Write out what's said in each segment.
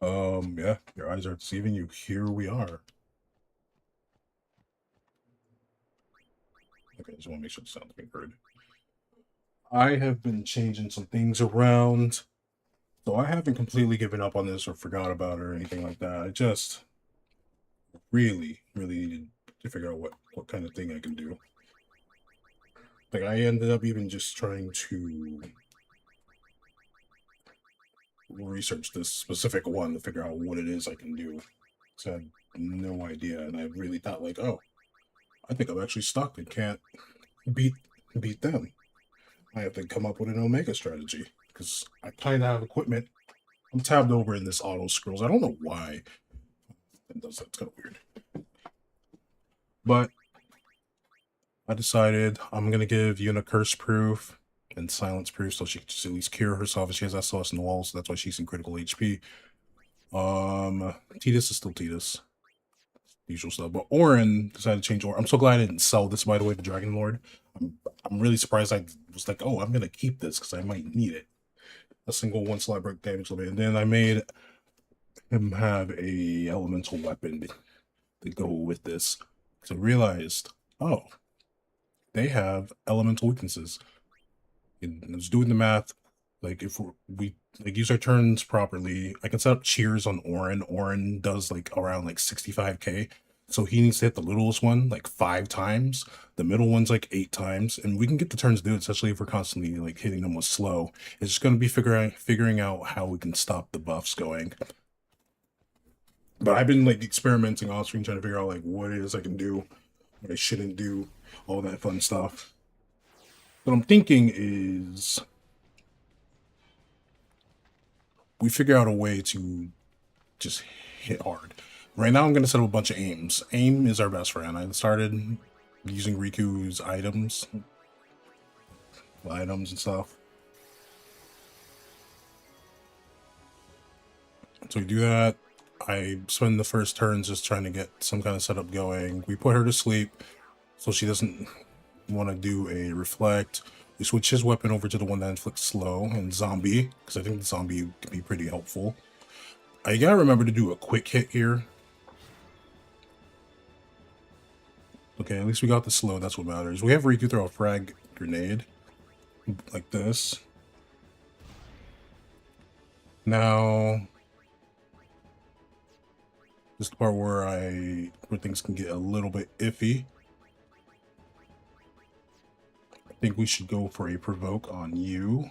Yeah, your eyes are deceiving you. Here we are. Okay, just want to make sure the sound's being heard. I have been changing some things around, so I haven't completely given up on this or forgot about it or anything like that. I just really needed to figure out what kind of thing I can do. Like I ended up even just trying to research this specific one to figure out what it is I can do. So I had no idea, and I really thought like, oh, I think I'm actually stuck and can't beat beat them. I have to come up with an Omega strategy because I kind of have equipment. I'm tabbed over in this auto scrolls. I don't know why it does that. It's kind of weird. But I decided I'm gonna give Yuna curse proof and silence proof so she can just at least cure herself. She has SOS in the wall, so that's why she's in critical HP. Titus is still Titus. Usual stuff. But Orin decided to change Orin. I'm so glad I didn't sell this, by the way, the Dragon Lord. I'm really surprised I was like, oh, I'm gonna keep this because I might need it. A single one slot break damage limit. And then I made him have a elemental weapon to go with this. So I realized, oh, they have elemental weaknesses. And I was doing the math. Like if we like use our turns properly, I can set up cheers on Orin. Orin does like around like 65k. So he needs to hit the littlest one like 5 times, the middle one's like 8 times, and we can get the turns to do it, especially if we're constantly like hitting them with slow. It's just gonna be figuring out how we can stop the buffs going. But I've been like experimenting off screen trying to figure out like what it is I can do, what I shouldn't do, all that fun stuff. What I'm thinking is we figure out a way to just hit hard. Right now I'm gonna set up a bunch of aims. Aim is our best friend. I started using Riku's items and stuff. So we do that. I spend the first turns just trying to get some kind of setup going. We put her to sleep so she doesn't want to do a reflect. We switch his weapon over to the one that inflicts slow and zombie, because I think the zombie can be pretty helpful. I gotta remember to do a quick hit here. Okay, at least we got the slow, that's what matters. We have Riku throw a frag grenade, like this. Now, this is the part where things can get a little bit iffy. I think we should go for a provoke on you.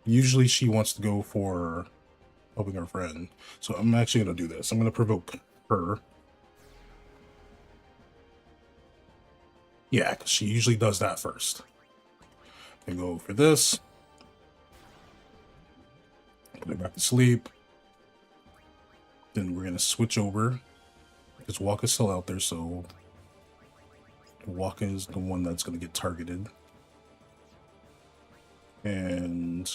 Usually she wants to go for helping her friend. So I'm actually going to do this. I'm going to provoke her. Yeah, because she usually does that first. I go for this. Put her back to sleep. Then we're going to switch over. Because Waka's still out there, so Waka is the one that's going to get targeted. And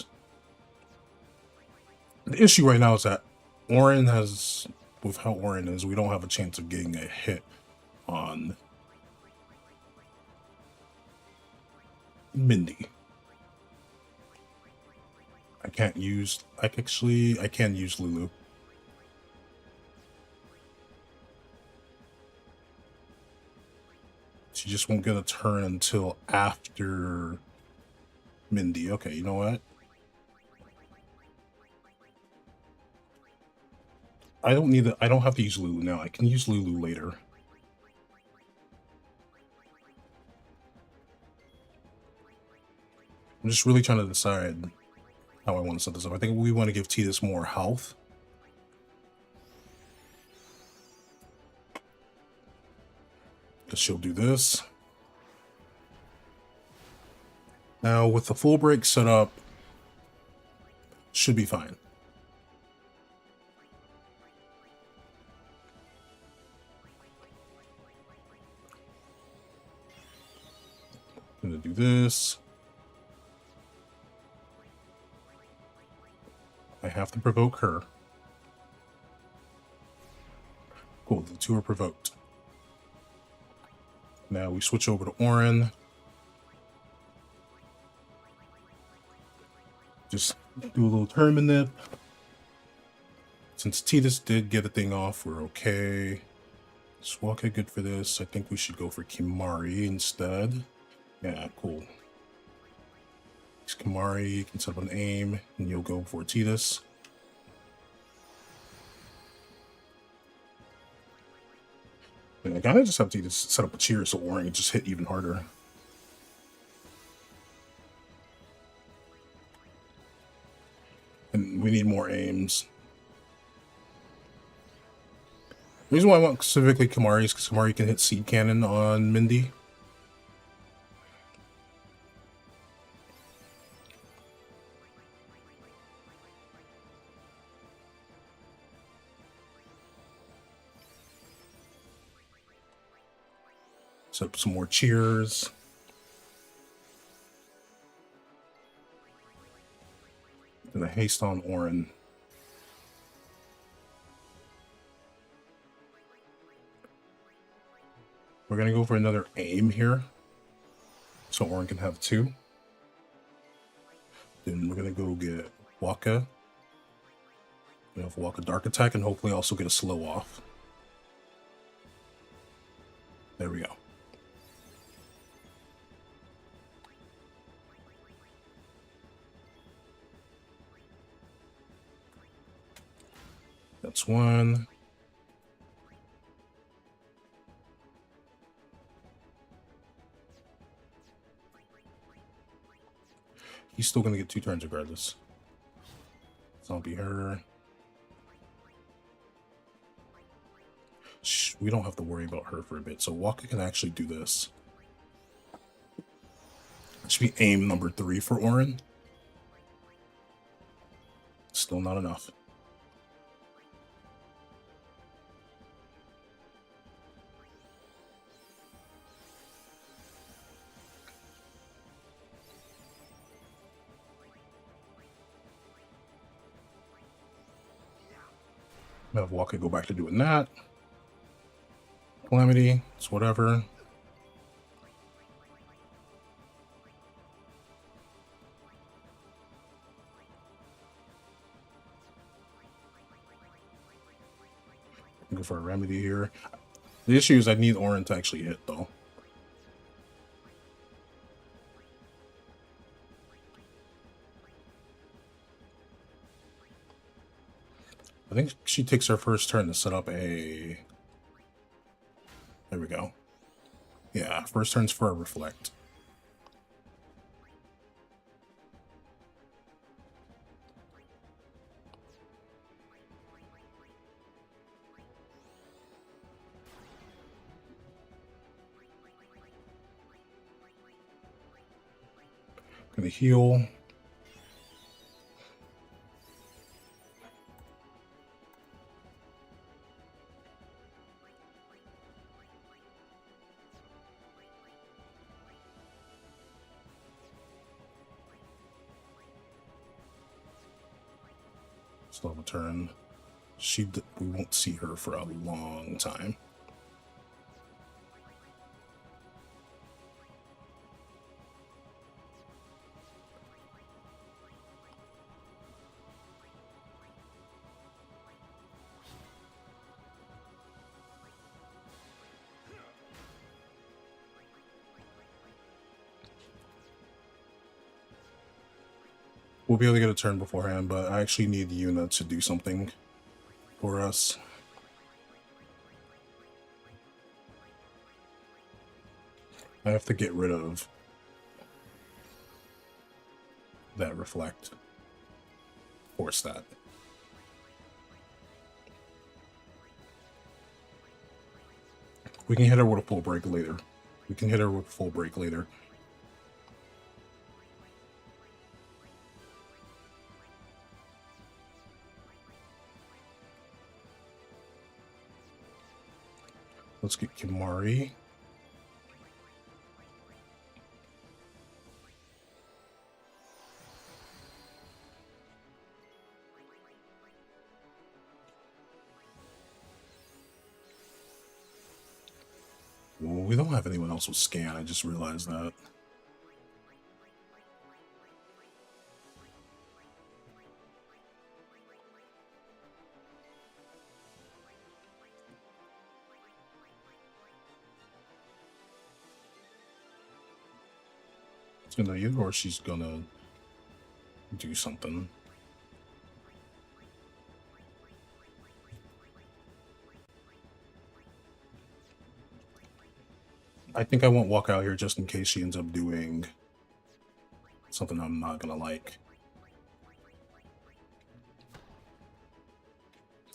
the issue right now is that Orin has, with how Orin is, we don't have a chance of getting a hit on Mindy. I can use Lulu. She just won't get a turn until after Mindy. Okay, you know what? I don't have to use Lulu now. I can use Lulu later. I'm just really trying to decide how I want to set this up. I think we want to give Titus more health. Because she'll do this. Now, with the full break set up, should be fine. I'm going to do this. I have to provoke her. Cool, the two are provoked. Now we switch over to Orin. Just do a little Terminip. Since Titus did get a thing off, we're okay. Swaka good for this. I think we should go for Kimari instead. Yeah, cool. Kimari, you can set up an aim, and you'll go for Titus. And I kind of just have to set up a cheer so Orin can just hit even harder. And we need more aims. The reason why I want specifically Kimari is because Kimari can hit Seed Cannon on Mindy. Set up some more cheers. And a haste on Orin. We're going to go for another aim here. So Orin can have 2. Then we're going to go get Waka. We have Waka Dark Attack and hopefully also get a slow off. There we go. That's 1. He's still going to get 2 turns regardless. Zombie her. Shh, we don't have to worry about her for a bit. So Waka can actually do this. It should be aim number 3 for Orin. Still not enough. Have Waka go back to doing that. Calamity, it's whatever. Go for a remedy here. The issue is I need Orin to actually hit though. I think she takes her first turn to set up a... There we go. Yeah, first turn's for a Reflect. Gonna heal. Still have a turn. We won't see her for a long time. We'll be able to get a turn beforehand, but I actually need Yuna to do something for us. I have to get rid of that Reflect. Force that. We can hit her with a full break later. Let's get Kimari. Well, we don't have anyone else with scan, I just realized that. It's gonna either, or she's gonna do something. I think I won't walk out here just in case she ends up doing something I'm not gonna like.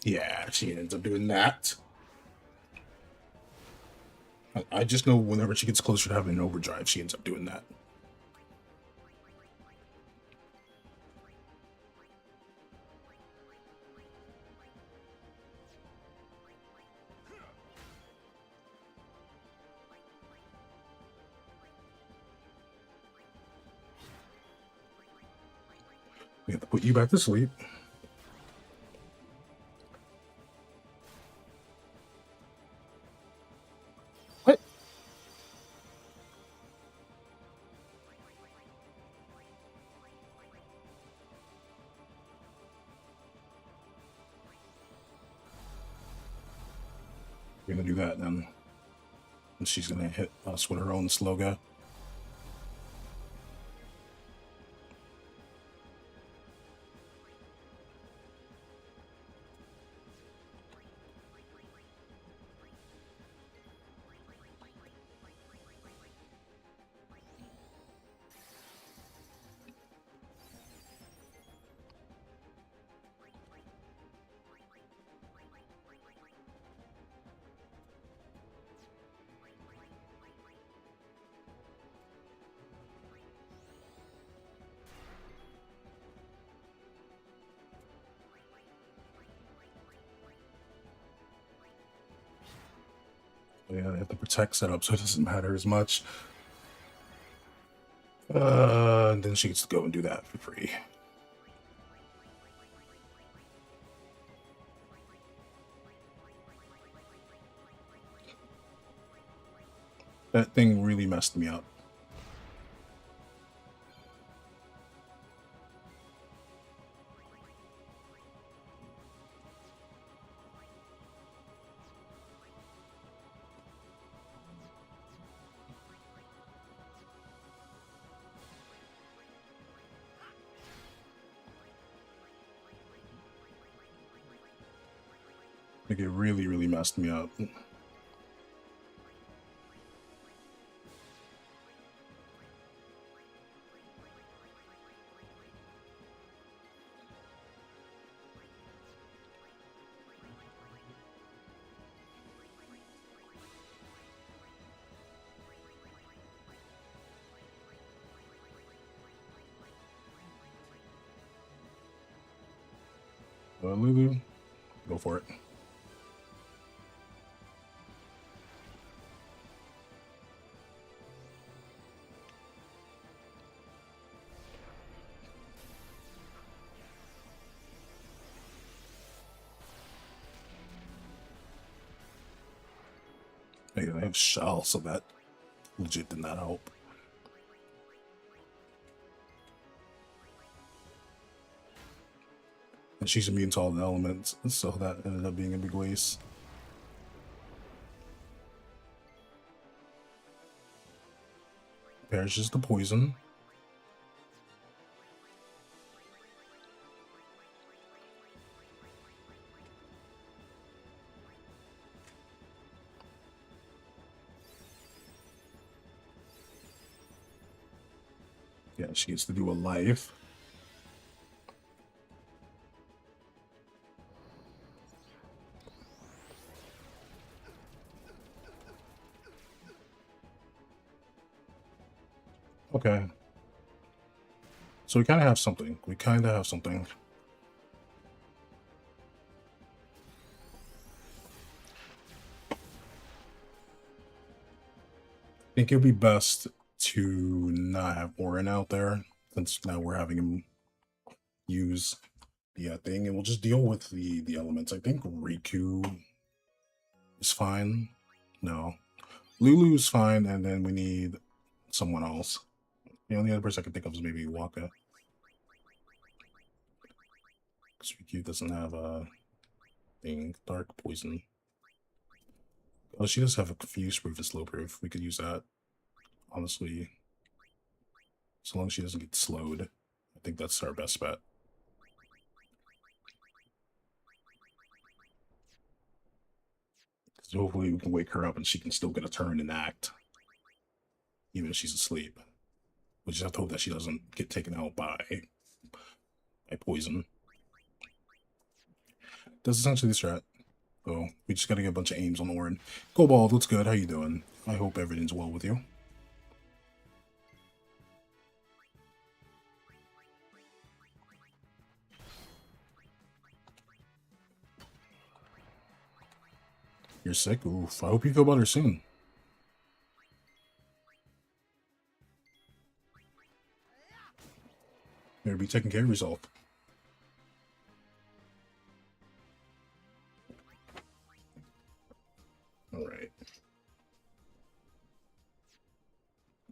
Yeah, she ends up doing that. I just know whenever she gets closer to having an overdrive, she ends up doing that. We have to put you back to sleep. What? We're gonna do that then. And she's gonna hit us with her own sloga. Yeah, I have the protect set up, so it doesn't matter as much. And then she gets to go and do that for free. That thing really messed me up. Like, it really, really messed me up. Lulu, go for it. Hey, I have shell, so that legit did not help. And she's immune to all the elements, so that ended up being a big waste. Perishes the poison. Yeah, she gets to do a life. Okay. So we kind of have something. We kind of have something. I think it'd be best to not have Orin out there, since now we're having him use the thing, and we'll just deal with the elements. I think Riku is fine. No. Lulu's fine, and then we need someone else. The only other person I can think of is maybe Waka. Because Riku doesn't have a thing. Dark poison. Oh, she does have a confuse proof and slow proof. We could use that. Honestly. As long as she doesn't get slowed. I think that's our best bet. So hopefully we can wake her up and she can still get a turn and act. Even if she's asleep. We just have to hope that she doesn't get taken out by poison. That's essentially the strat. So we just gotta get a bunch of aims on the Orin. Cobalt, what's good? How you doing? I hope everything's well with you. You're sick? Oof. I hope you feel better soon. Better be taking care of yourself. Alright.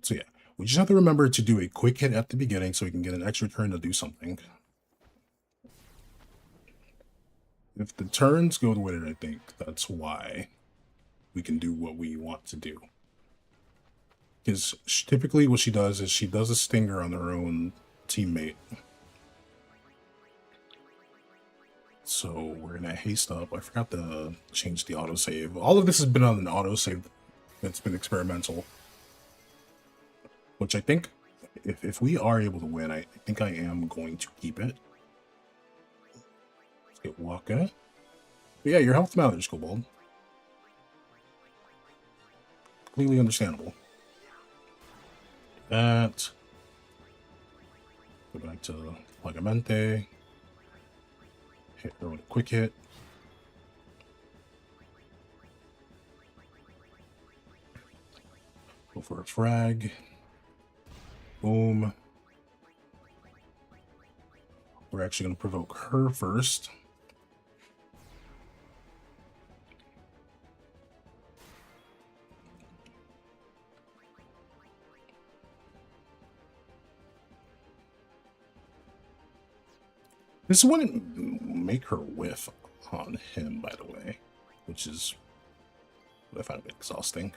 So yeah, we just have to remember to do a quick hit at the beginning so we can get an extra turn to do something. If the turns go with it, I think that's why we can do what we want to do. Because typically what she does is she does a stinger on her own teammate. So we're gonna haste up. I forgot to change the autosave. All of this has been on an autosave that's been experimental. Which I think, if we are able to win, I think I am going to keep it. Let's get Waka. But yeah, your health matters, Kobold. Completely understandable. That. Go back to Pagamente. Hit her with a quick hit. Go for a frag. Boom. We're actually going to provoke her first. This wouldn't make her whiff on him, by the way, which is what I find a bit exhausting.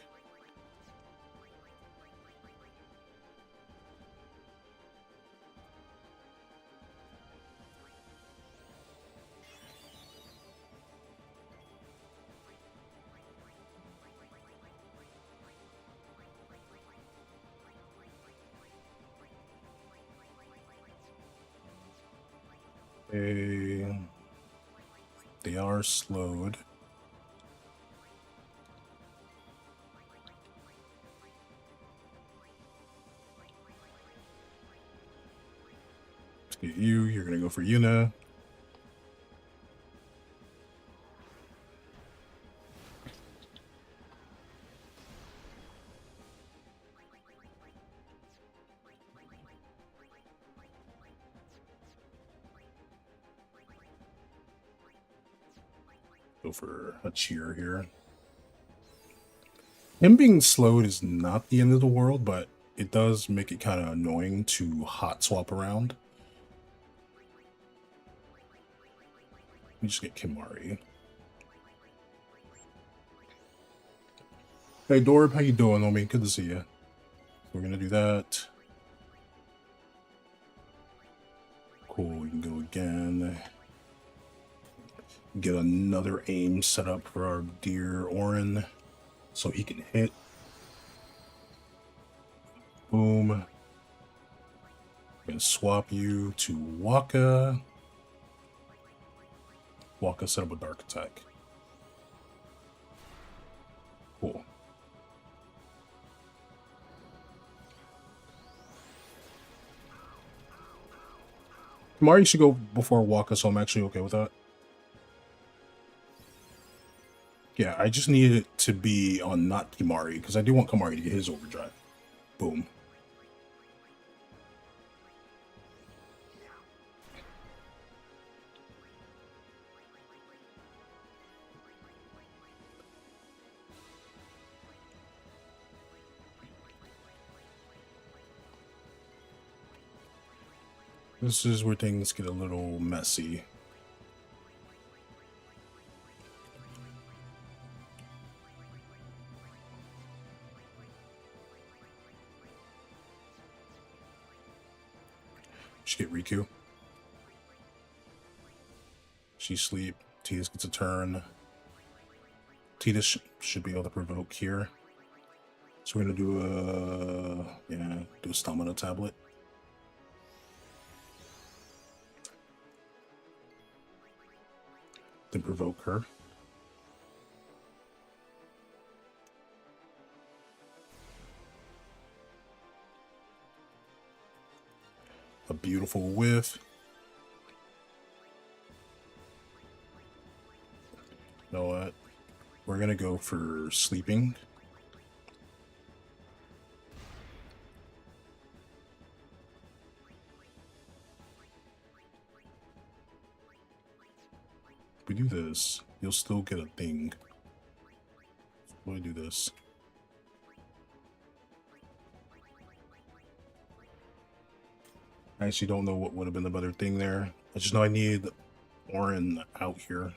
They are slowed. Let's get you. You're going to go for Yuna. Go for a cheer here. Him being slowed is not the end of the world, but it does make it kind of annoying to hot swap around. Let me just get Kimari. Hey Dorb, how you doing, homie? Good to see you. We're gonna do that. Cool, we can go again. Get another aim set up for our dear Orin so he can hit. Boom. I'm gonna swap you to Waka. Waka set up a dark attack. Cool. Kimari should go before Waka, so I'm actually okay with that. Yeah, I just needed it to be on not Kimari, because I do want Kimari to get his overdrive. Boom. This is where things get a little messy. She get Riku. She sleep. Tidus gets a turn. Tidus should be able to provoke here. So we're gonna do a stamina tablet. Then provoke her. A beautiful whiff. You know what? We're gonna go for sleeping. If we do this, you'll still get a thing. Why do this? I actually don't know what would have been the better thing there. I just know I need Orin out here.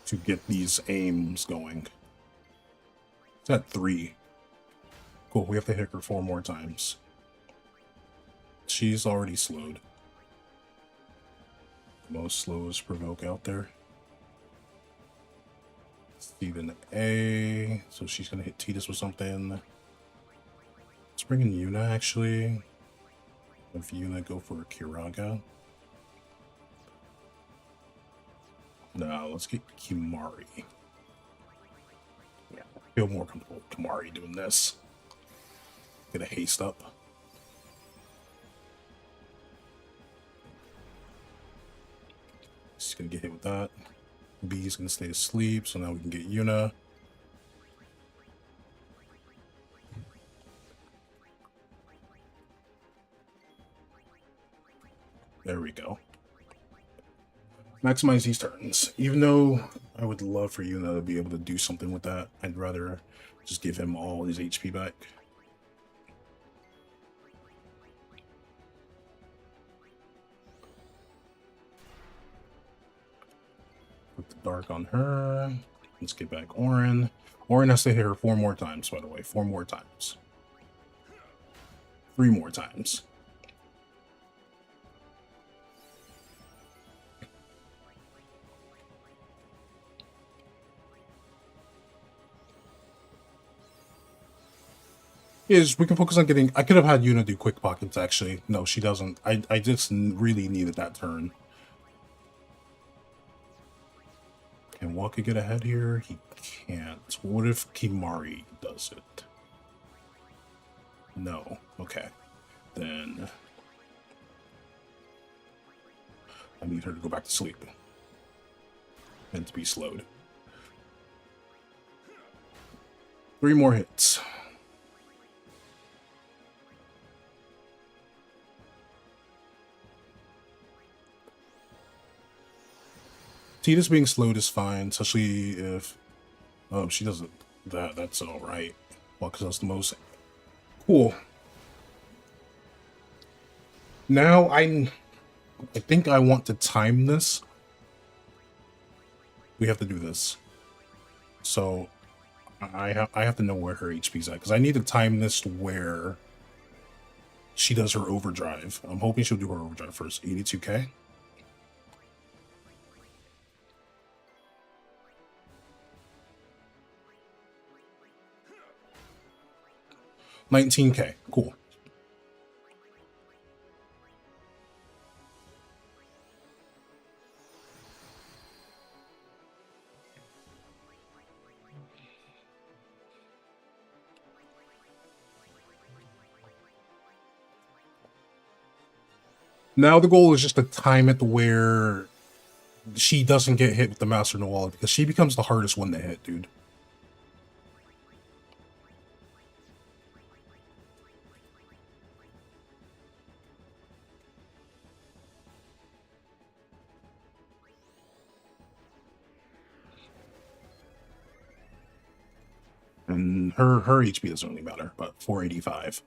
To get these aims going. It's at 3. Cool, we have to hit her 4 more times. She's already slowed. Most slowest provoke out there. Steven A. So she's gonna hit Tidus with something. Let's bring in Yuna actually. If Yuna go for a Kiraga. No, let's get Kimari. Yeah, I feel more comfortable with Kimari doing this. Get a haste up. She's gonna get hit with that. B's gonna stay asleep, so now we can get Yuna. There we go. Maximize these turns. Even though I would love for Yuna to be able to do something with that, I'd rather just give him all his HP back. Put the dark on her. Let's get back Orin. Orin has to hit her 4 more times, by the way. 4 more times. 3 more times. Is we can focus on getting. I could have had Yuna do quick pockets actually. No, she doesn't. I just really needed that turn. Can Waka get ahead here? He can't. What if Kimari does it? No. Okay. Then I need her to go back to sleep and to be slowed. 3 more hits. Tidus being slowed is fine, especially if she doesn't. That's all right. Well, because that's the most cool. Now I think I want to time this. We have to do this. So I have to know where her HP's at because I need to time this to where she does her overdrive. I'm hoping she'll do her overdrive first. 82k. $19K. Cool. Now the goal is just to time it to where she doesn't get hit with the Master Noala because she becomes the hardest one to hit, dude. And her HP doesn't really matter, but 485.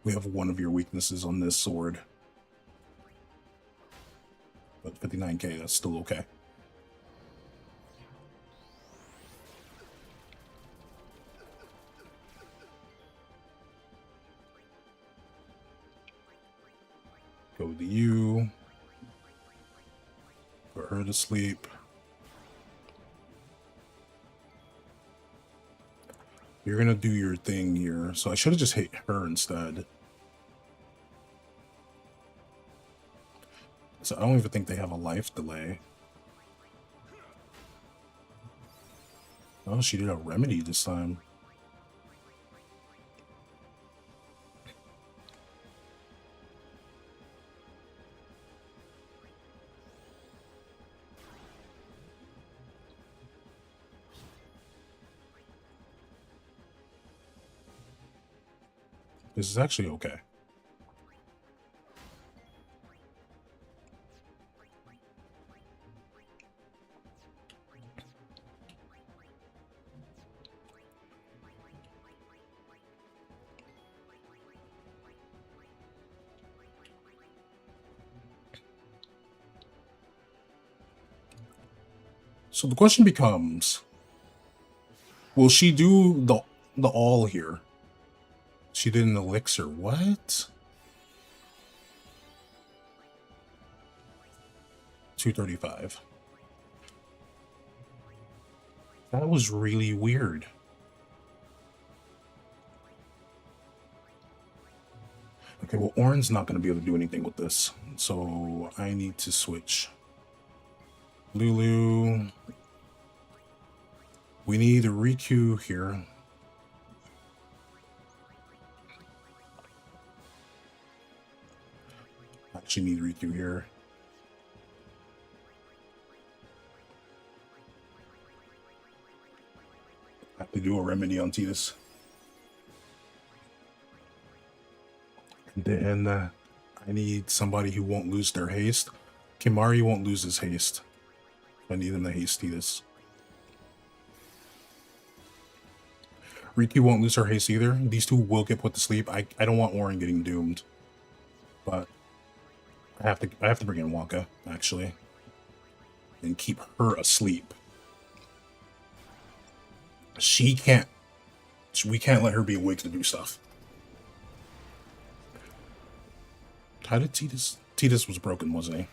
We have one of your weaknesses on this sword. But 59k, that's still okay. her to sleep. You're gonna do your thing here, so I should have just hit her instead. So I don't even think they have a life delay. Oh, she did a remedy this time. This is actually okay. So the question becomes, will she do the all here? She did an elixir. What? 235. That was really weird. Okay, well, Orin's not going to be able to do anything with this, so I need to switch. Lulu. We need a Riku here. I actually need Riku here. I have to do a remedy on Tidus. And then I need somebody who won't lose their haste. Kimari won't lose his haste. I need him to haste Tidus. Riku won't lose her haste either. These two will get put to sleep. I don't want Orin getting doomed. But I have to bring in Wonka, actually. And keep her asleep. We can't let her be awake to do stuff. How did Tidus was broken, wasn't he?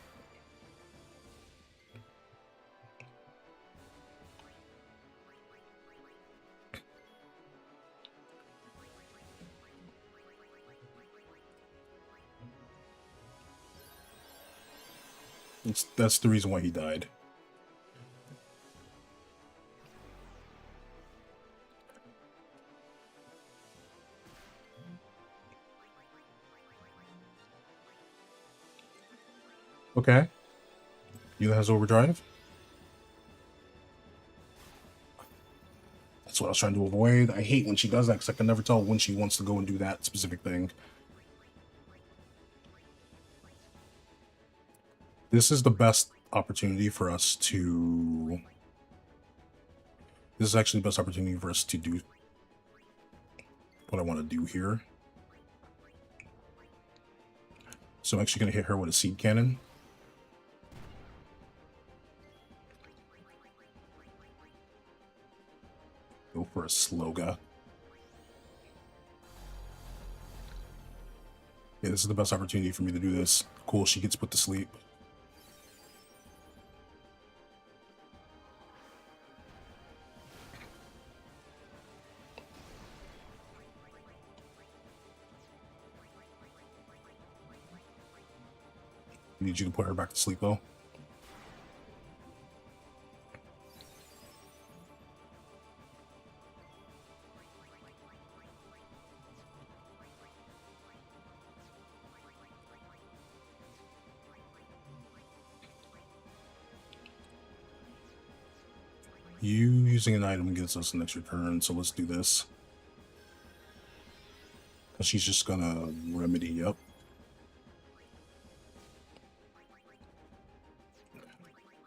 That's the reason why he died. Okay. Yuna has overdrive. That's what I was trying to avoid. I hate when she does that because I can never tell when she wants to go and do that specific thing. This is the best opportunity for us to... This is actually the best opportunity for us to do what I want to do here. So I'm actually going to hit her with a seed cannon. Go for a Sloga. Yeah, this is the best opportunity for me to do this. Cool, she gets put to sleep. I need you to put her back to sleep, though. You using an item gives us an extra turn, so let's do this. Because she's just gonna remedy, yep.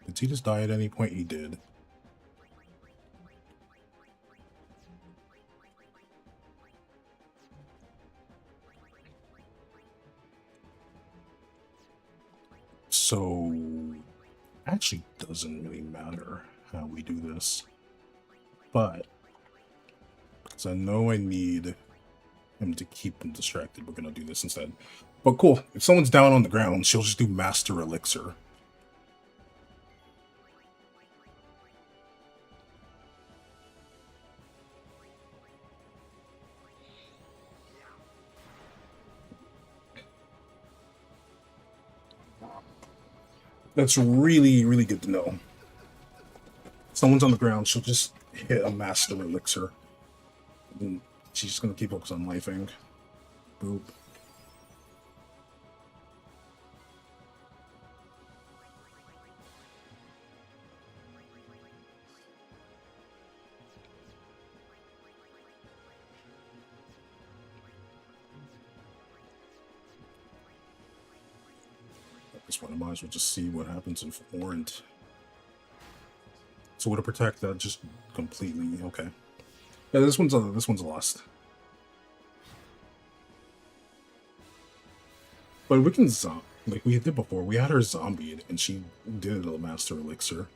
Did Tidus die at any point? He did. So, actually doesn't really matter how we do this. But, because I know I need him to keep him distracted, we're going to do this instead. But cool, if someone's down on the ground, she'll just do Master Elixir. That's really, really good to know. Someone's on the ground, she'll just hit a master elixir. And she's just gonna keep focused on lifing. Boop. This one, I might as well just see what happens if Orange. So to protect that, just completely okay. Yeah, this one's lost. But we can like we did before. We had her zombie and she did a master elixir.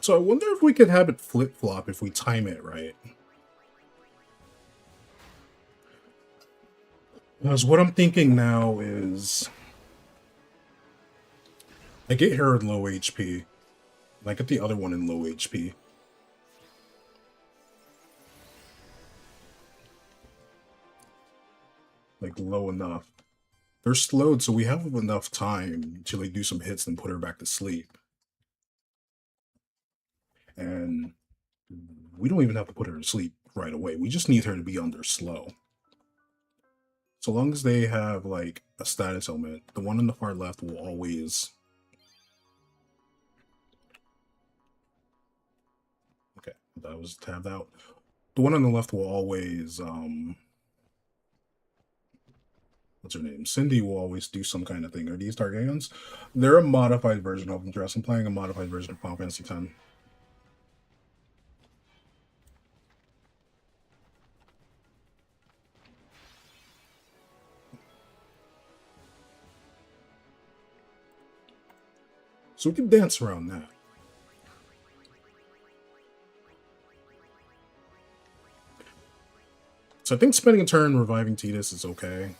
So I wonder if we could have it flip-flop if we time it right. Because what I'm thinking now is I get her in low HP, and I get the other one in low HP. Like low enough. They're slowed, so we have enough time to like do some hits and put her back to sleep. And we don't even have to put her to sleep right away. We just need her to be under slow. So long as they have like a status element, the one on the far left will always... Okay, that was tabbed out. The one on the left will always, what's her name? Cindy will always do some kind of thing. Are these Targaryens? They're a modified version of Dress. I'm playing a modified version of Final Fantasy X. So we can dance around that. So I think spending a turn reviving Tidus is okay.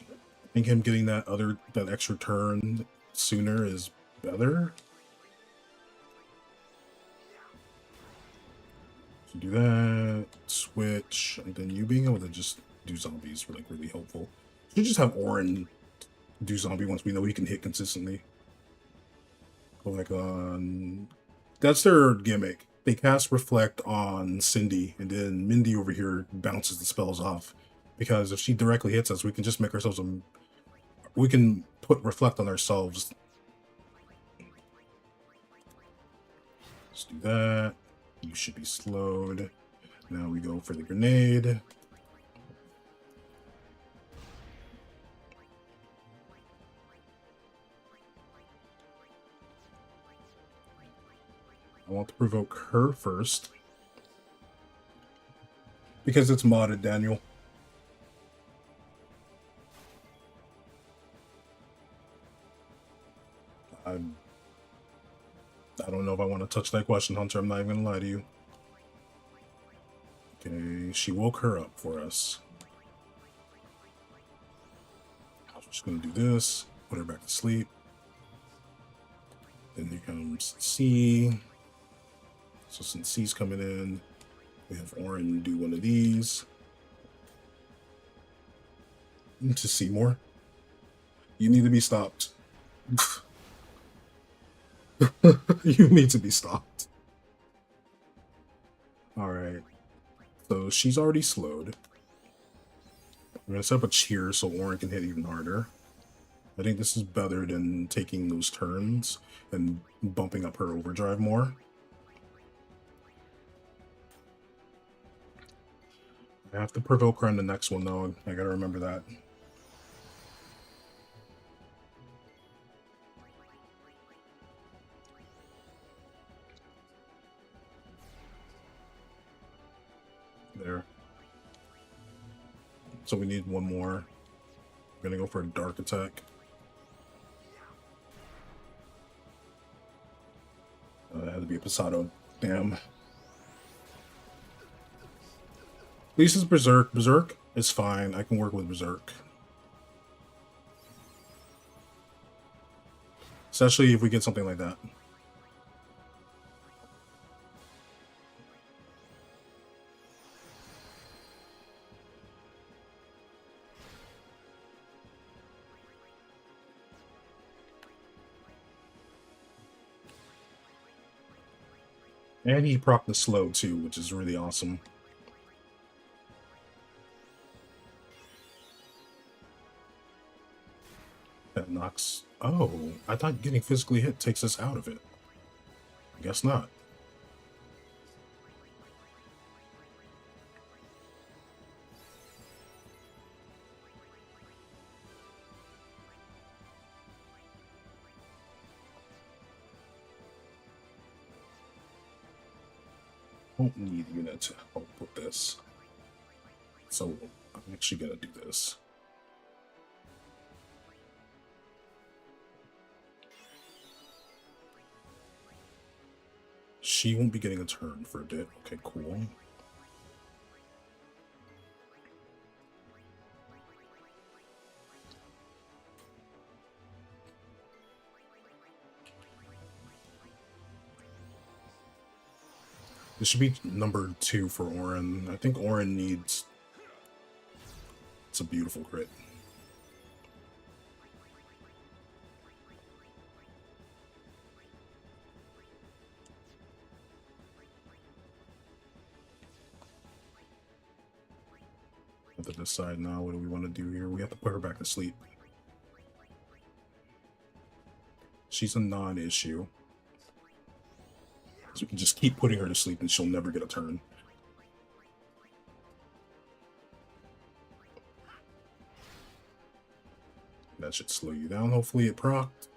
I think him getting that extra turn sooner is better. So do that, switch, and then you being able to just do zombies were like really helpful. You just have Orin do zombie once we know he can hit consistently. Like on that's their gimmick. They cast Reflect on Cindy, and then Mindy over here bounces the spells off. Because if she directly hits us, we can just make ourselves we can put Reflect on ourselves. Let's do that. You should be slowed. Now we go for the grenade. I want to provoke her first. Because it's modded, Daniel. I don't know if I want to touch that question, Hunter. I'm not even going to lie to you. Okay, she woke her up for us. I'm just going to do this. Put her back to sleep. Then here comes C. So since C's coming in, we have Orin do one of these. To see more. You need to be stopped. You need to be stopped. Alright. So she's already slowed. I'm going to set up a cheer so Orin can hit even harder. I think this is better than taking those turns and bumping up her overdrive more. I have to provoke her on the next one, though. I gotta remember that. There. So we need one more. I'm gonna go for a dark attack. It had to be a Pasado. Damn. At least it's Berserk. Berserk is fine. I can work with Berserk. Especially if we get something like that. And he proc the slow too, which is really awesome. That knocks... Oh, I thought getting physically hit takes us out of it. I guess not. Don't need unit to help with this. So I'm actually gonna do this. She won't be getting a turn for a bit. Okay, cool. This should be number 2 for Orin. I think Orin needs... It's a beautiful crit. Have to decide now, what do we want to do here? We have to put her back to sleep. She's a non-issue. So we can just keep putting her to sleep and she'll never get a turn. That should slow you down. Hopefully it procced.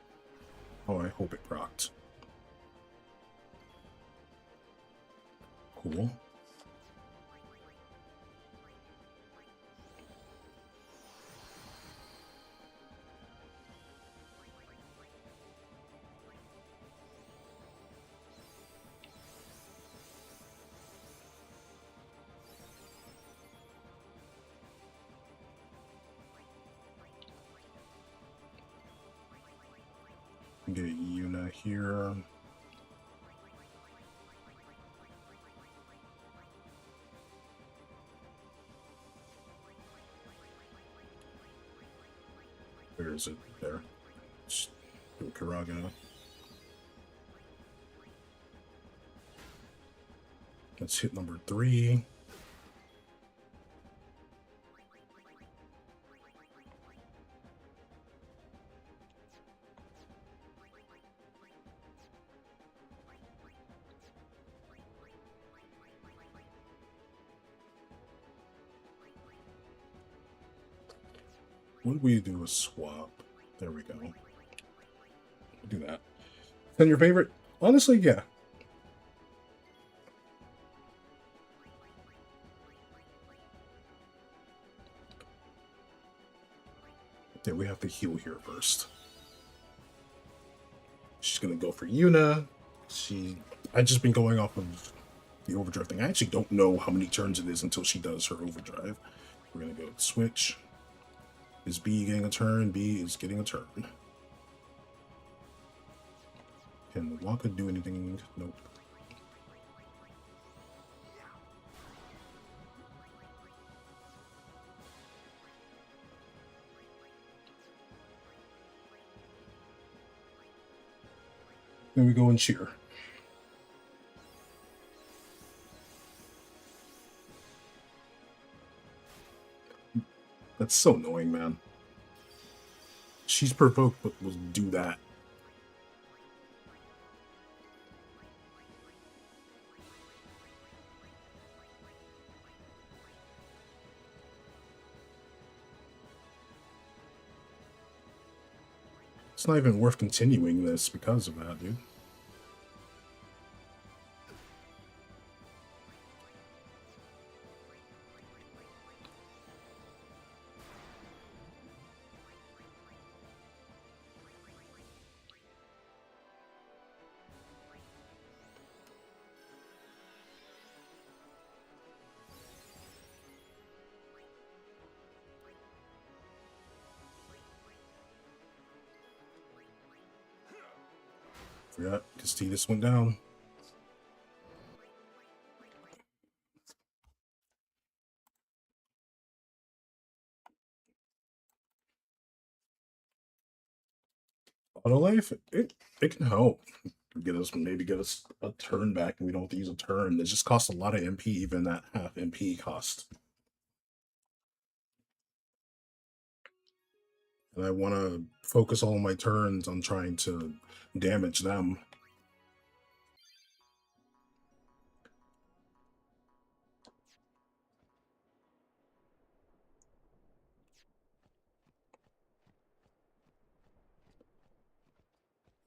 Oh, I hope it procced. Cool. Get Yuna here. Where is it? There. Just do Karaga. Let's hit number 3. What do we do? A swap. There we go. Do that. And your favorite? Honestly, yeah. Yeah, we have to heal here first. She's gonna go for Yuna. I've just been going off of the overdrive thing. I actually don't know how many turns it is until she does her overdrive. We're gonna go switch. Is B getting a turn? B is getting a turn. Can Waka do anything? Nope. Then we go and cheer. That's so annoying, man. She's provoked, but will do that. It's not even worth continuing this because of that, dude. forgot because Titus went down. Auto life, it can help maybe get us a turn back, and we don't have to use a turn. It just costs a lot of MP, even at half MP cost. And I want to focus all my turns on trying to damage them.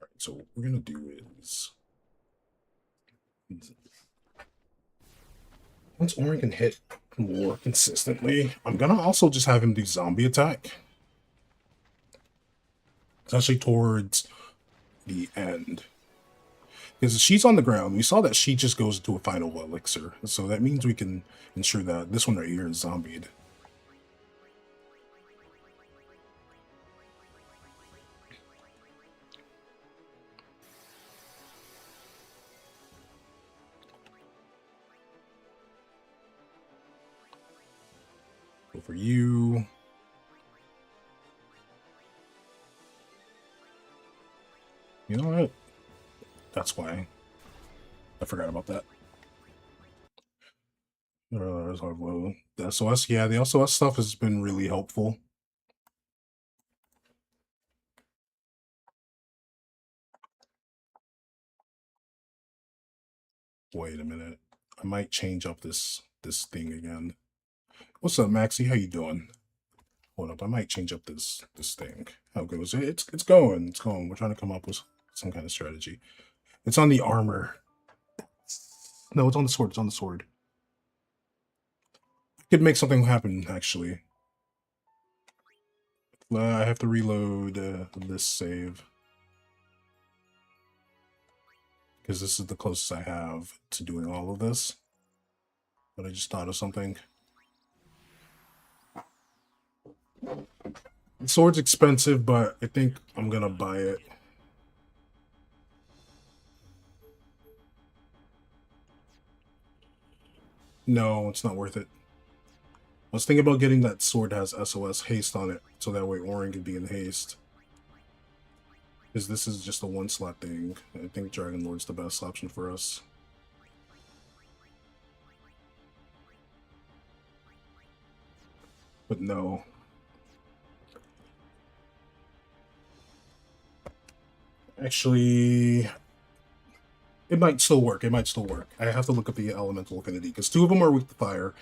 All right, so what we're gonna do is once Orin can hit more consistently, I'm gonna also just have him do zombie attack. Especially towards the end. Because she's on the ground. We saw that she just goes to a final elixir. So that means we can ensure that this one right here is zombied. Go for you. You know what? That's why. I forgot about that. The SOS, yeah, the SOS stuff has been really helpful. Wait a minute. I might change up this thing again. What's up, Maxie? How you doing? Hold up, I might change up this thing. How goes it? It's going. It's going. We're trying to come up with some kind of strategy. It's on the armor. No, it's on the sword. It's on the sword. I could make something happen, actually. I have to reload this save. Because this is the closest I have to doing all of this. But I just thought of something. The sword's expensive, but I think I'm gonna buy it. No, it's not worth it. I was thinking about getting that sword that has SOS haste on it, so that way Orin can be in haste. Because this is just a one-slot thing. I think Dragon Lord's the best option for us. But no. Actually, it might still work. It might still work. I have to look up the elemental affinity, because two of them are weak to fire.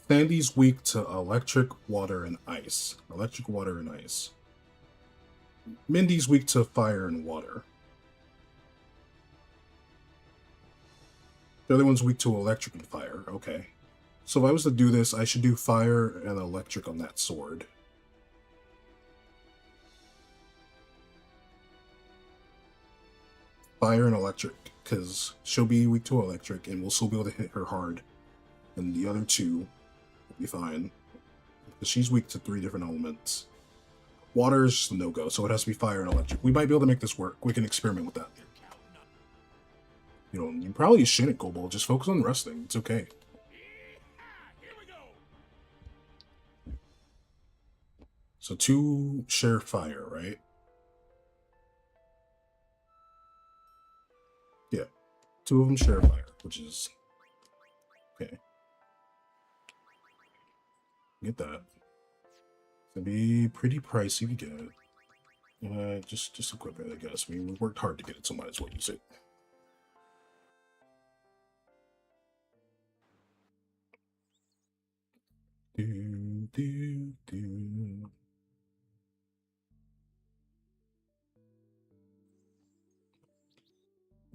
Sandy's weak to electric, water, and ice. Electric, water, and ice. Mindy's weak to fire and water. The other one's weak to electric and fire. Okay. So if I was to do this, I should do fire and electric on that sword. Fire and electric, because she'll be weak to electric, and we'll still be able to hit her hard. And the other two will be fine. Because she's weak to 3 different elements. Water is just a no-go, so it has to be fire and electric. We might be able to make this work. We can experiment with that. You know, you probably shouldn't, Kobold. Just focus on resting. It's okay. So 2 share fire, right? Yeah. 2 of them share fire, which is... okay. Get that. It's gonna be pretty pricey to get it. Just equip it, I guess. I mean, we worked hard to get it, so might as well use it.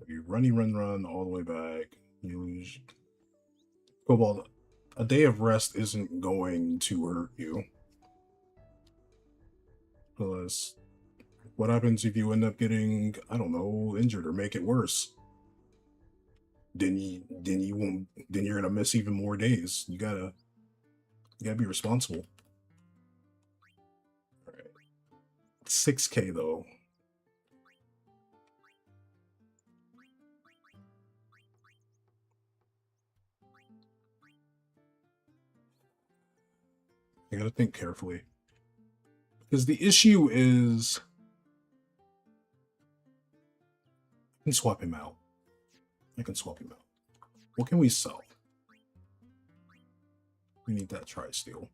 You run all the way back. Use Cobalt. A day of rest isn't going to hurt you. Plus, what happens if you end up getting, I don't know, injured or make it worse? Then you're gonna miss even more days. You gotta be responsible. 6K though. I gotta think carefully. Because the issue is I can swap him out. I can swap him out. What can we sell? We need that tri-steel.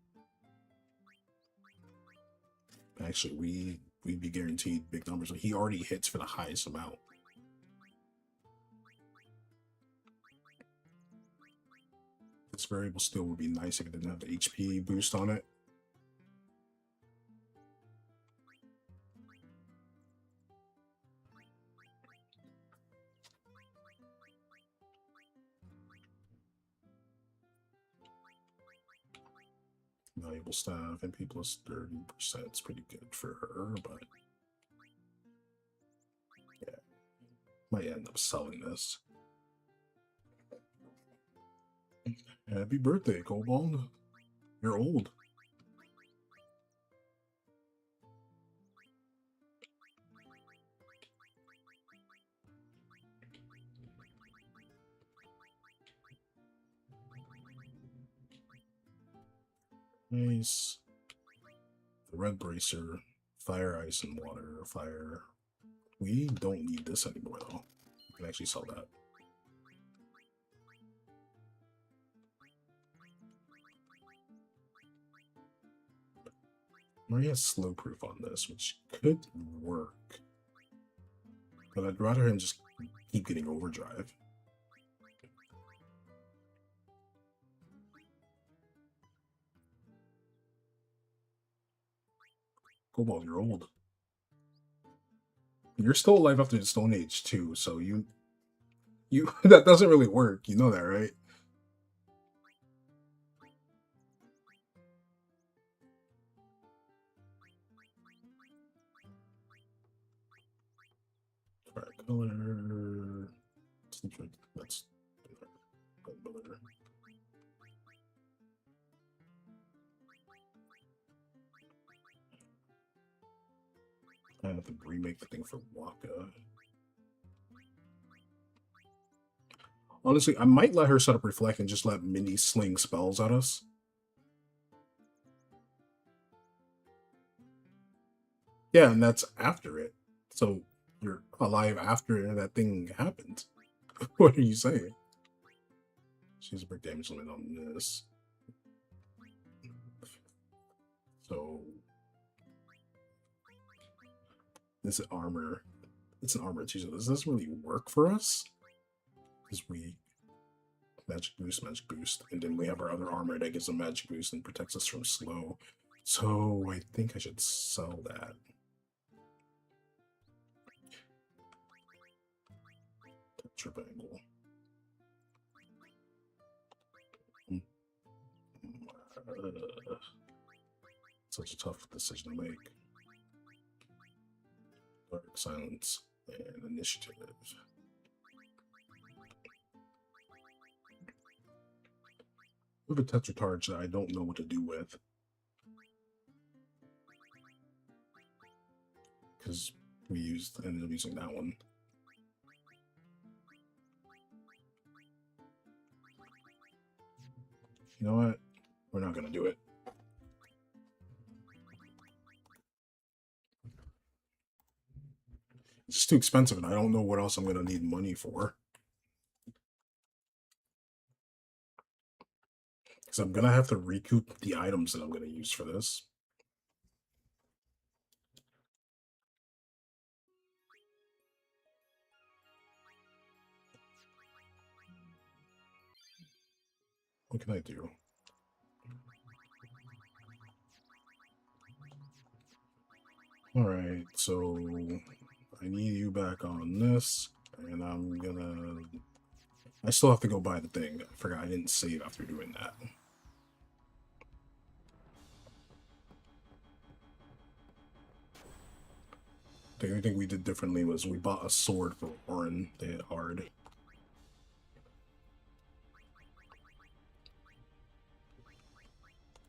Actually, we'd be guaranteed big numbers. He already hits for the highest amount. This variable steel would be nice if it didn't have the HP boost on it. Valuable staff, MP plus 30%. It's pretty good for her, but yeah, might end up selling this. Happy birthday, Kobold. You're old. Nice. The red bracer, fire, ice, and water. Fire. We don't need this anymore, though. We can actually sell that. Maria has slow proof on this, which could work. But I'd rather him just keep getting overdrive. Cobalt, you're old. You're still alive after the Stone Age too, so you that doesn't really work. You know that, right? Alright, color. That's color. I have to remake the thing for Waka. Honestly, I might let her set up Reflect and just let Mindy sling spells at us. Yeah, and that's after it. So you're alive after that thing happens. What are you saying? She's a break damage limit on this. So this is armor. It's an armor too. So does this really work for us? Because we magic boost, and then we have our other armor that gives a magic boost and protects us from slow. So I think I should sell that. Trip angle. Such a tough decision to make. Dark silence and initiative. We have a Tetracharge that I don't know what to do with. Because we ended up using that one. You know what? We're not going to do it. It's just too expensive, and I don't know what else I'm going to need money for. Because I'm going to have to recoup the items that I'm going to use for this. What can I do? Alright, so I need you back on this, and I'm gonna... I still have to go buy the thing. I forgot I didn't save after doing that. The only thing we did differently was we bought a sword for Orin. They hit hard.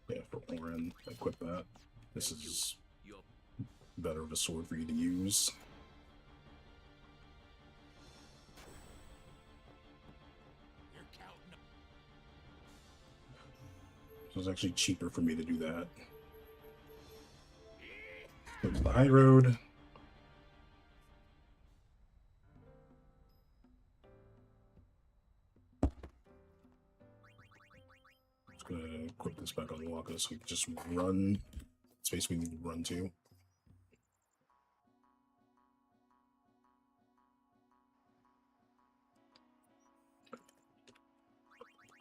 Yeah, for Orin, equip that. This is better of a sword for you to use. So it's actually cheaper for me to do that. Go to the high road. Just gonna equip this back on Waka so we can just run space we need to run to.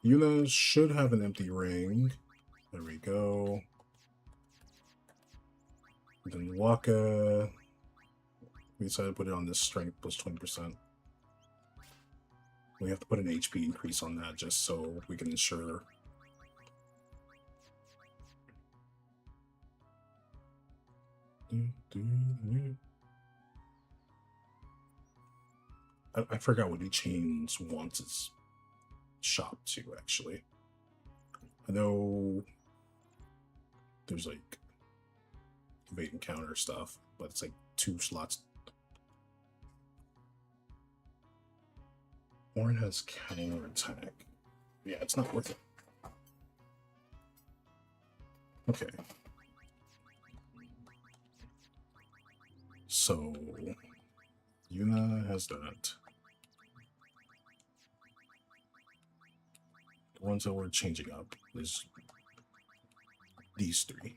Yuna should have an empty ring. There we go. And then Waka, we decided to put it on this strength plus 20%. We have to put an HP increase on that just so we can ensure. I forgot what Chains wants his shop to, actually. I know there's like evade and counter stuff, but it's like 2 slots. Orin has counter attack. Yeah, it's not worth it. Okay. So Yuna has that. The ones that we're changing up is these 3.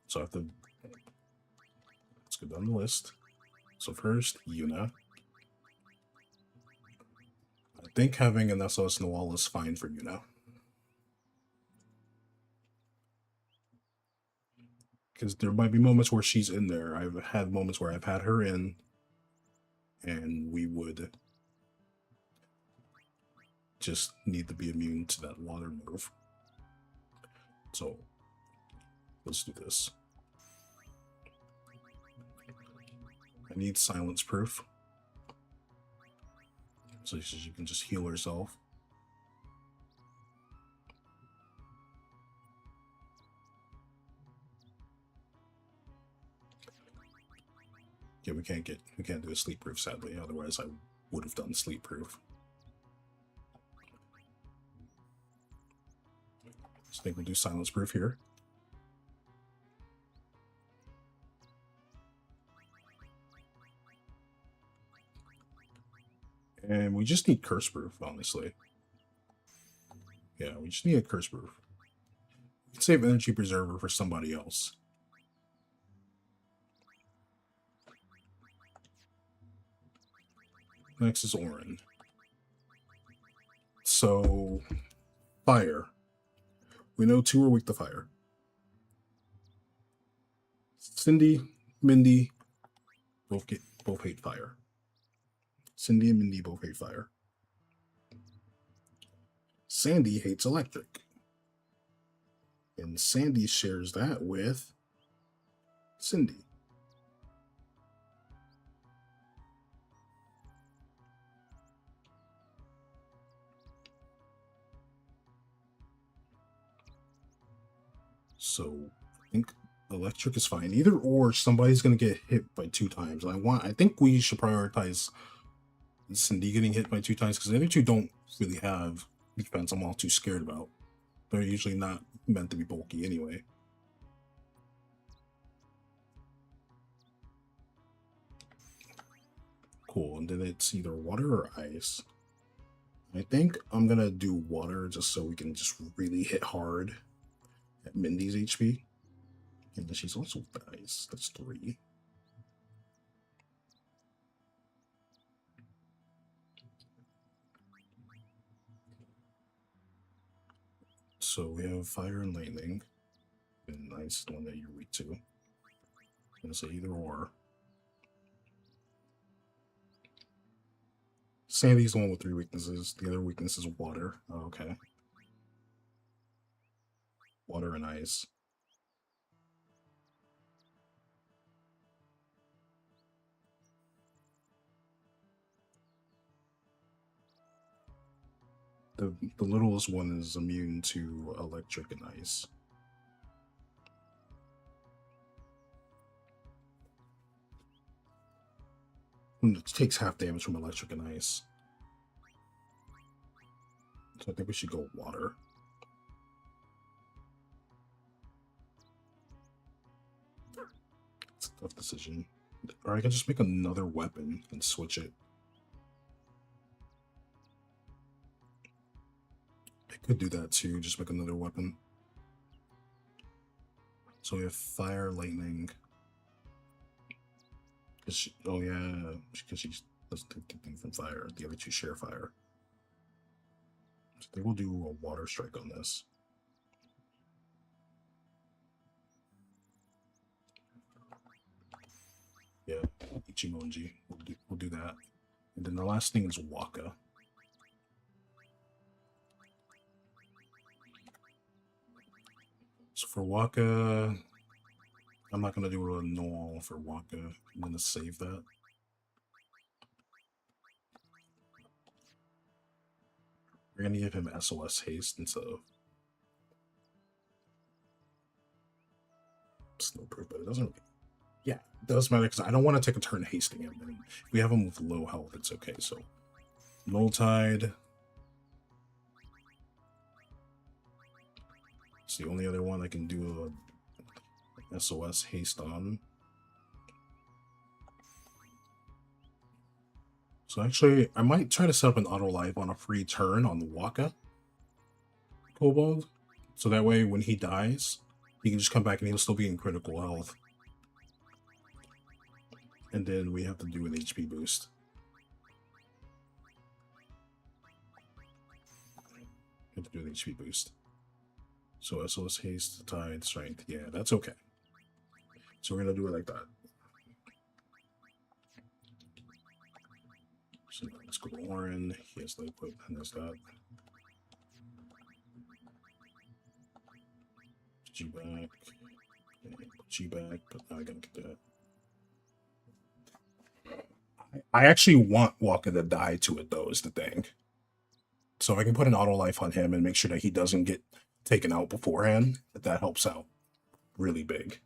So I have to, let's go down the list. So first, Yuna. I think having an SOS Noel is fine for Yuna. Because there might be moments where she's in there. I've had moments where I've had her in, and we would just need to be immune to that water move. So let's do this. I need silence proof, so she can just heal herself. Yeah, we can't do a sleep proof, sadly. Otherwise, I would have done sleep proof. So I think we'll do silence proof here. And we just need curse proof, honestly. Yeah, we just need a curse proof. We can save energy preserver for somebody else. Next is Orin. So, fire. We know 2 are weak to fire. Cindy, Mindy, both hate fire. Cindy and Mindy both hate fire. Sandy hates electric. And Sandy shares that with Cindy. So I think electric is fine. Either or, somebody's gonna get hit by 2 times. I think we should prioritize Cindy getting hit by 2 times because the other 2 don't really have defense I'm all too scared about. They're usually not meant to be bulky anyway. Cool, and then it's either water or ice. I think I'm gonna do water just so we can just really hit hard at Mindy's HP. And then she's also ice. That's 3. So we have fire and lightning. And ice is the one that you're weak to. I'm gonna say either or. Sandy's the one with 3 weaknesses. The other weakness is water. Oh, okay. Water and ice. The littlest one is immune to electric and ice. It takes half damage from electric and ice. So I think we should go water. It's a tough decision. Or I can just make another weapon and switch it. I could do that too, just make another weapon. So we have fire, lightning. Oh yeah, because she doesn't take anything from fire. The other two share fire. So I think we'll do a water strike on this. Yeah, Ichimonji. We'll do that. And then the last thing is Waka. So for Waka, I'm not gonna do a null for Waka. I'm gonna save that. We're gonna give him SOS haste instead of slow proof, but it doesn't really. Yeah, it does matter because I don't want to take a turn hasting him. And if we have him with low health, it's okay. So, Null Tide. It's the only other one I can do a SOS haste on. So actually, I might try to set up an auto life on a free turn on the Waka Kobold. So that way, when he dies, he can just come back and he'll still be in critical health. And then we have to do an HP boost. We have to do an HP boost. So SOS haste, tide, strength. Yeah, that's okay. So we're gonna do it like that. So let's go to Warren. He has the equip and there's that. Put you back. Put you back, but now I gotta get that. I actually want Waka to die to it, though, is the thing. So I can put an auto life on him and make sure that he doesn't get taken out beforehand. That helps out really big.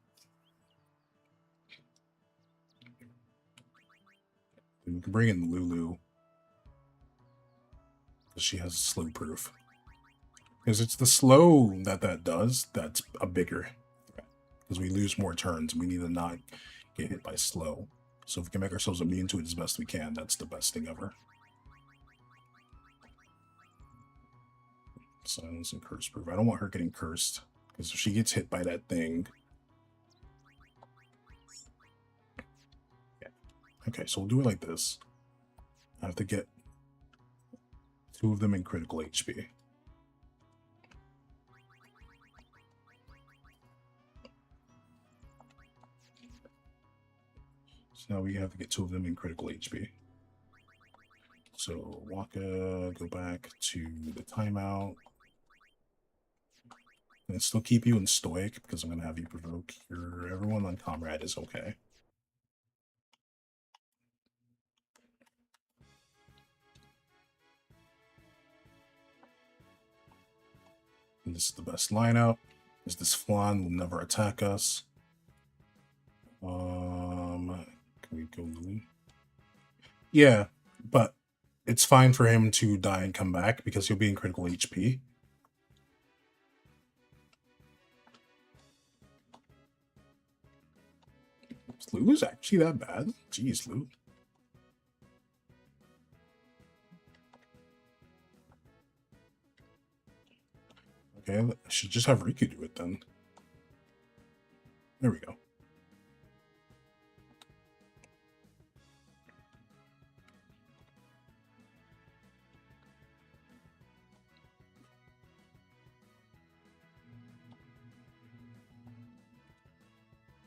And we can bring in Lulu. She has slow proof. Because it's the slow that does that's a bigger threat. Because we lose more turns and we need to not get hit by slow. So if we can make ourselves immune to it as best we can, that's the best thing ever. Silence and curse proof. I don't want her getting cursed. Because if she gets hit by that thing... Yeah. Okay, so we'll do it like this. I have to get 2 of them in critical HP. So now we have to get 2 of them in critical HP. So Waka, go back to the timeout. And still keep you in stoic because I'm going to have you provoke everyone on comrade is okay. And this is the best lineup. Is this Flan will never attack us. Can we go Lily? Yeah, but it's fine for him to die and come back because he'll be in critical HP. Lulu's actually that bad? Jeez, Lulu. Okay, I should just have Riku do it then. There we go.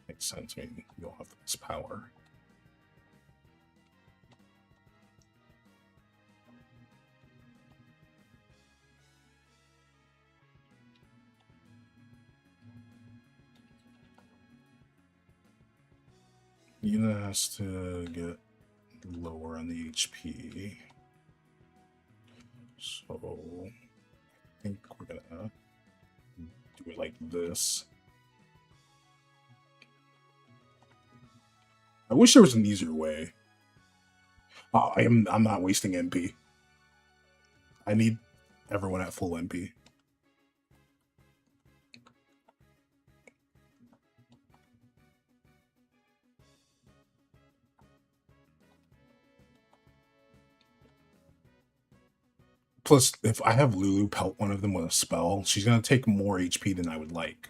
Makes sense. I mean, you'll have this power. Yuna has to get lower on the HP. So I think we're gonna do it like this. I wish there was an easier way. Oh, I'm not wasting MP. I need everyone at full MP. Plus, if I have Lulu pelt one of them with a spell, she's gonna take more HP than I would like.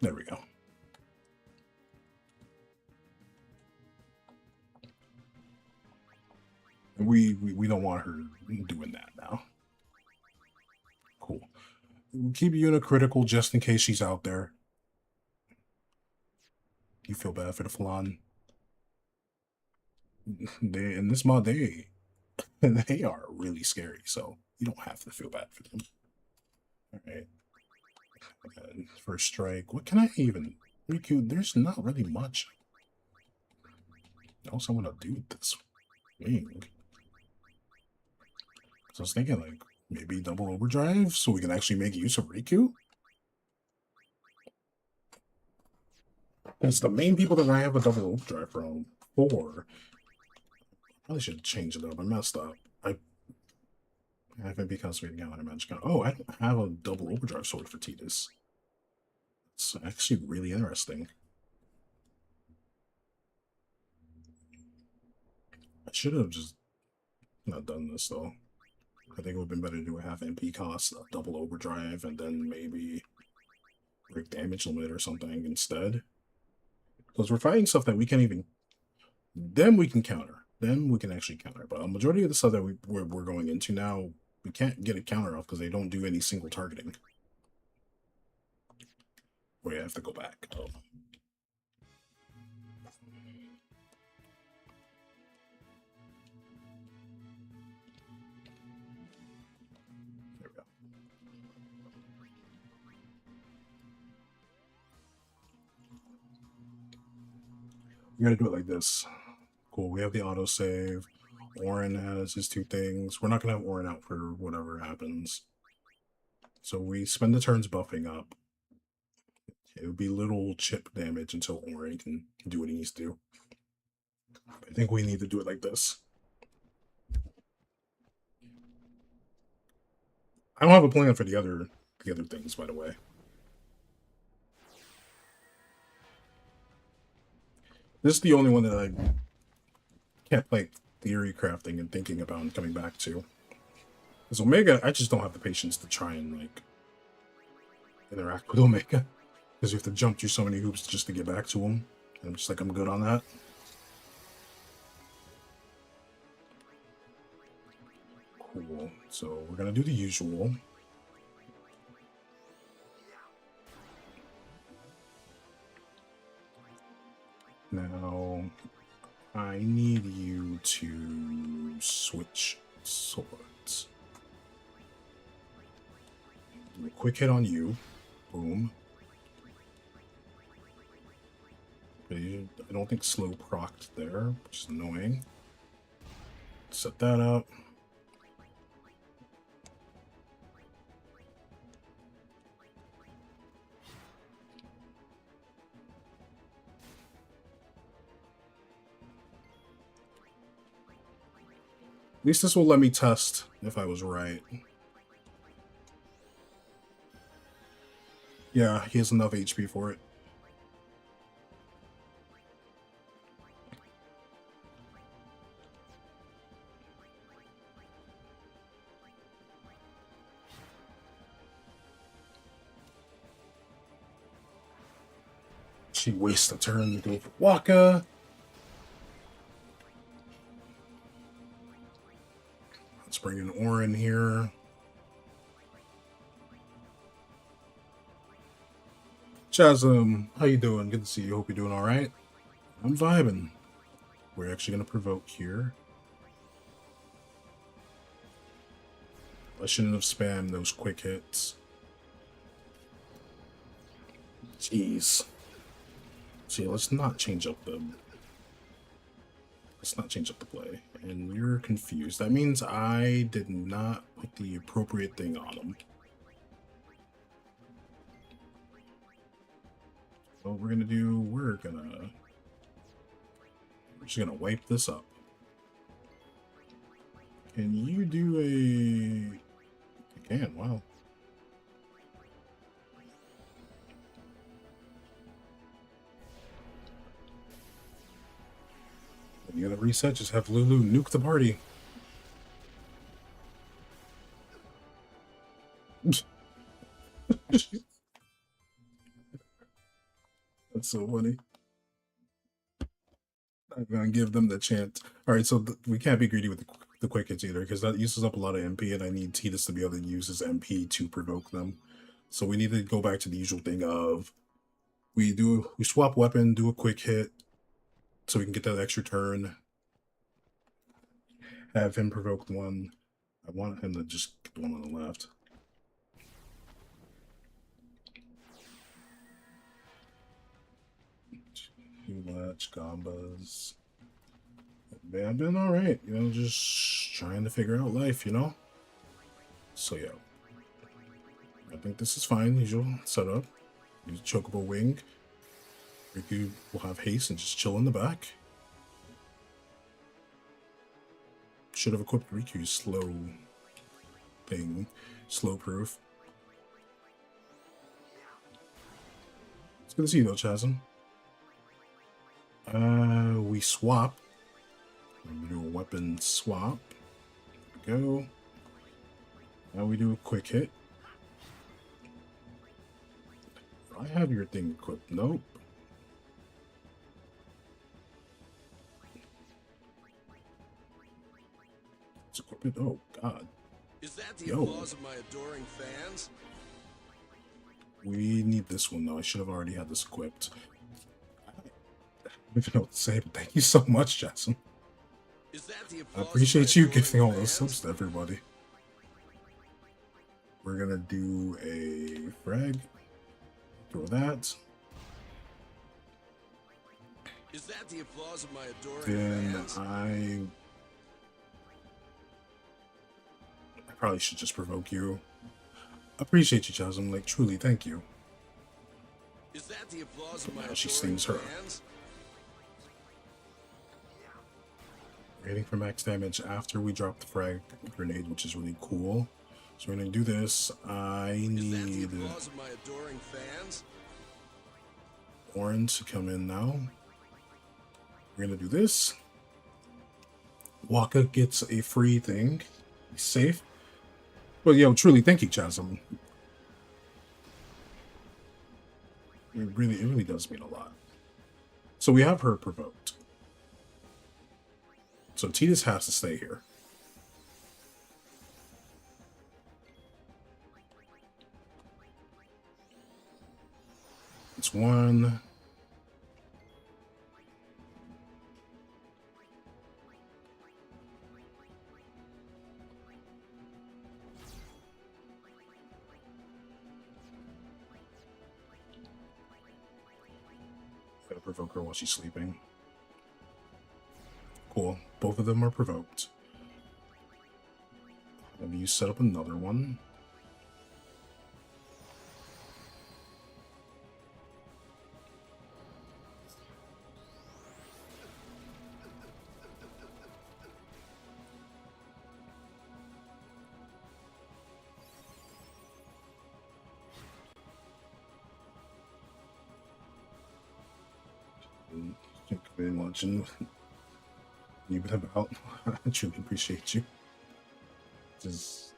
There we go. We don't want her doing that now. Cool. We'll keep you in a critical just in case she's out there. You feel bad for the flan. They in this mod they are really scary, so you don't have to feel bad for them. All right. First strike. What can I even Riku? There's not really much else I want to do with this wing. So I was thinking like maybe double overdrive so we can actually make use of Riku. Because the main people that I have a double overdrive from for, probably should change it up. I messed up. I haven't become sweet down. Oh, I don't have a double overdrive sword for Titus. It's actually really interesting. I should have just not done this though. I think it would have been better to do a half MP cost, a double overdrive, and then maybe break damage limit or something instead. Because we're fighting stuff that we can't even. Then we can counter. Then we can actually counter. But a majority of the stuff that we're going into now, we can't get a counter off because they don't do any single targeting. Wait, I have to go back. Oh. There we go. We gotta do it like this. Cool, we have the autosave. Orin has his two things. We're not gonna have Orin out for whatever happens. So we spend the turns buffing up. It would be little chip damage until Orin can do what he needs to do. I think we need to do it like this. I don't have a plan for the other things, by the way. This is the only one that I kept like theory crafting and thinking about and coming back to. Because Omega, I just don't have the patience to try and like interact with Omega. Because you have to jump through so many hoops just to get back to him. And I'm just like, I'm good on that. Cool. So we're gonna do the usual. Now, I need you to switch swords. Do a quick hit on you. Boom. I don't think slow procced there, which is annoying. Set that up. At least this will let me test if I was right. Yeah, he has enough HP for it. She wastes a turn to go for Waka. Let's bring in Orin here. Chasm, how you doing? Good to see you. Hope you're doing all right. I'm vibing. We're actually going to provoke here. I shouldn't have spammed those quick hits. Jeez. See, let's not change up the play. And you're confused. That means I did not put the appropriate thing on him. What we're gonna do, we're gonna just gonna wipe this up. Can you do a... You can, wow. When you gotta reset, just have Lulu nuke the party. That's so funny. I'm gonna give them the chance. All right, so we can't be greedy with the quick hits either, because that uses up a lot of MP, and I need Tidus to be able to use his MP to provoke them. So we need to go back to the usual thing of we swap weapon, do a quick hit, so we can get that extra turn. Have him provoke one. I want him to just get the one on the left. Too much combos. Man, I've been alright, you know, just trying to figure out life, you know? So, yeah. I think this is fine. Usual setup. Use Chocobo Wing. Riku will have haste and just chill in the back. Should have equipped Riku's slow thing. Slow proof. It's good to see you though, Chasm. We swap. We do a weapon swap. There we go. Now we do a quick hit. I have your thing equipped. Nope. Let's equip it. Oh, God. Is that the applause of my adoring fans? We need this one, though. I should have already had this equipped. I don't even know what to say, but thank you so much, Jackson. Is that the I appreciate you giving all those subs to everybody. We're gonna do a frag. Throw that. Is that the applause of my adoring fans? I probably should just provoke you. Appreciate you, Chasm. Like, truly, thank you. Is that the applause of my now she adoring stings her. fans? Waiting for max damage after we drop the frag grenade, which is really cool. So we're gonna do this. I need Orange to come in now. We're gonna do this. Waka gets a free thing. He's safe. But yo, truly, thank you, Chasm. It really does mean a lot. So we have her provoked. So Tidus has to stay here. It's one. Gotta provoke her while she's sleeping. Cool. Both of them are provoked. Have you set up another one? Been watching you've been about. I truly appreciate you. Just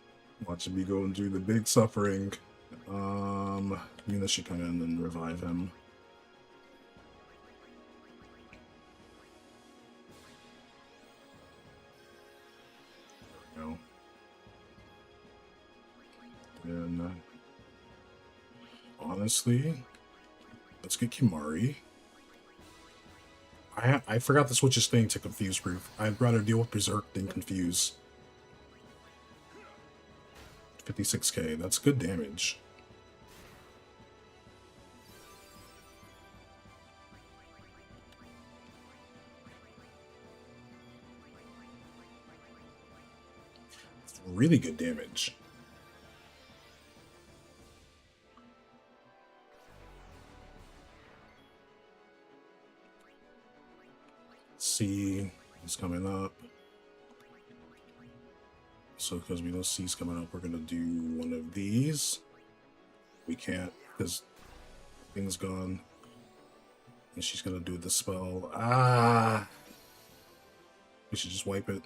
watching me going through the big suffering. Mina should come in and revive him. There we go. And honestly, let's get Kimari. I forgot to switch his thing to Confuse Proof. I'd rather deal with Berserk than Confuse. 56k, that's good damage. It's really good damage. C is coming up. So because we know C's coming up, we're gonna do one of these. We can't because thing's gone. And she's gonna do the spell. Ah! We should just wipe it.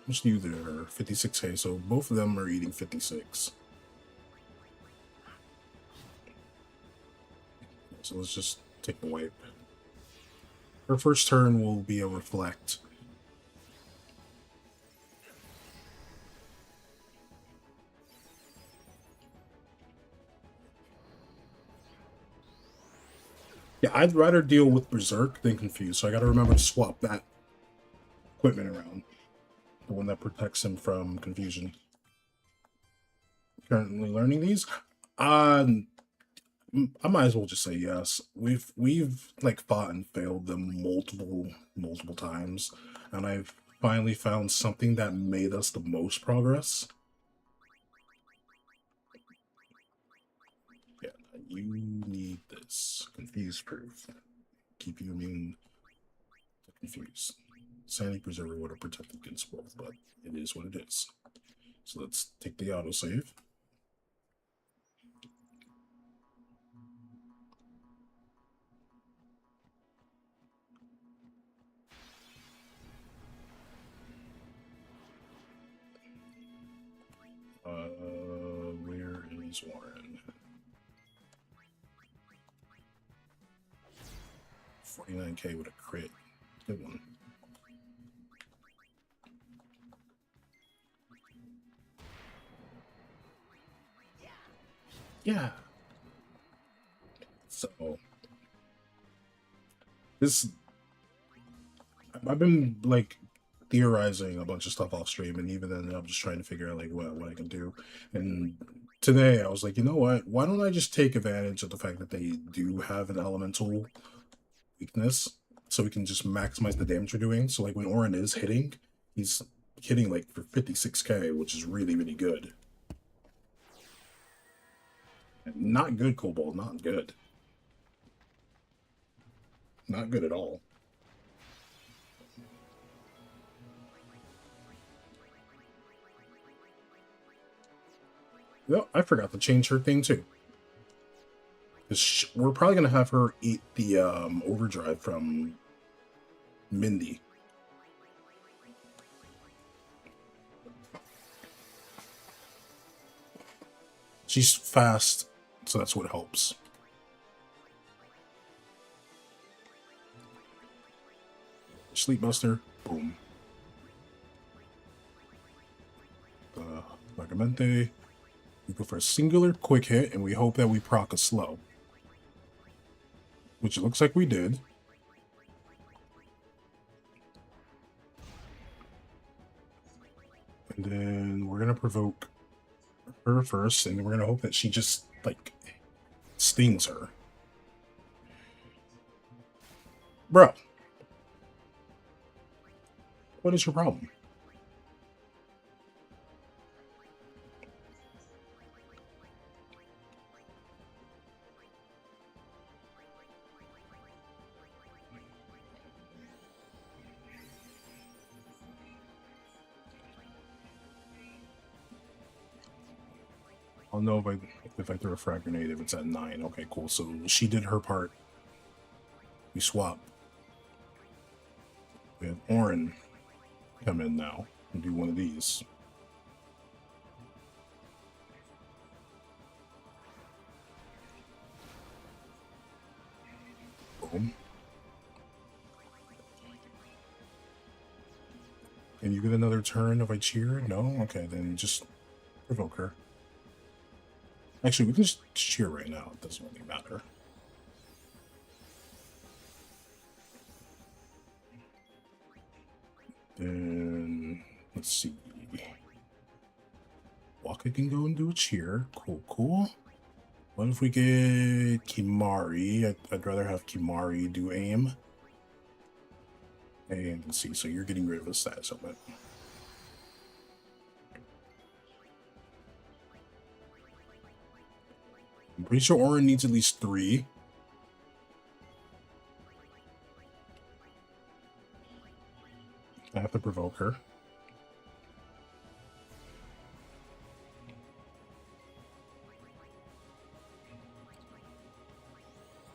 What's new there? 56k, so both of them are eating 56. So let's just take the wipe. Her first turn will be a reflect. Yeah, I'd rather deal with Berserk than Confused, so I gotta remember to swap that equipment around. The one that protects him from confusion. Currently learning these? I might as well just say yes. We've like fought and failed them multiple times, and I've finally found something that made us the most progress. Yeah, you need this. Confuse proof. Keep you immune to confuse. Sanity Preserver would have protected against both, but it is what it is. So let's take the autosave. Where is Warren? 49k with a crit. Good one. Yeah. So this, I've been like theorizing a bunch of stuff off stream, and even then I'm just trying to figure out like what I can do. And today I was like, you know what? Why don't I just take advantage of the fact that they do have an elemental weakness, so we can just maximize the damage we're doing. So like when Orin is hitting, he's hitting like for 56k, which is really good. Not good, Cobalt. Not good. Not good at all. No, I forgot to change her thing too. We're probably gonna have her eat the overdrive from Mindy. She's fast, so that's what helps. Sleep Buster, boom. Vagamente. We go for a singular quick hit, and we hope that we proc a slow. Which it looks like we did. And then we're gonna provoke her first, and we're gonna hope that she just, like, stings her. Bro. What is your problem? I'll know if I throw a frag grenade if it's at 9. Okay, cool. So she did her part. We swap. We have Orin come in now and do one of these. Boom. Can you get another turn if I cheer? No? Okay, then just provoke her. Actually, we can just cheer right now. It doesn't really matter. Then, let's see. Waka can go and do a cheer. Cool. What if we get Kimari? I'd rather have Kimari do aim. And let's see, so you're getting rid of the status element. I'm pretty sure Orin needs at least 3. to provoke her.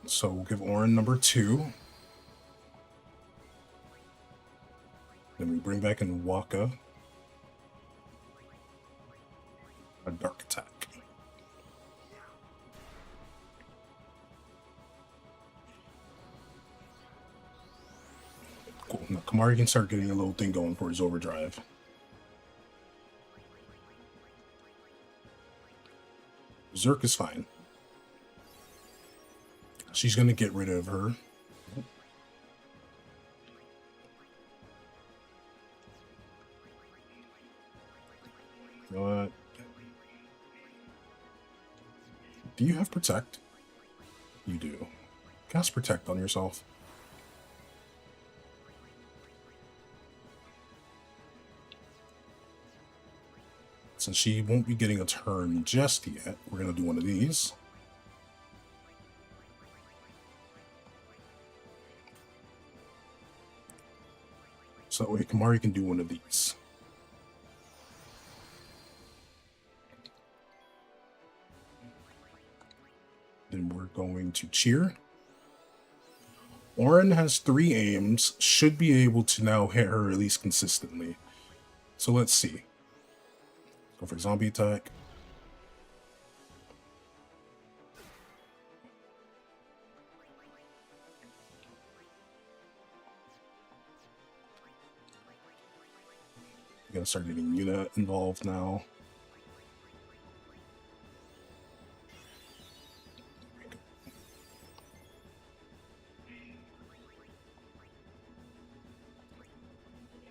So we'll give Orin number 2. Then we bring back in Waka. A dark attack. Cool. Now Kamari can start getting a little thing going for his overdrive. Zerk is fine. She's gonna get rid of her. You know what? Do you have Protect? You do. Cast Protect on yourself. Since she won't be getting a turn just yet, we're going to do one of these. So that way Kamari can do one of these. Then we're going to cheer. Orin has 3 aims, should be able to now hit her at least consistently. So let's see. Go for zombie attack. We're gonna start getting Yuna involved now.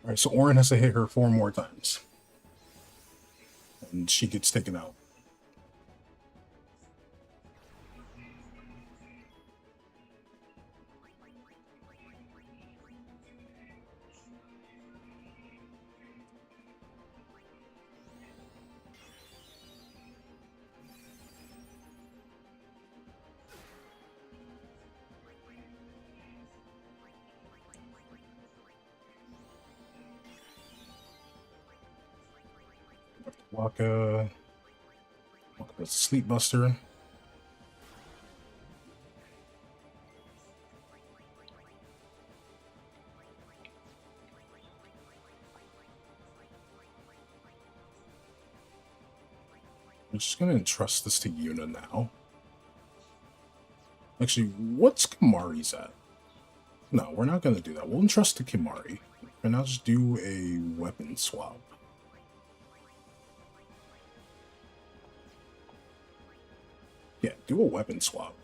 Alright, so Orin has to hit her 4 more times. And she gets taken out. Waka. Waka's Sleep Buster. I'm just gonna entrust this to Yuna now. Actually, what's Kimari's at? No, we're not gonna do that. We'll entrust to Kimari. And I'll just do a weapon swap. Yeah, do a weapon swap.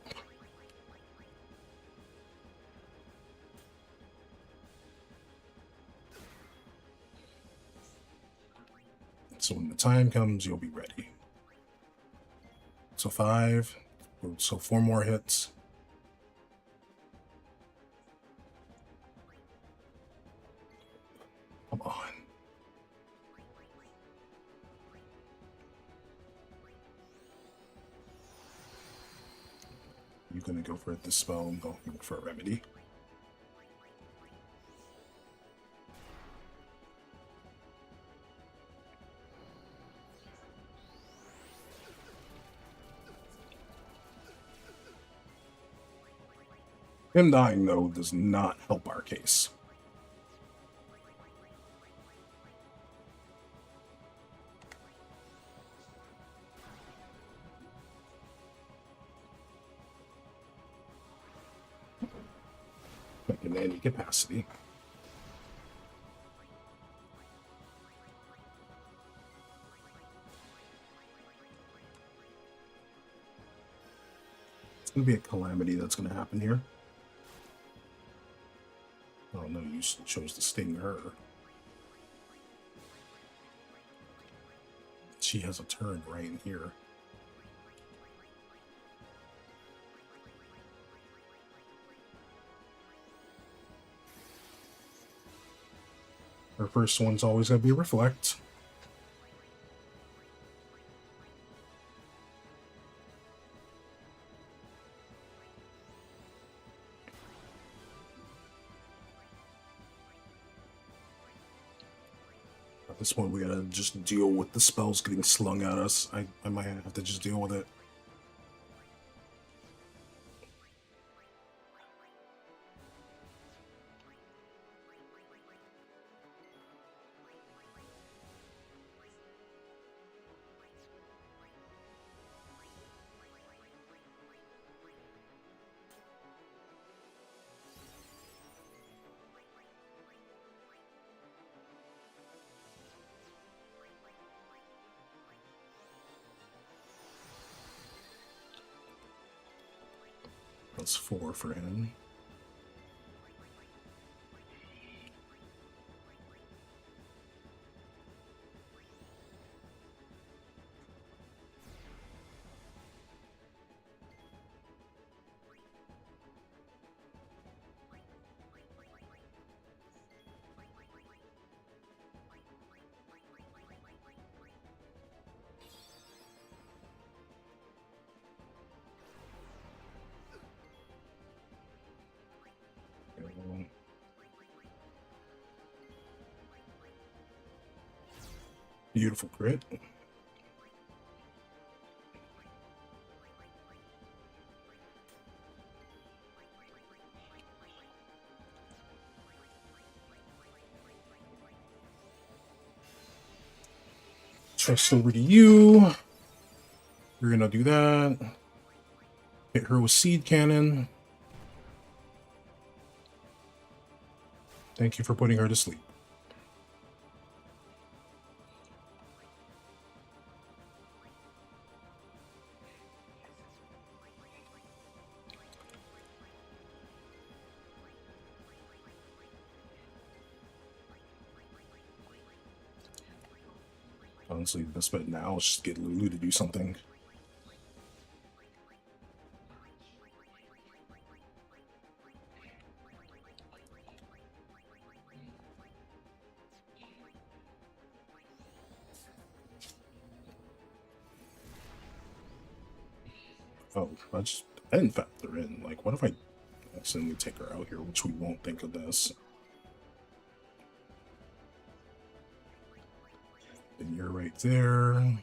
So when the time comes, you'll be ready. So 5. So 4 more hits. Come on. You're gonna go for the spell and go for a remedy. Him dying, though, does not help our case. Like in any capacity. It's going to be a calamity that's going to happen here. Oh no, you chose to sting her. She has a turn right in here. Her first one's always going to be Reflect. At this point, we gotta just deal with the spells getting slung at us. I might have to just deal with it. That's 4 for him. Beautiful crit. Trust over to you. We're gonna do that. Hit her with seed cannon. Thank you for putting her to sleep. Honestly, the best bet now is just get Lulu to do something. Oh, I didn't factor in. Like, what if I accidentally take her out here, which we won't think of this. And you're right there.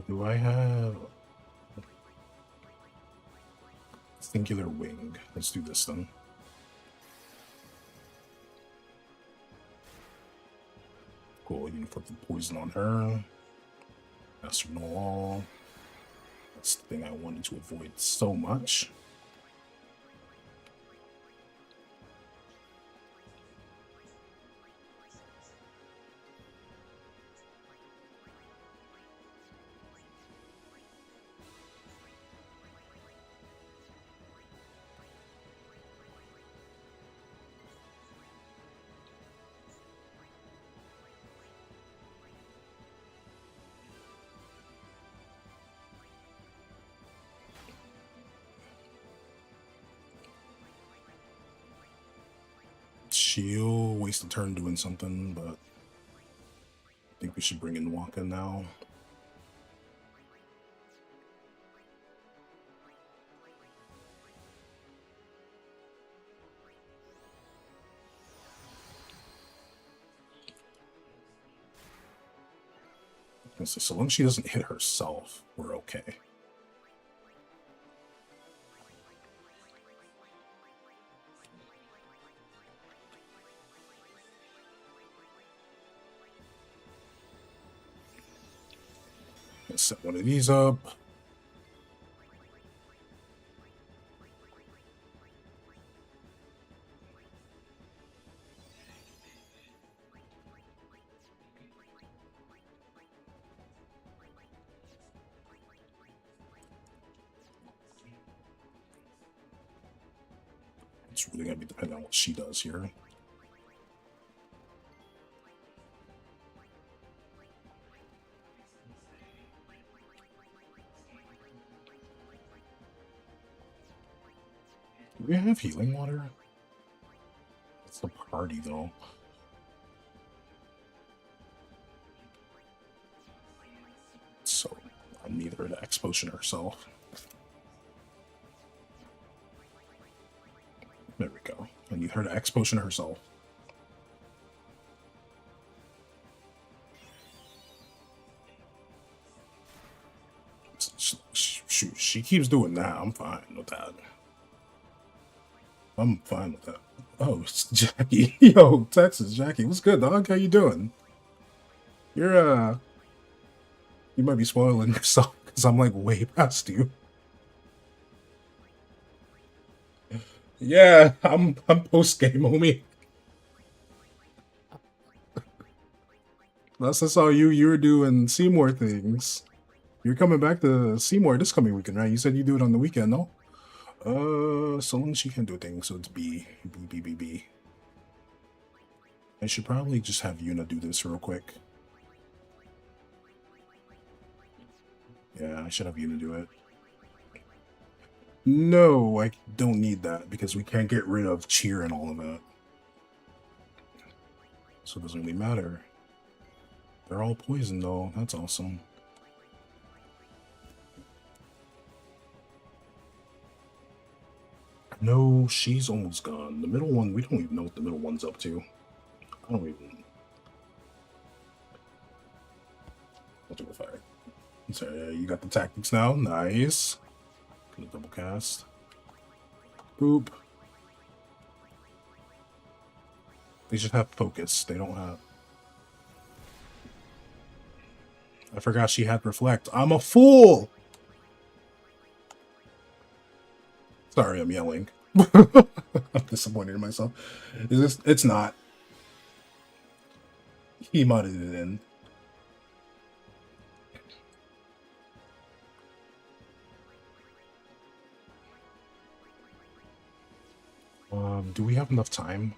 Do I have singular wing? Let's do this then. Cool, you can put the poison on her. Master no all. That's the thing I wanted to avoid so much. She'll waste a turn doing something, but I think we should bring in Waka now. So long as she doesn't hit herself, we're okay. Let's set one of these up. It's really gonna be dependent on what she does here. Do we have healing water? It's the party though. So I need her to X potion herself. There we go. I need her to X potion herself. Shoot, she keeps doing that. I'm fine with that. I'm fine with that. Oh, it's Jackie. Yo, Texas, Jackie. What's good, dog? How you doing? You're, you might be spoiling yourself because I'm like way past you. Yeah, I'm post game, homie. Last I saw you, you were doing Seymour things. You're coming back to Seymour this coming weekend, right? You said you do it on the weekend, no? So long as she can do a thing, so it's B. B, B, B, B. I should probably just have Yuna do this real quick. Yeah, I should have Yuna do it. No, I don't need that, because we can't get rid of cheer and all of that. So it doesn't really matter. They're all poison, though. That's awesome. No, she's almost gone. The middle one, we don't even know what the middle one's up to. I don't even... I'll do a fire. So, you got the tactics now. Nice. Gonna double cast. Boop. They should have focus. They don't have... I forgot she had reflect. I'm a fool! Sorry, I'm yelling. I'm disappointed in myself. Is this? It's not. He modded it in. Do we have enough time?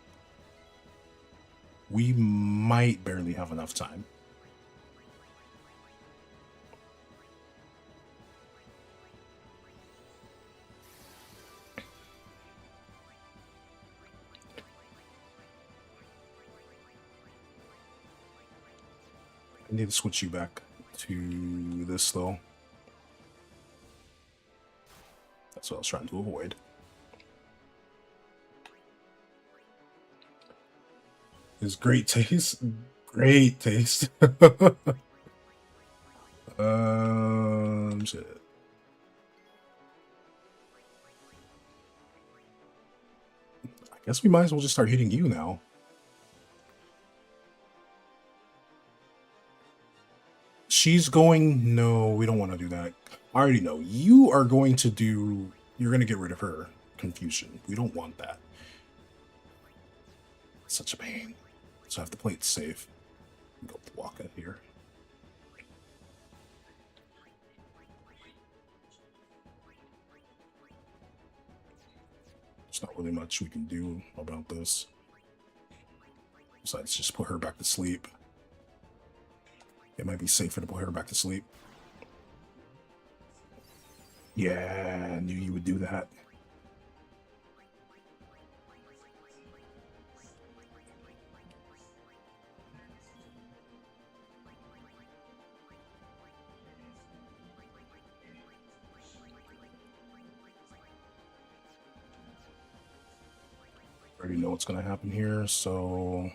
We might barely have enough time. I need to switch you back to this, though. That's what I was trying to avoid. His great taste. Great taste. Shit. I guess we might as well just start hitting you now. She's going... No, we don't want to do that. I already know. You are going to do... You're going to get rid of her confusion. We don't want that. Such a pain. So I have to play it safe. Go with Waka here. There's not really much we can do about this. Besides just put her back to sleep. It might be safer to put her back to sleep. Yeah, I knew you would do that. Already know what's gonna happen here, so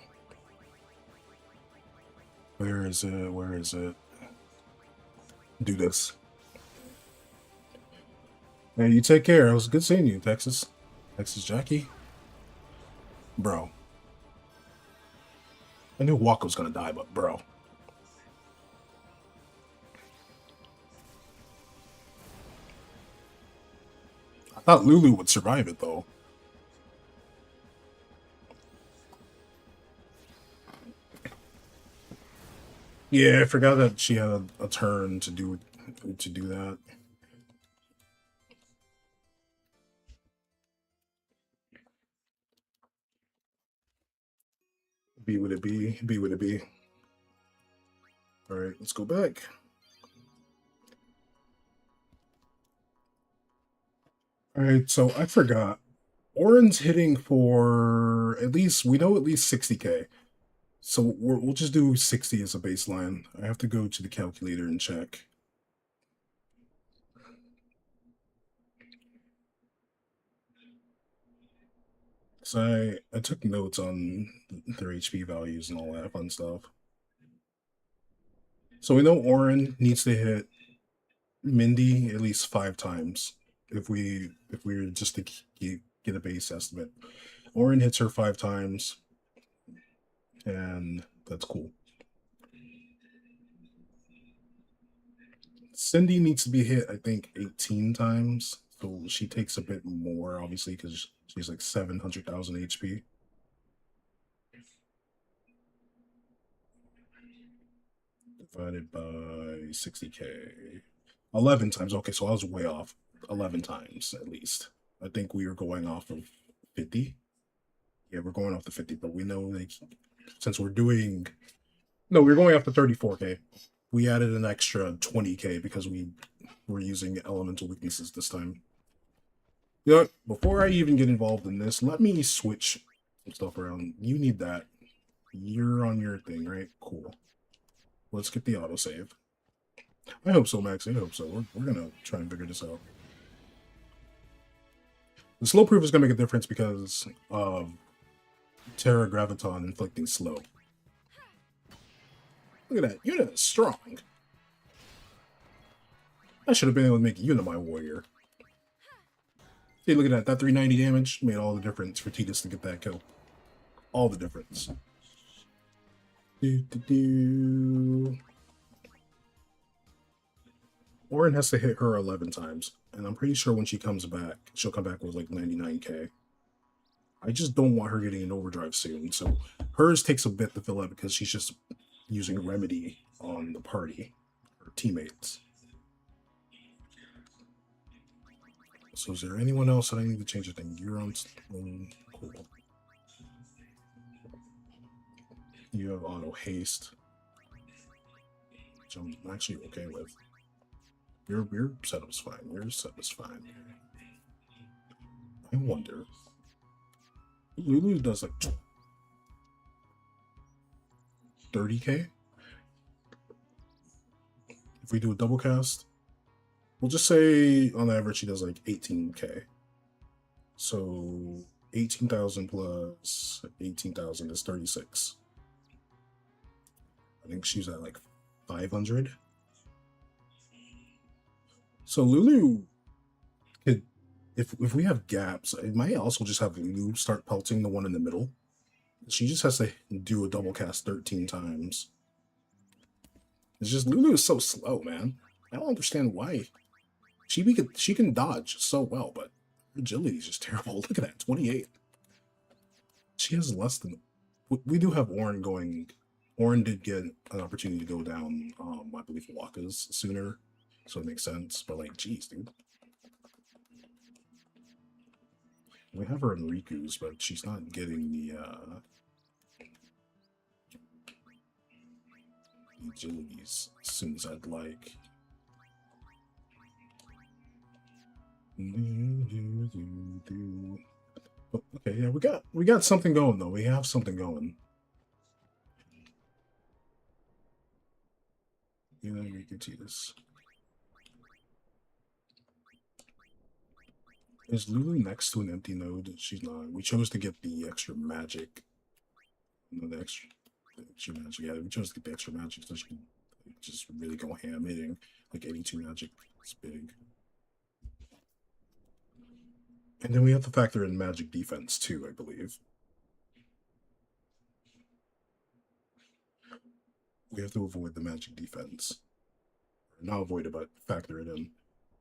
where is it? Where is it? Do this. Hey, you take care. It was good seeing you, Texas. Texas Jackie. Bro. I knew Waka was gonna die, but bro. I thought Lulu would survive it, though. Yeah, I forgot that she had a turn to do that. B would it be? B would it be? All right, let's go back. All right, so I forgot. Oren's hitting for at least, we know at least 60k. So we'll just do 60 as a baseline. I have to go to the calculator and check. So I took notes on their HP values and all that fun stuff. So we know Oren needs to hit Mindy at least 5 times if we were just to get a base estimate. Oren hits her 5 times, and that's cool. Cindy needs to be hit, I think, 18 times. So she takes a bit more, obviously, because she's like 700,000 HP. Divided by 60k. 11 times. Okay, so I was way off. 11 times, at least. I think we were going off of 50. Yeah, we're going off the 50, but we know, like, since we're doing... No, we're going off the 34k. We added an extra 20k because we were using elemental weaknesses this time. You know what? Before I even get involved in this, let me switch some stuff around. You need that. You're on your thing, right? Cool. Let's get the autosave. I hope so, Max. I hope so. We're gonna try and figure this out. The slow proof is gonna make a difference because of Terra Graviton inflicting slow. Look at that. Yuna is strong. I should have been able to make Yuna my warrior. Hey, look at that. That 390 damage made all the difference for Tidus to get that kill. All the difference. Orin has to hit her 11 times. And I'm pretty sure when she comes back, she'll come back with like 99k. I just don't want her getting an overdrive soon. So hers takes a bit to fill out because she's just using Remedy on the party, her teammates. So is there anyone else that I need to change a thing? You're on cool. You have auto haste, which I'm actually okay with. Your setup's fine. Your setup's fine. I wonder. Lulu does like 30k. If we do a double cast, we'll just say on average she does like 18k. So 18,000 plus 18,000 is 36. I think she's at like 500. So Lulu could, if we have gaps, it might also just have Lulu start pelting the one in the middle. She just has to do a double cast 13 times. It's just Lulu is so slow, man. I don't understand why. She can dodge so well, but her agility is just terrible. Look at that, 28. She has less than. We do have Orin going. Orin did get an opportunity to go down. I believe Waka's sooner, so it makes sense. But like, geez, dude. We have her in Riku's, but she's not getting the agilities as soon as I'd like. Oh, okay, yeah, we got something going though. We have something going. You know, we can see this. Is Lulu next to an empty node? She's not. We chose to get the extra magic. No, the extra magic. Yeah, we chose to get the extra magic so she can just really go ham hitting. Like 82 magic. It's big. And then we have to factor in magic defense too, I believe. We have to avoid the magic defense. Not avoid it, but factor it in.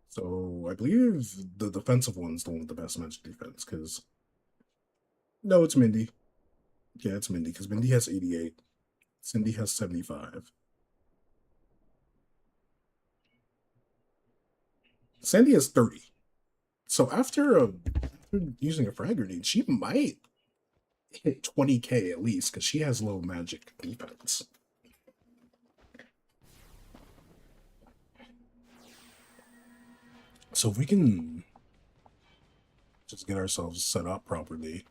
So I believe the defensive one's the one with the best magic defense, because... No, it's Mindy. Yeah, it's Mindy, because Mindy has 88. Cindy has 75. Sandy has 30. So after using a frag grenade, she might hit 20k at least, because she has low magic defense. So if we can Just get ourselves set up properly.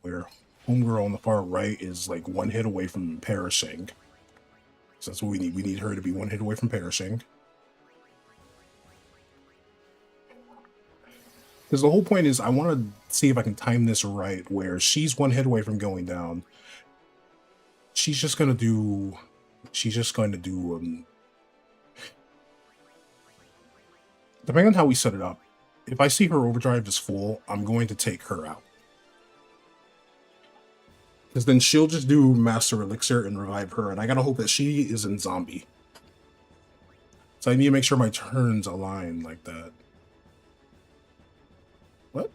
Where homegirl on the far right is like one hit away from perishing. So that's what we need. We need her to be one hit away from perishing. Because the whole point is I want to see if I can time this right where she's one hit away from going down. She's just going to do... depending on how we set it up, if I see her overdrive is full, I'm going to take her out. Because then she'll just do Master Elixir and revive her, and I gotta hope that she is in zombie. So I need to make sure my turns align like that. What?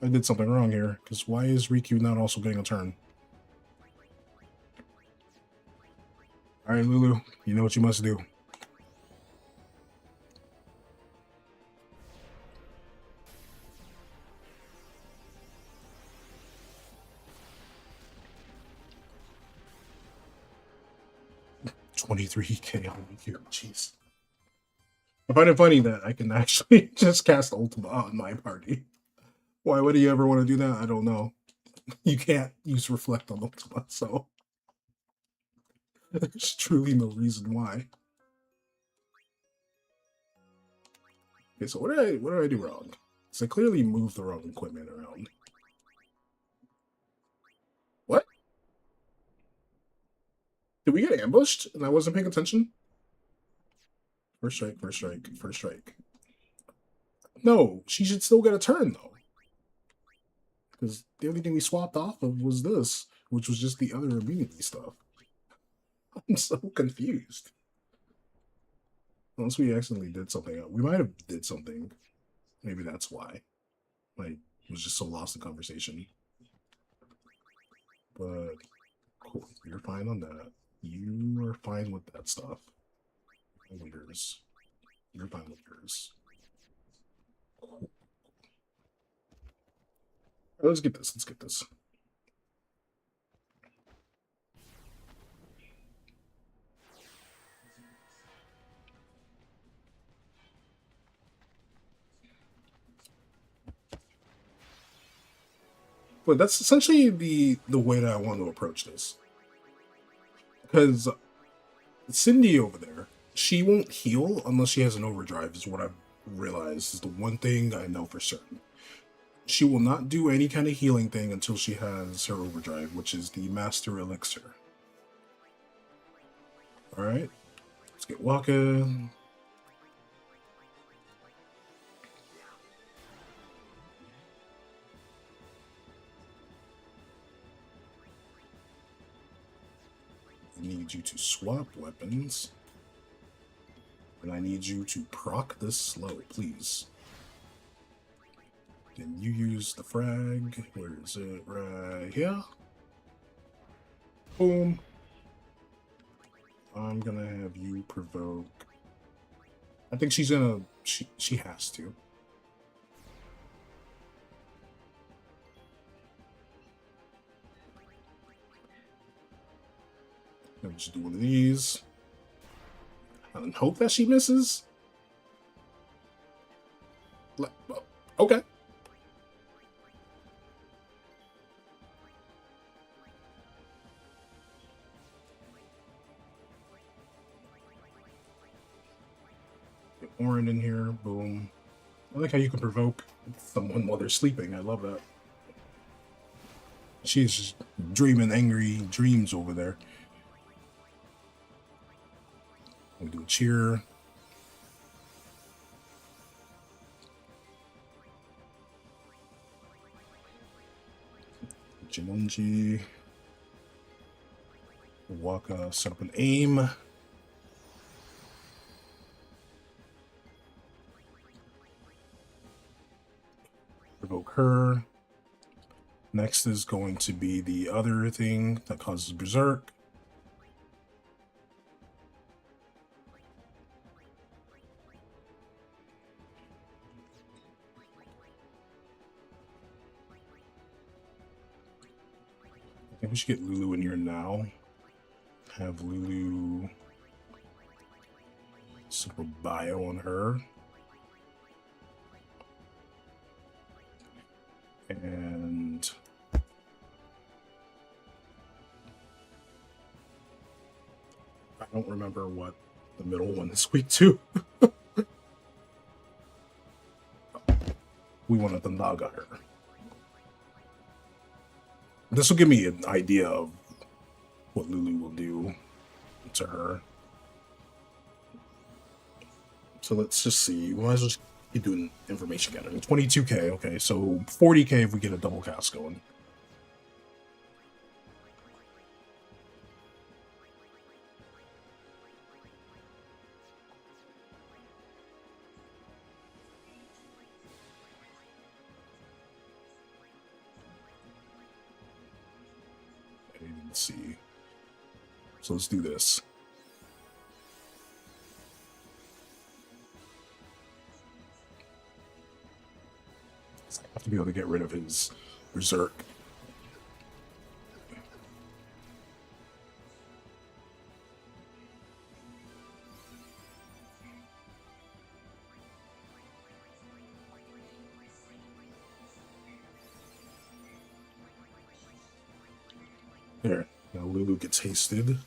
I did something wrong here, because why is Riku not also getting a turn? Alright, Lulu, you know what you must do. $23K on Riku, jeez. I find it funny that I can actually just cast Ultima on my party. Why would he ever want to do that? I don't know. You can't use Reflect on Ultima, so there's truly no reason why. Okay, so what did I do wrong? So I clearly moved the wrong equipment around. What? Did we get ambushed and I wasn't paying attention? First strike, first strike, first strike. No, she should still get a turn though. Because the only thing we swapped off of was this, which was just the other immunity stuff. I'm so confused. Unless we accidentally did something else. We might have did something. Maybe that's why. Like, was just so lost in conversation. But, cool. You're fine on that. You are fine with that stuff. Yours. You're fine with yours. Cool. Let's get this. Let's get this. But that's essentially the way that I want to approach this. Because Cindy over there, she won't heal unless she has an overdrive, is what I've realized is the one thing I know for certain. She will not do any kind of healing thing until she has her overdrive, which is the Master Elixir. Alright, let's get walking. I need you to swap weapons. And I need you to proc this slow, please. Then you use the frag. Where is it? Right here. Boom. I'm gonna have you provoke. I think she's gonna. She has to. Let me just do one of these. And hope that she misses. Okay. Get Orin in here. Boom. I like how you can provoke someone while they're sleeping. I love that. She's just dreaming angry dreams over there. We do a cheer. Jimonji. Waka, set up an aim. Provoke her. Next is going to be the other thing that causes Berserk. I think we should get Lulu in here now. Have Lulu super bio on her. And I don't remember what the middle one is weak to. We wanted the Naga her. This will give me an idea of what Lulu will do to her. So let's just see. We might as well just keep doing information gathering. 22k, okay, so 40k if we get a double cast going. Let's see. So let's do this. I have to be able to get rid of his Berserk. There. Now Lulu gets hasted.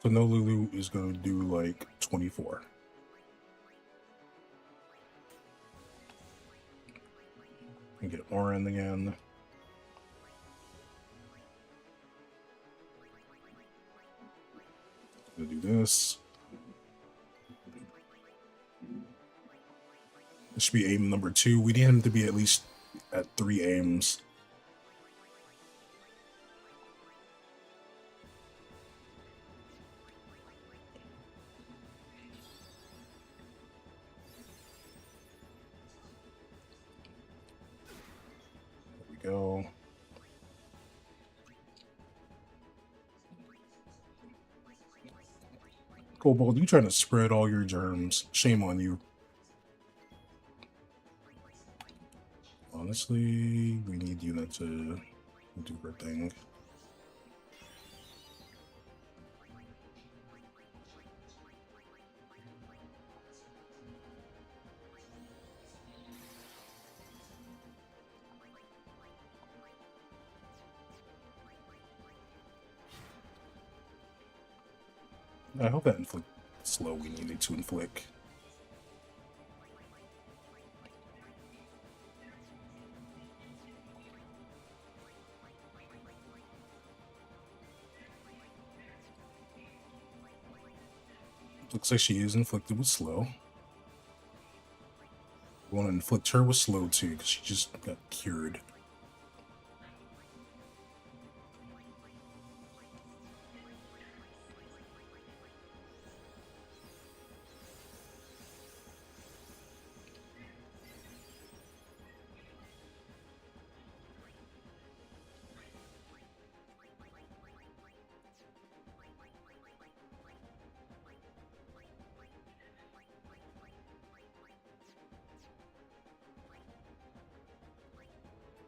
So no Lulu is going to do like 24. And get Orin again. Gonna do this. This should be aim number 2. We need him to be at least at 3 aims. Go. Kobold, you trying to spread all your germs. Shame on you. Honestly, we need Yuna to do her thing. I hope that inflict slow we needed to inflict. Looks like she is inflicted with slow. We want to inflict her with slow too, because she just got cured.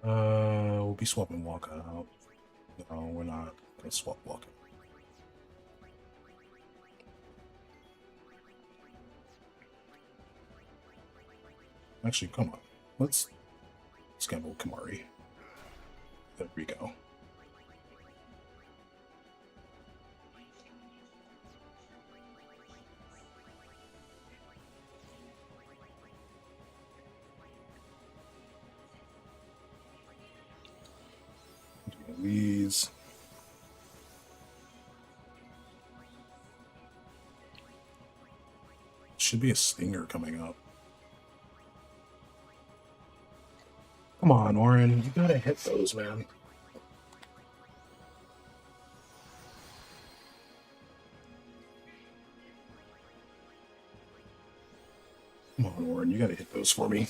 We'll be swapping Walker out. No, we're not gonna swap Walker. Actually, come on. Let's gamble Kamari. There we go. These. Should be a stinger coming up. Come on, Orin. You gotta hit those, man. Come on, Orin. You gotta hit those for me.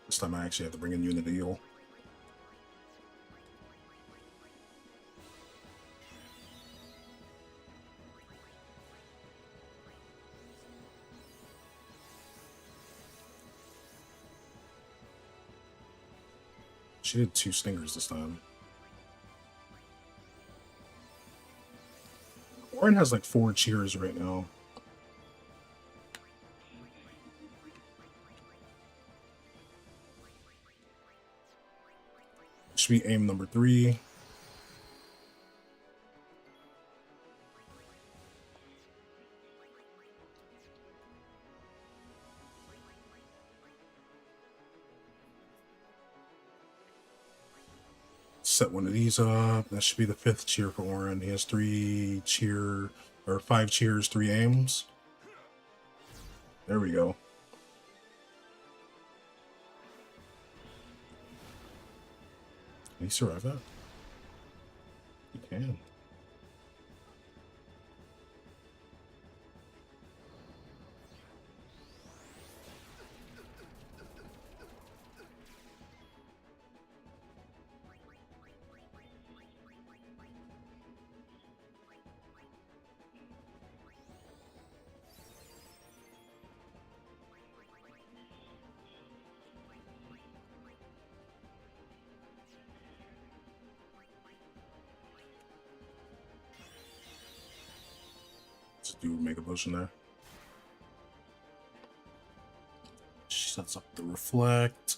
This time I actually have to bring in Unity Heal. She did 2 stingers this time. Orin has like 4 cheers right now. Should be aim number 3. Set one of these up. That should be the 5th cheer for Orin. He has 3 cheer or 5 cheers, 3 aims. There we go. Can he survive that? He can. Let's do Mega Potion there. She sets up the Reflect.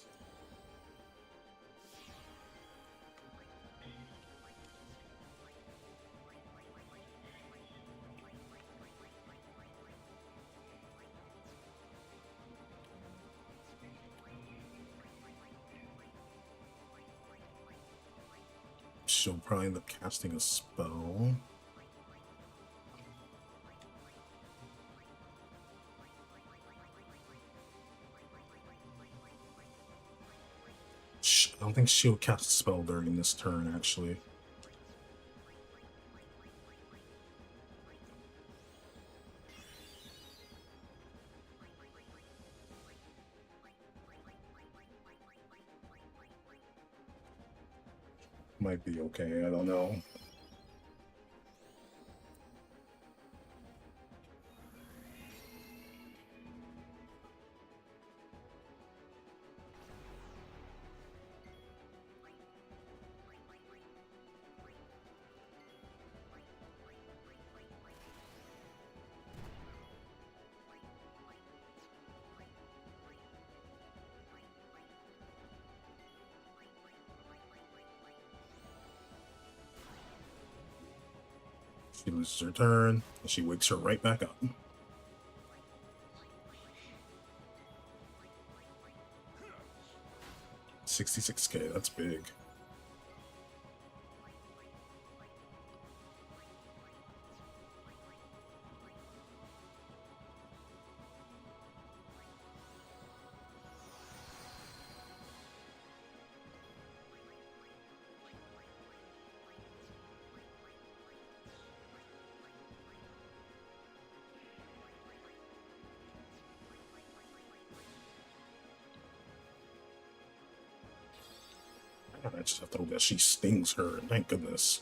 She'll probably end up casting a spell. I don't think she'll cast a spell during this turn, actually. Might be okay, I don't know. She loses her turn, and she wakes her right back up. 66k, that's big. I just have to hope that she stings her. Thank goodness.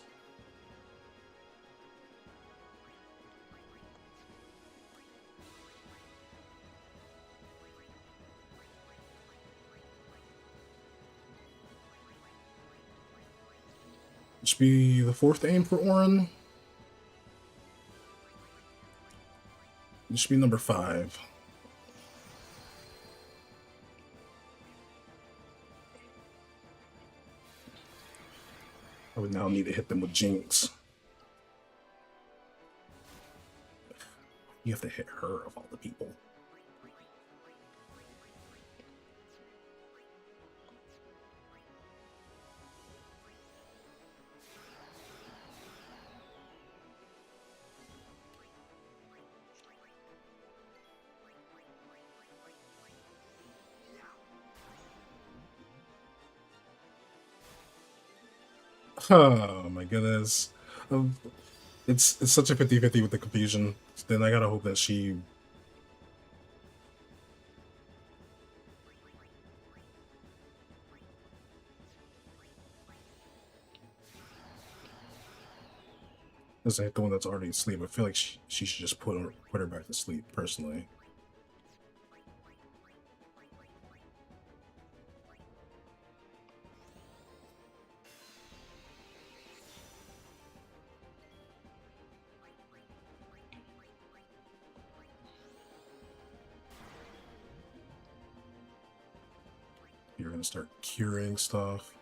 This should be the 4th aim for Orin. This should be number 5. I would now need to hit them with Jinx. You have to hit her of all the people. Oh my goodness. It's such a 50-50 with the confusion. Then I gotta hope that she... doesn't hit the one that's already asleep. I feel like she should just put her back to sleep, personally. You're gonna start curing stuff.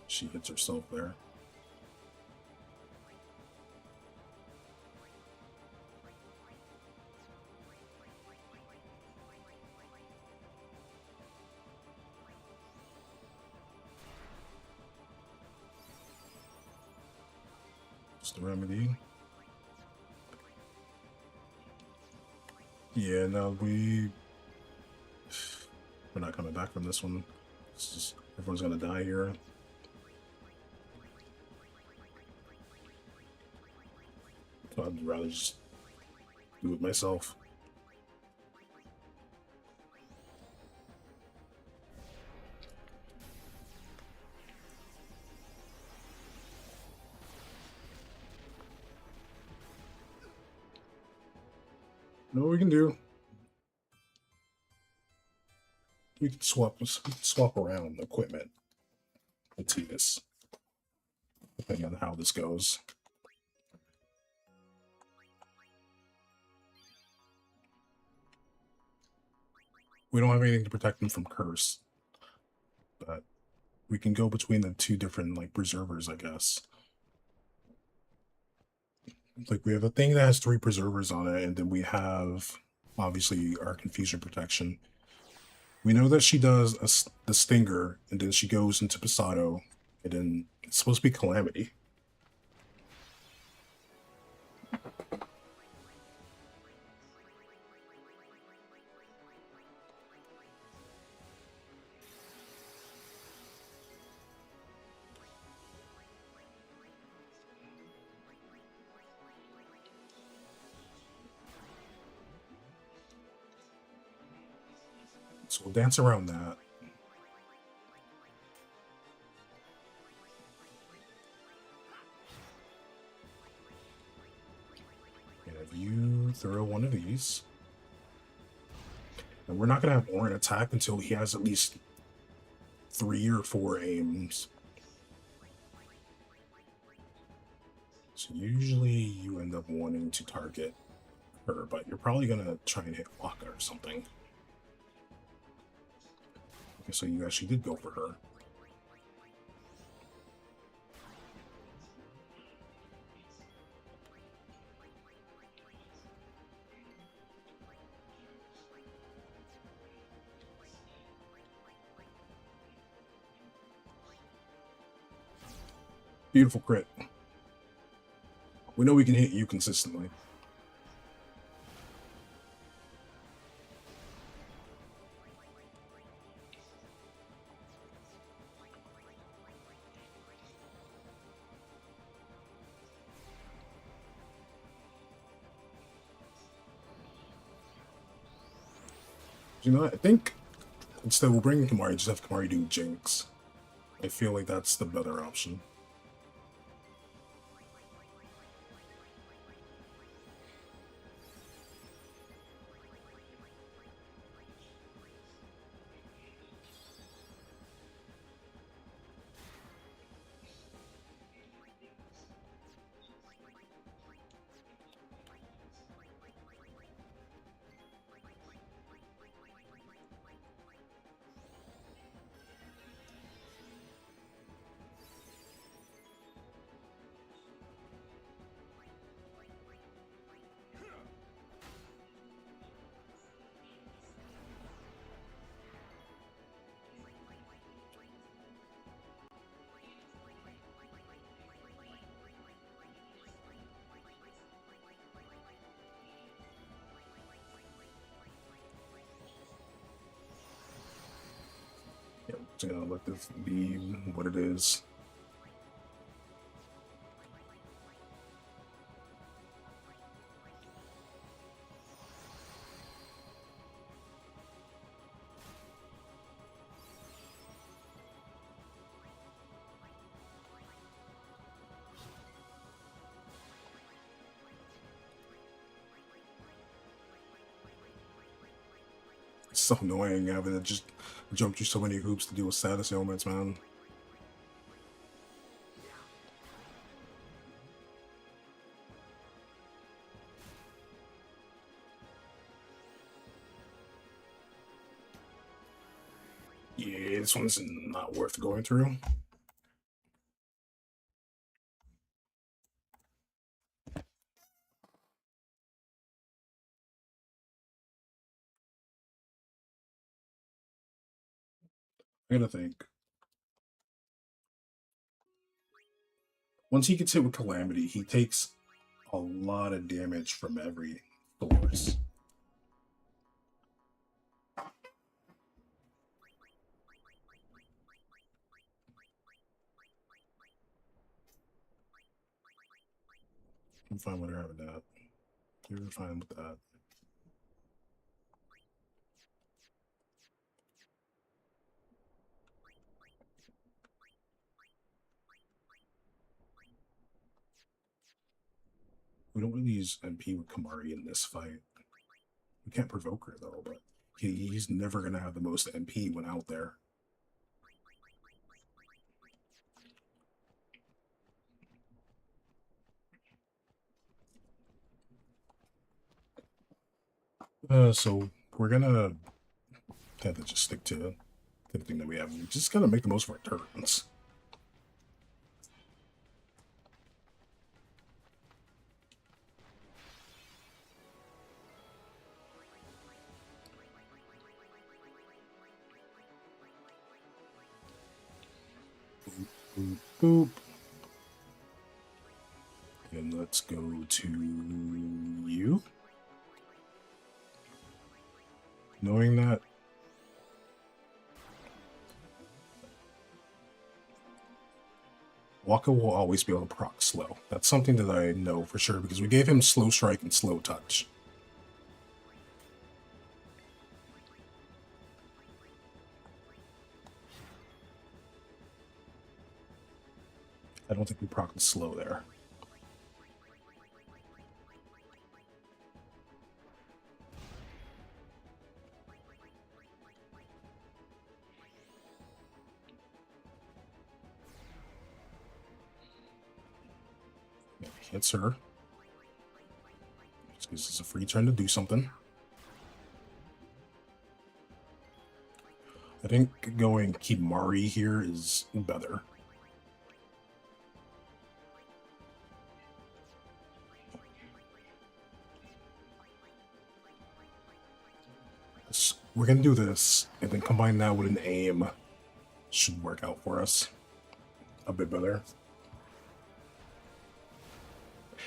She hits herself there. Just the remedy. Yeah, no, we're not coming back from this one. Everyone's gonna die here. So I'd rather just do it myself. Know what we can do? We can swap around equipment with Titus, depending on how this goes. We don't have anything to protect him from curse, but we can go between the two different like preservers, I guess. Like we have a thing that has 3 preservers on it, and then we have obviously our confusion protection. We know that she does the stinger, and then she goes into Pasado, and then it's supposed to be Calamity. So we'll dance around that. And if you throw one of these, and we're not going to have Orin attack until he has at least 3 or 4 aims. So usually you end up wanting to target her, but you're probably going to try and hit Waka or something. Okay, so you actually did go for her. Beautiful crit. We know we can hit you consistently. You know what? I think instead we'll bring Kamari, just have Kamari do Jinx. I feel like that's the better option. Yeah, just gonna let this be what it is. It's so annoying having to just jump through so many hoops to deal with status ailments, man. Yeah, this one's not worth going through. I gotta think. Once he gets hit with Calamity, he takes a lot of damage from every source. I'm fine with her having that. You're fine with that. We don't really use MP with Kamari in this fight. We can't provoke her though, but he's never gonna have the most MP when out there. So we're gonna have to just stick to the thing that we have. We just gotta make the most of our turns. Boop, boop, boop. And let's go to you. Knowing that Waka will always be able to proc slow. That's something that I know for sure because we gave him slow strike and slow touch. I don't think we proc the slow there. Yeah, hits her. Just gives us a free turn to do something. I think going Kimari here is better. We're gonna do this, and then combine that with an aim. Should work out for us a bit better.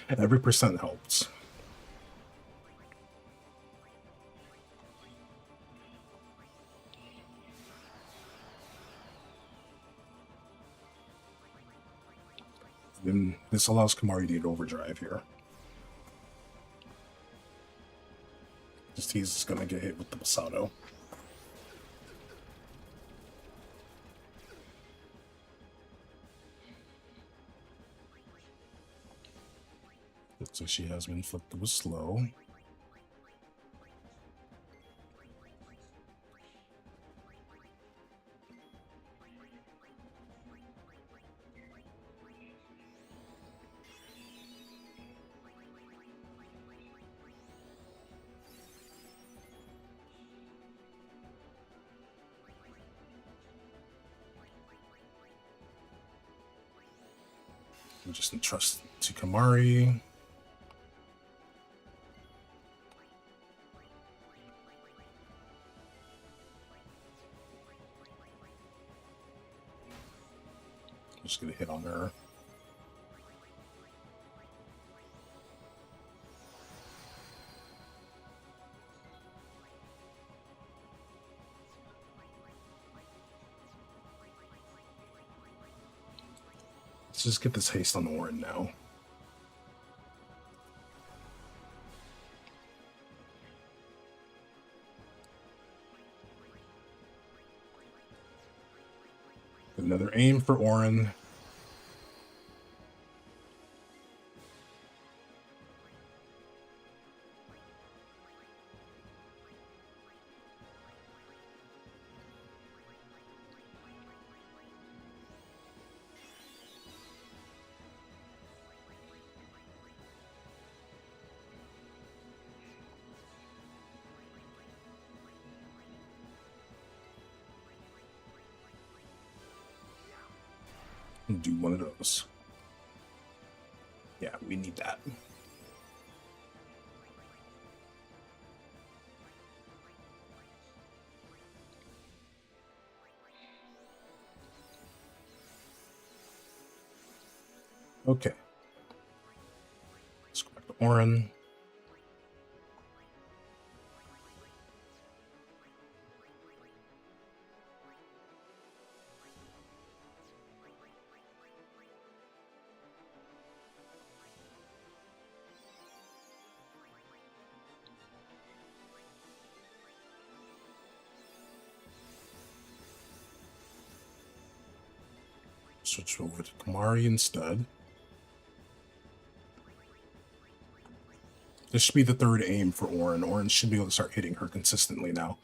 Every percent helps. Then this allows Kamari to get overdrive here. Just he's gonna get hit with the Masato. Looks like she has been inflicted with slow. We just entrust to Kamari. Just gonna hit on her. Let's just get this haste on Orin now. Another aim for Orin. do one of those. Yeah, we need that. Okay. Let's go back to Orin. Switch over to Kamari instead. This should be the third aim for Orin. Orin should be able to start hitting her consistently now.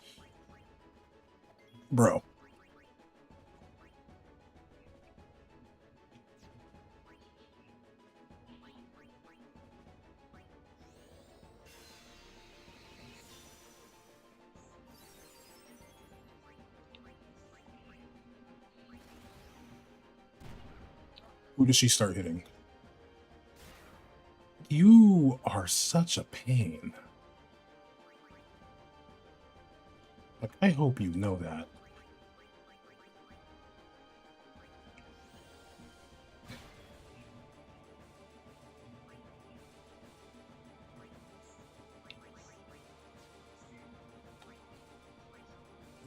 Bro. Who does she start hitting? You are such a pain. Like, I hope you know that.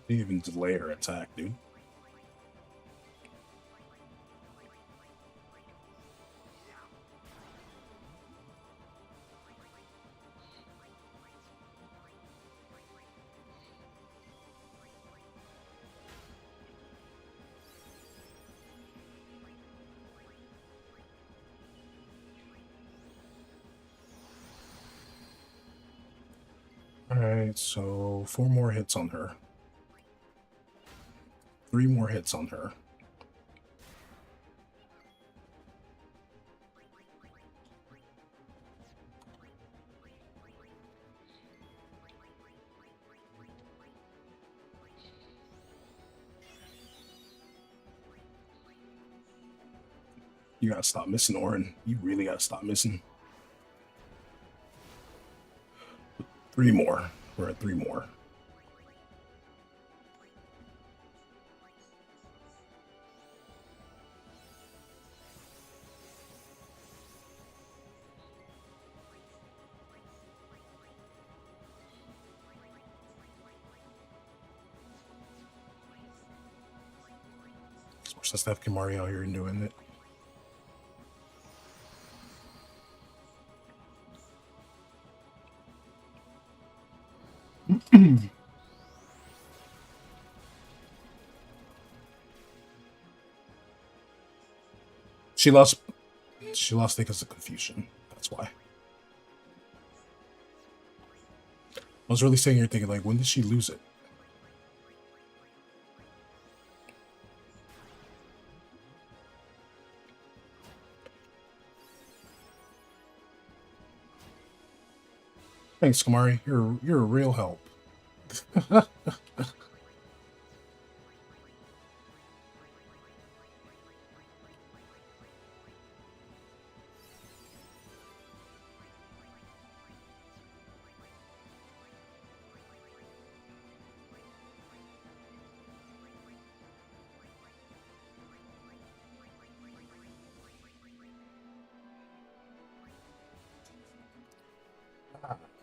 Didn't even delay her attack, dude. Alright, so 4 more hits on her. 3 more hits on her. You gotta stop missing, Orin. You really gotta stop missing. 3 more. We're at 3 more. Since Steph Kamari out here and doing it. She lost because of confusion. That's why. I was really sitting here thinking, like, when did she lose it? Thanks, Kamari. You're a real help.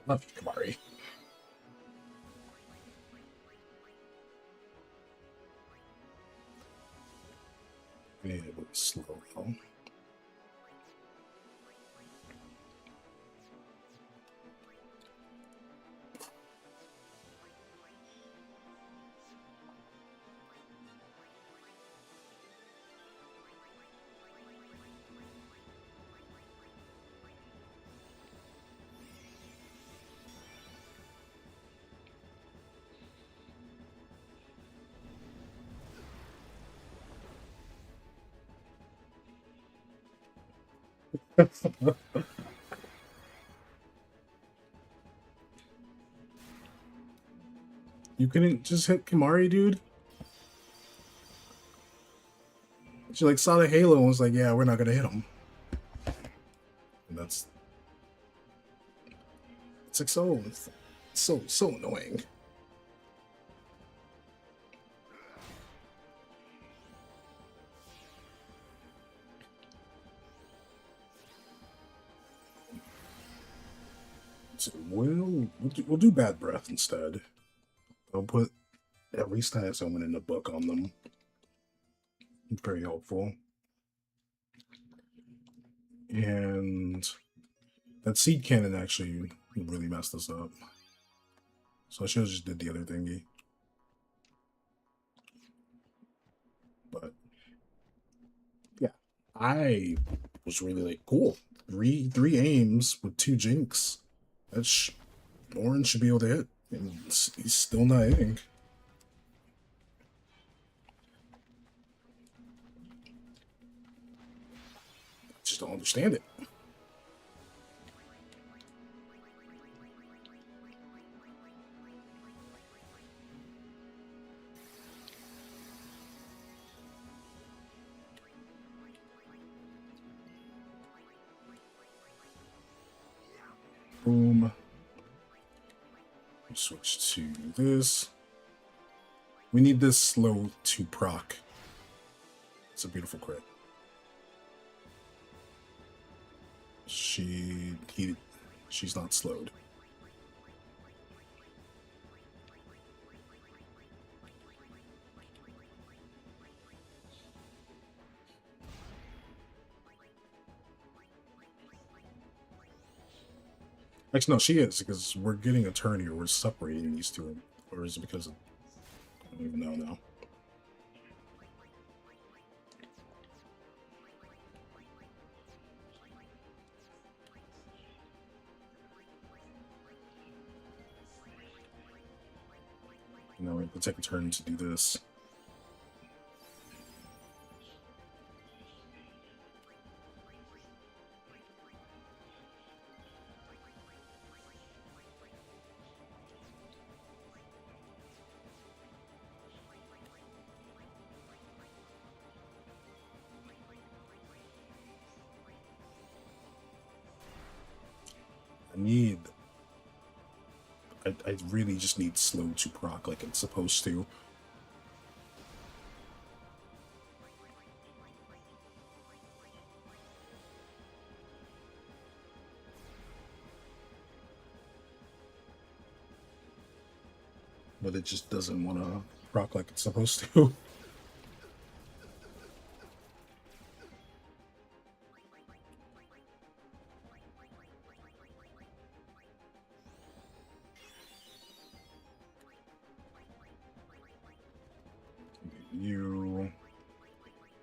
Love you, Kamari. Yeah, it was slow though. You couldn't just hit Kamari, dude? She like saw the halo and was like, "Yeah, we're not gonna hit him." And that's it's like so annoying. So we'll do bad breath instead. I'll put every status element in the book on them. Very helpful. And that seed cannon actually really messed us up. So I should have just did the other thingy. But yeah, I was really like, cool. Three aims with 2 jinks. That's Orange should be able to hit. And he's still not hitting. I just don't understand it. Boom. Switch to this. We need this slow to proc. It's a beautiful crit. She's not slowed. Actually, no, she is, because we're getting a turn here. We're separating these two. Or is it because of... I don't even know now. Now we have to take a turn to do this. I really just need slow to proc like it's supposed to. But it just doesn't want to proc like it's supposed to.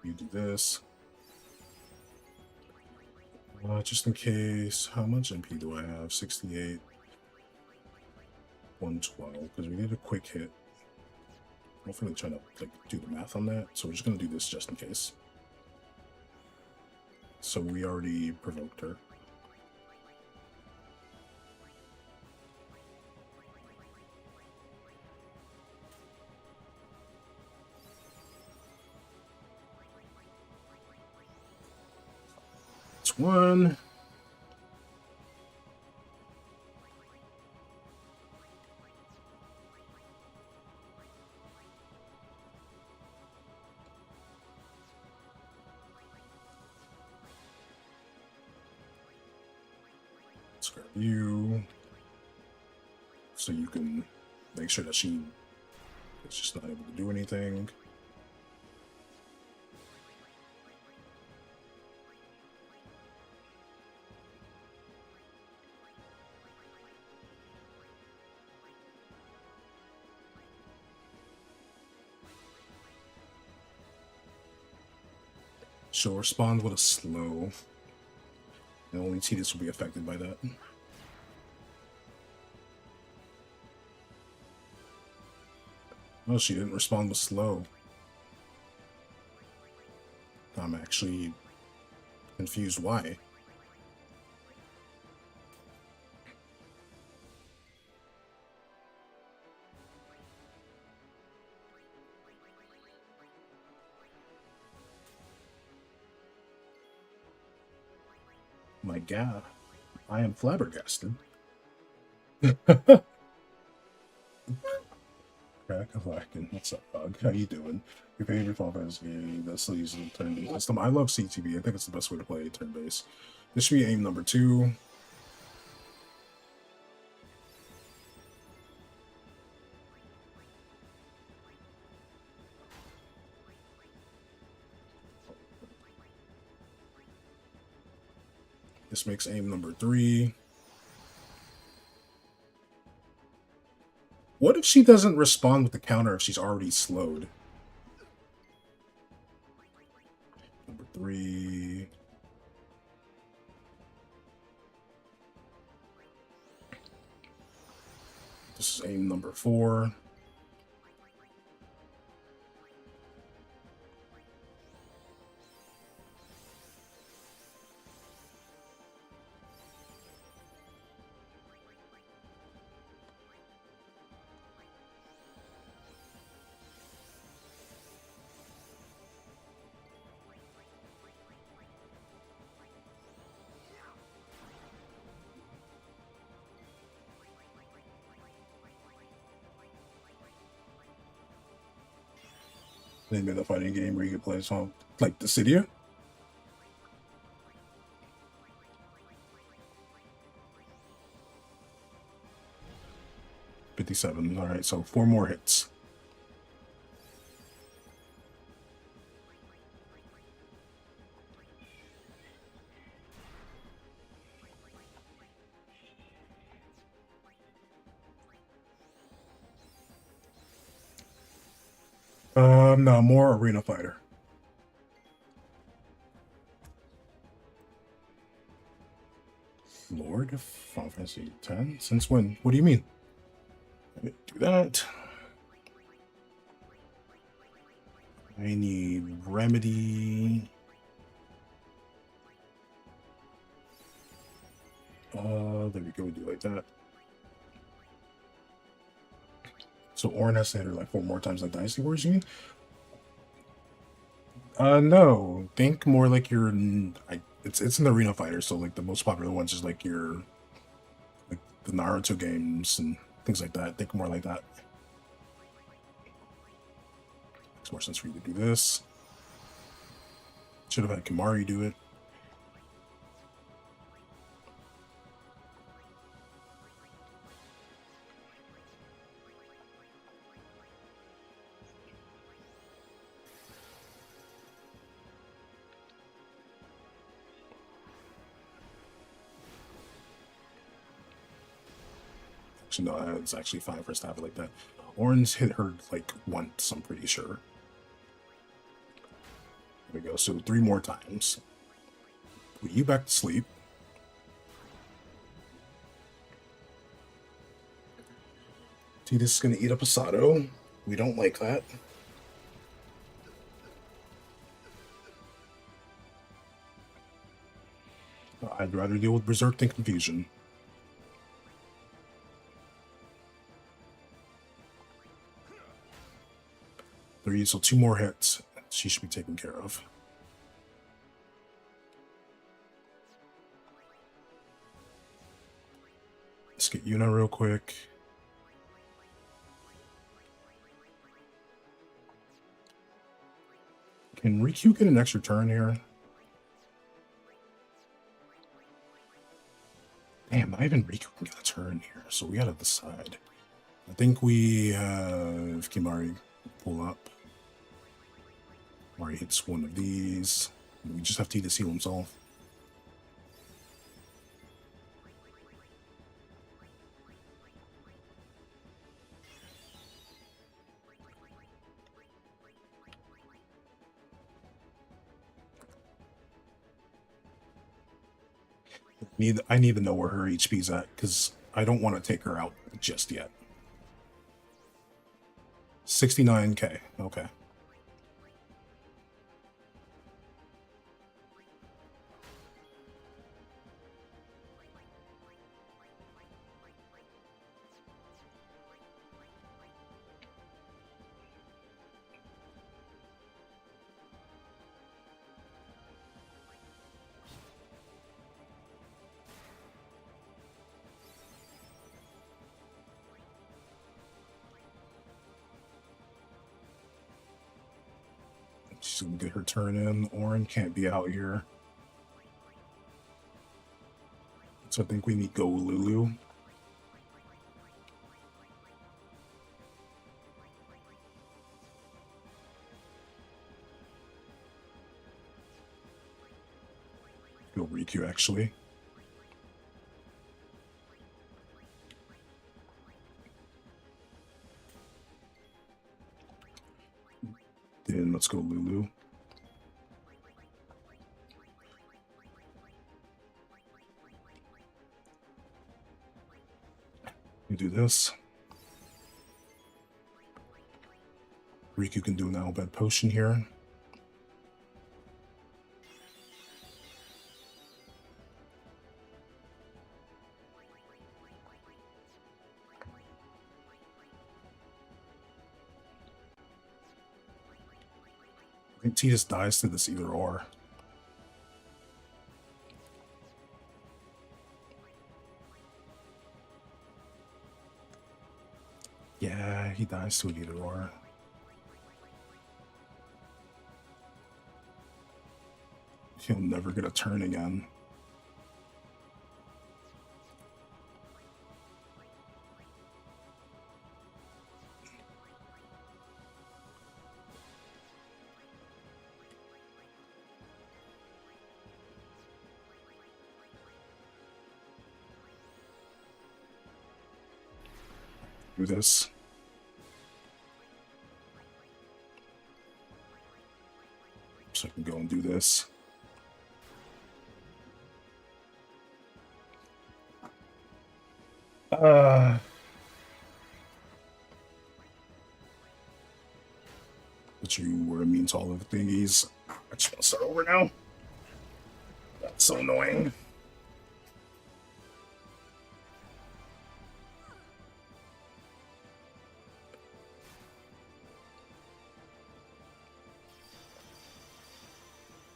You do this. Just in case, how much MP do I have? 68. 112, because we need a quick hit. I'm not really trying to like do the math on that, so we're just gonna do this just in case. So we already provoked her. It's one. Let's grab you, so you can make sure that she is just not able to do anything. She'll respond with a slow, and only Tidus will be affected by that. No, she didn't respond with slow. I'm actually confused why. my god. I am flabbergasted. Crack of Lackin. What's up, Bug? How you doing? Your favorite Final Fantasy game that's still using turn-based system. I love CTB. I think it's the best way to play turn-based. This should be aim number 2. This makes aim number 3. What if she doesn't respond with the counter if she's already slowed? Number 3. This is aim number 4. They made a fighting game where you could play a song like the Cydia. $57. All right, so 4 more hits. No, more arena fighter. Lord of Final Fantasy X? Since when? What do you mean? Let me do that. I need Remedy. There we go. We do like that. So Orin has to hit her like 4 more times like Dynasty Wars, you mean? No. Think more like your... It's an arena fighter, so like the most popular ones is like your... like the Naruto games and things like that. Think more like that. Makes more sense for you to do this. Should have had Kimari do it. No, it's actually fine for us to have it like that. Orange hit her like once, I'm pretty sure. There we go. So 3 more times. Put you back to sleep. See, this is gonna eat up Asado. We don't like that. I'd rather deal with Berserk than Confusion. 3, so 2 more hits. She should be taken care of. Let's get Yuna real quick. Can Riku get an extra turn here? Damn, not even Riku can get a turn here, so we gotta decide. I think we have Kimari pull up. Kimari hits one of these. We just have to heal himself. I need to know where her HP's at, because I don't want to take her out just yet. 69k. Okay. She's gonna get her turn in. Orin can't be out here. So I think we need Go Lulu. Go Riku, actually. Then let's go Lulu. You do this. Riku can do an Albed Potion here. I think T just dies to this either or. Yeah, he dies to it either or. He'll never get a turn again. Do this. So I can go and do this. But you were immune to all of the thingies. I just want to start over now. That's so annoying.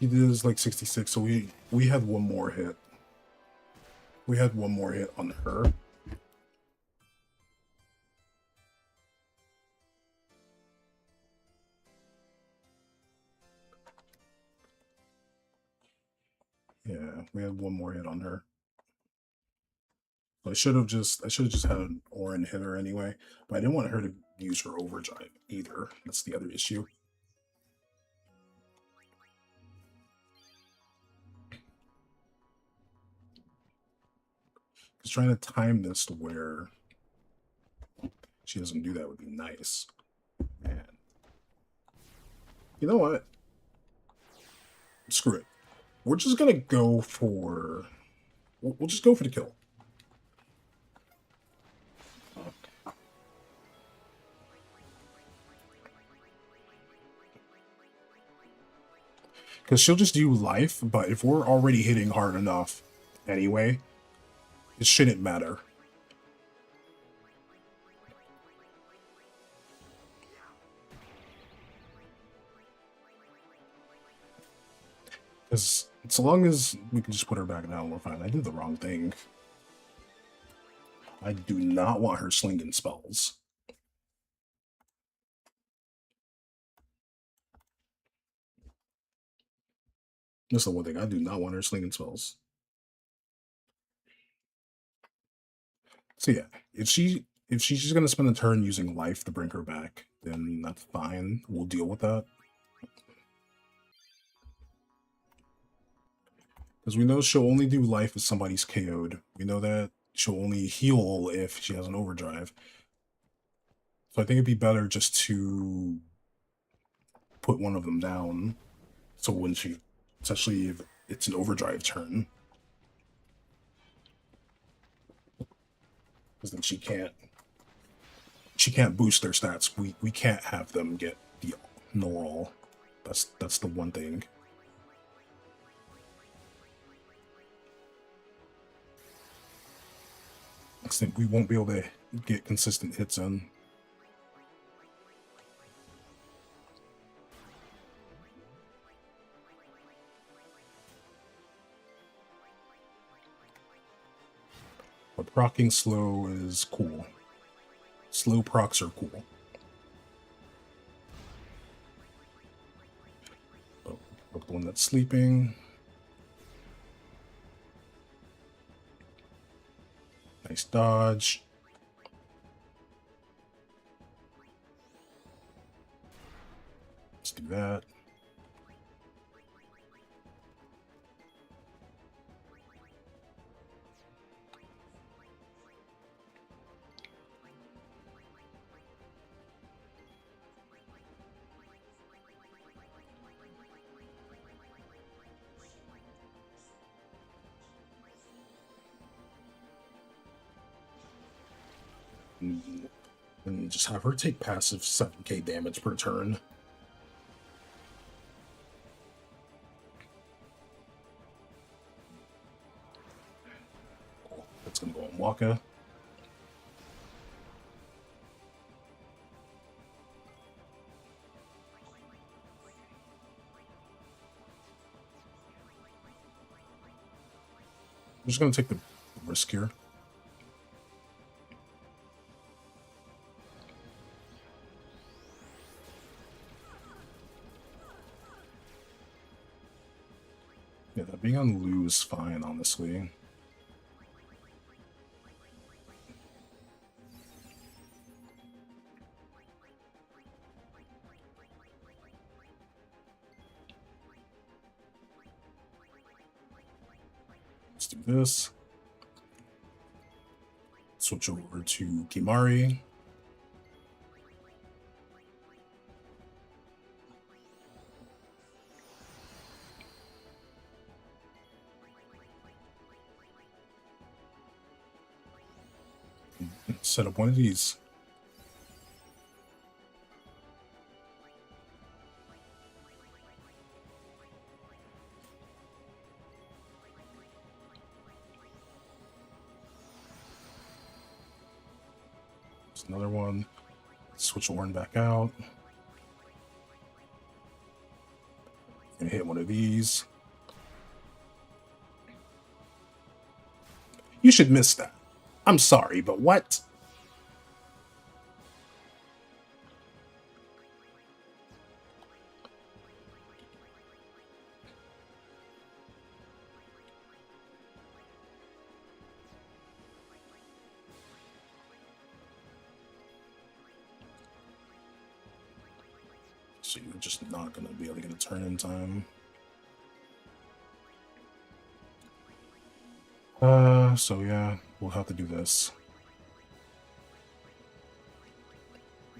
He did like 66, so we had one more hit. We had one more hit on her. Yeah, we had one more hit on her. So I should have just had an Orin hit her anyway, but I didn't want her to use her overdrive either. That's the other issue. Because trying to time this to where she doesn't do that would be nice. Man. You know what? Screw it. We're just gonna go for... We'll just go for the kill. Because she'll just do life, but if we're already hitting hard enough anyway, it shouldn't matter. Because so long as we can just put her back down, we're fine. I did the wrong thing. I do not want her slinging spells. That's the one thing. I do not want her slinging spells. So yeah, if she's just gonna spend a turn using life to bring her back, then that's fine. We'll deal with that. Because we know she'll only do life if somebody's KO'd. We know that she'll only heal if she has an overdrive. So I think it'd be better just to put one of them down. So when she, especially if it's an overdrive turn, because then she can't boost their stats. We can't have them get the no-roll. That's the one thing. I think we won't be able to get consistent hits in. But proccing slow is cool. Slow procs are cool. Hook the one that's sleeping. Nice dodge. Let's do that. And just have her take passive 7k damage per turn. Cool. That's gonna go on Waka. I'm just gonna take the risk here. Yeah, that being on Lou is fine, honestly. Let's do this. Switch over to Kimari. Set up one of these. There's another one. Switch Orin back out. And hit one of these. You should miss that. I'm sorry, but what? So you're just not going to be able to get a turn in time. So yeah, we'll have to do this.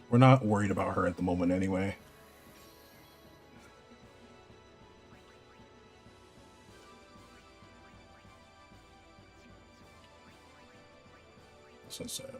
We're not worried about her at the moment anyway. So sad.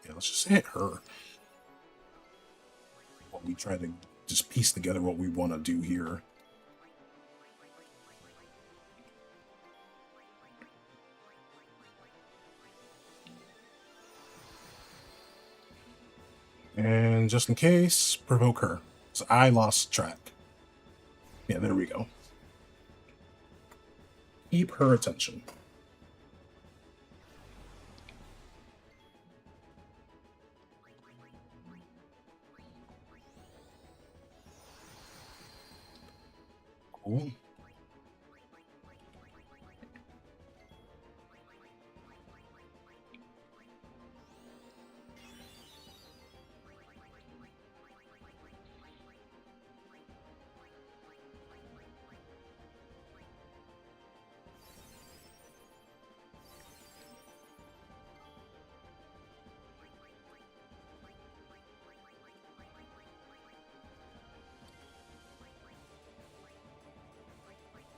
Yeah, let's just hit her. While we try to just piece together what we want to do here. And just in case, provoke her. So I lost track. Yeah, there we go. Keep her attention. Cool.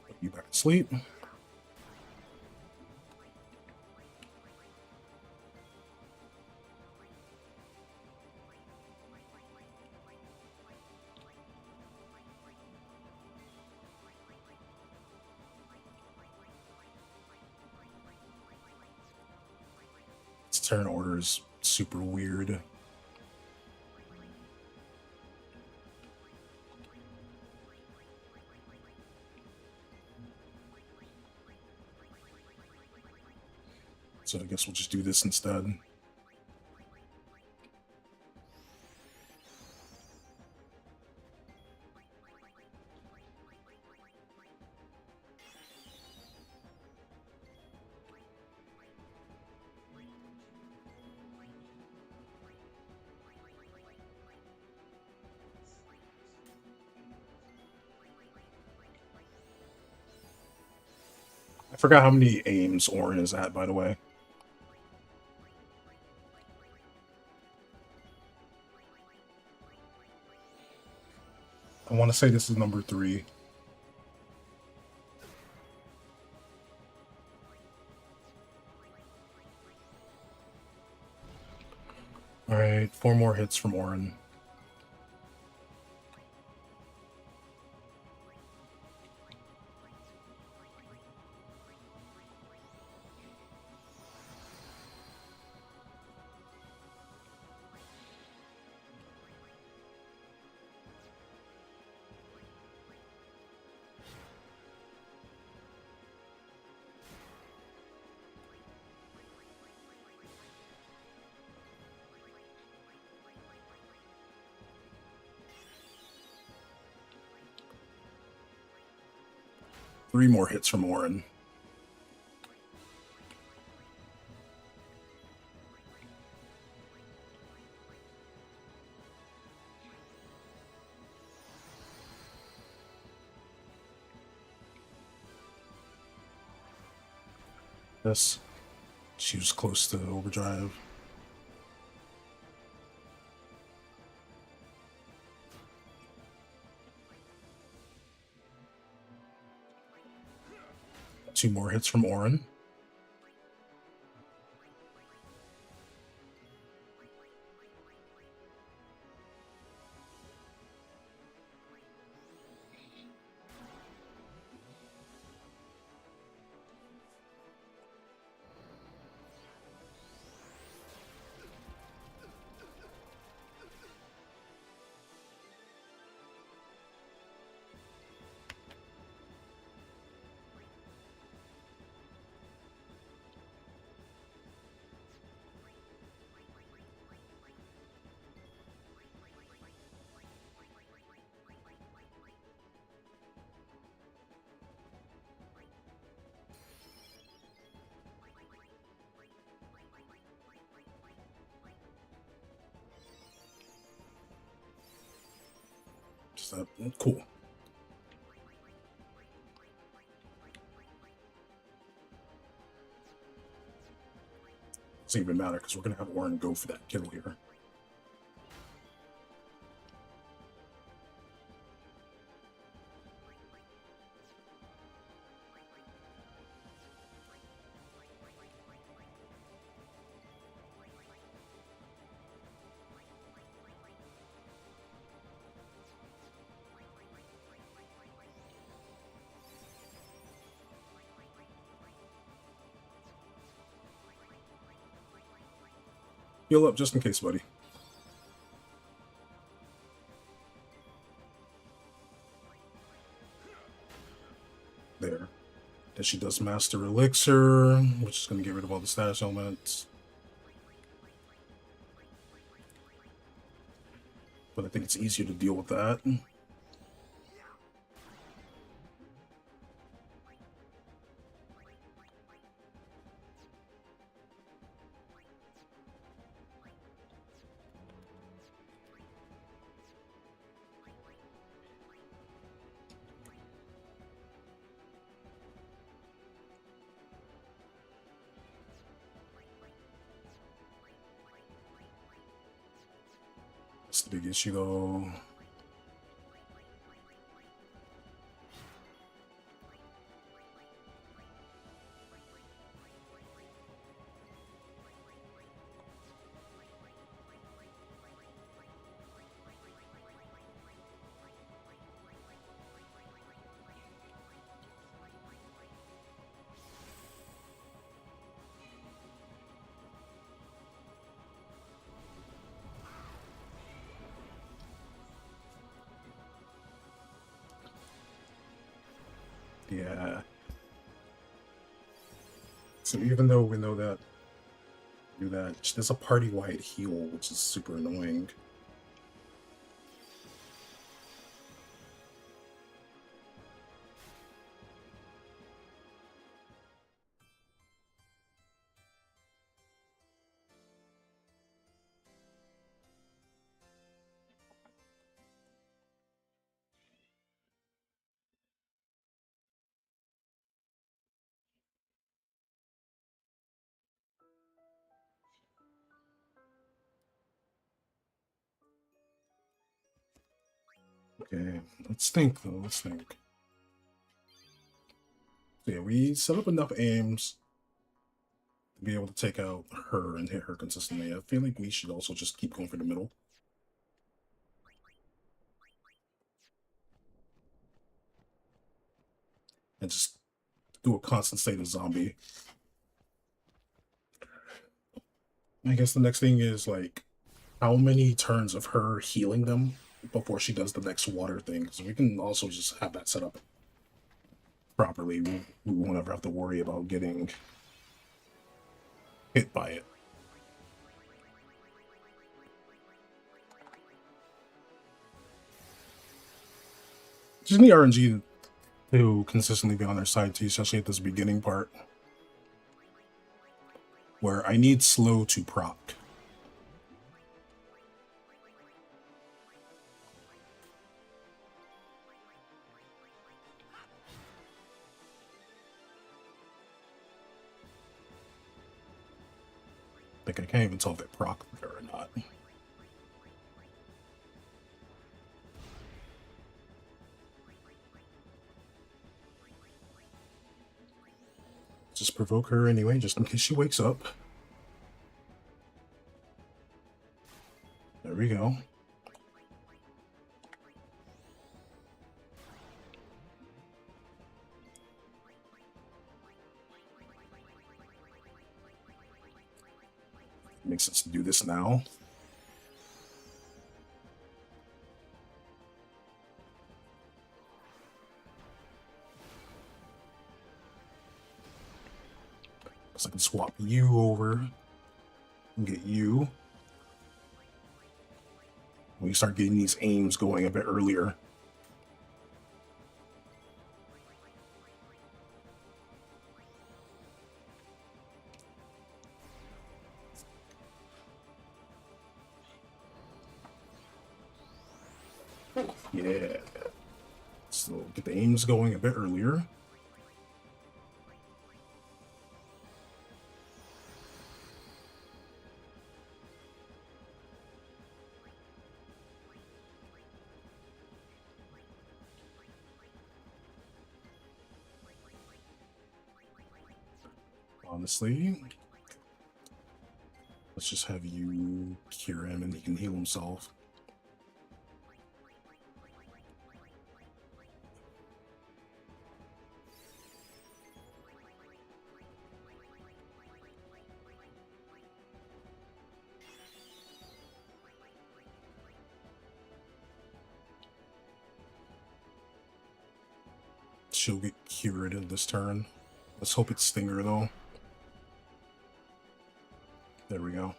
Put you back to sleep. Its turn order is super weird. So I guess we'll just do this instead. I forgot how many aims Orin is at, by the way. I want to say this is number 3. Alright, 4 more hits from Orin. Three more hits from Orin. Yes. She was close to overdrive. Two more hits from Orin. Just that cool. Doesn't even matter because we're gonna have Orin go for that kill here. Heal up just in case, buddy. There. Then she does Master Elixir, which is going to get rid of all the status elements. But I think it's easier to deal with that. That's the big issue, though. Yeah. So even though we know that do that. There's a party-wide heal, which is super annoying. Okay, let's think though. Let's think. So yeah, we set up enough aims to be able to take out her and hit her consistently. I feel like we should also just keep going for the middle. And just do a constant state of zombie. I guess the next thing is like how many turns of her healing them before she does the next water thing. So we can also just have that set up properly. We won't ever have to worry about getting hit by it. Just need RNG to consistently be on their side too, especially at this beginning part. Where I need slow to proc. Like I can't even tell if it proc there or not. Just provoke her anyway, just in case she wakes up. There we go. Makes sense to do this now. Because I can swap you over and get you. We start getting these aims going a bit earlier. Yeah. So get the aims going a bit earlier. Honestly, let's just have you cure him and he can heal himself. She'll get cured in this turn. Let's hope it's Stinger though. There we go.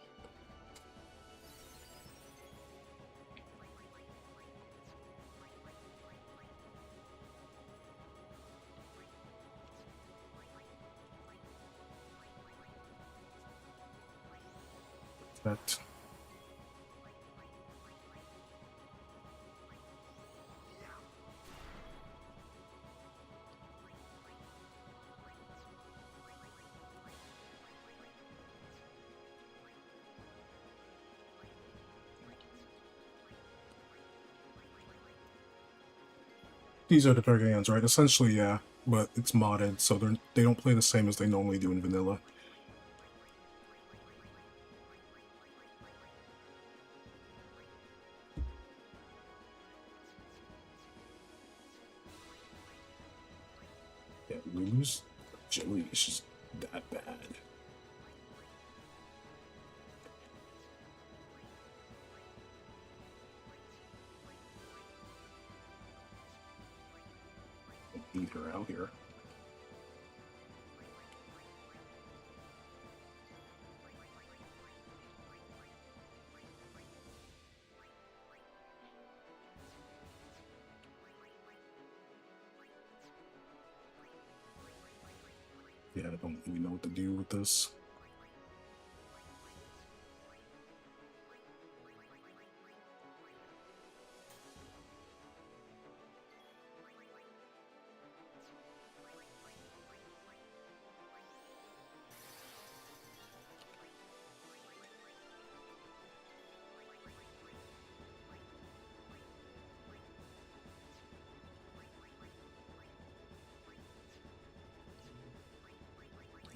That. These are the Guardians, right? Essentially, yeah, but it's modded, so they don't play the same as they normally do in vanilla. Yeah, lose Jelly is just that bad. Beat her out here. Yeah, I don't really know what to do with this.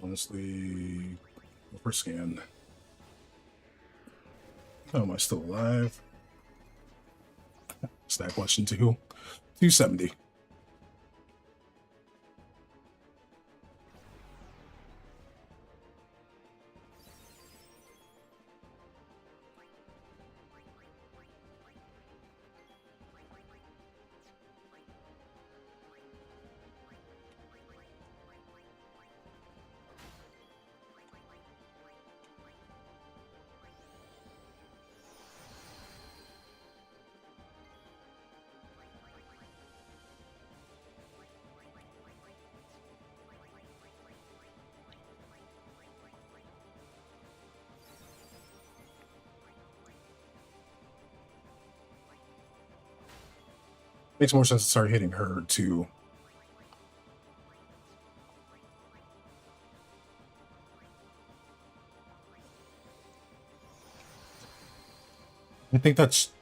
Honestly, go for scan. How am I still alive? Stat question 270. Makes more sense to start hitting her too. I think that's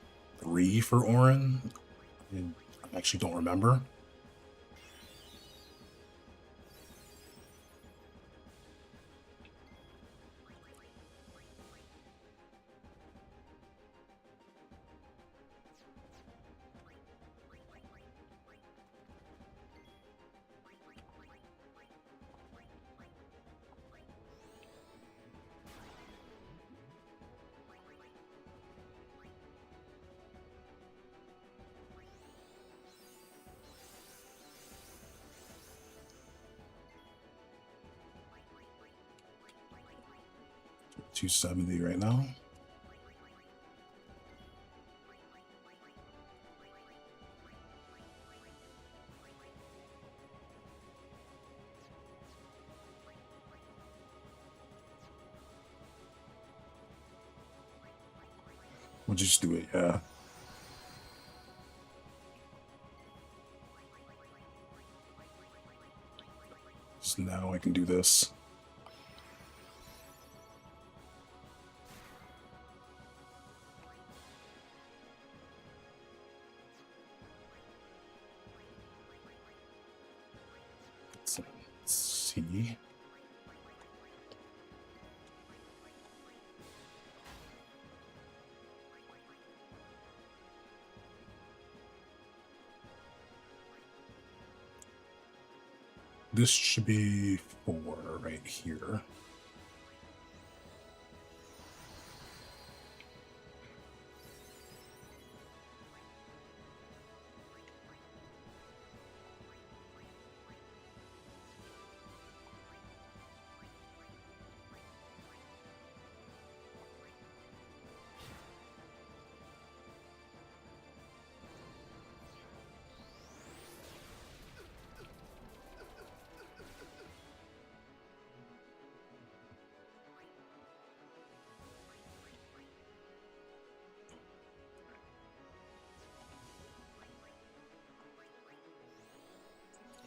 3 for Orin. I actually don't remember. $270 right now. We'll just do it, yeah. So now I can do this. Let's see. This should be 4 right here.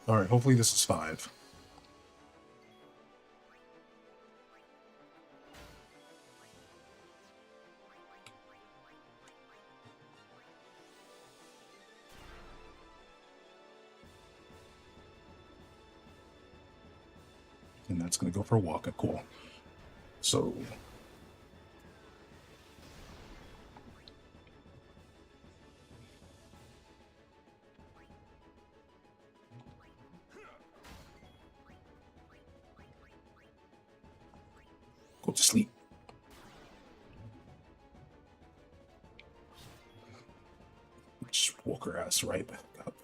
All right, hopefully this is 5. And that's going to go for a walk. Cool. So go to sleep. Just woke her ass right back up.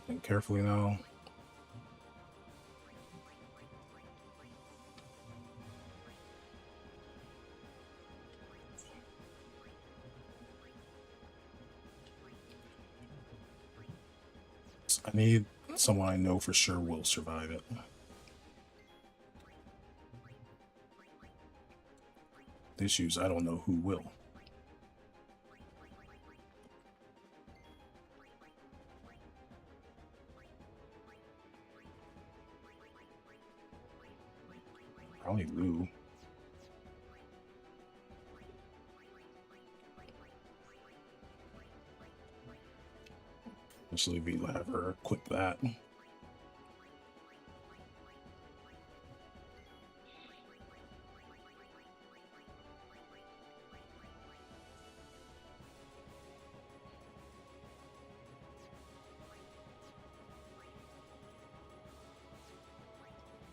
Think carefully now. I need someone I know for sure will survive it. The issue is I don't know who will. Probably Lou. Just leave me have her equip that.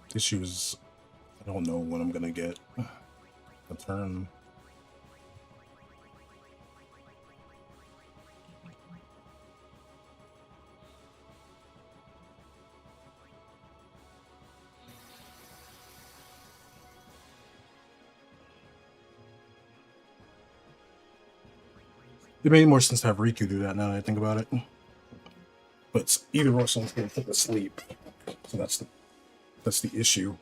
The issue is I don't know when I'm gonna get a turn. It made more sense to have Riku do that now that I think about it. But either or someone's gonna put to sleep. So that's the issue.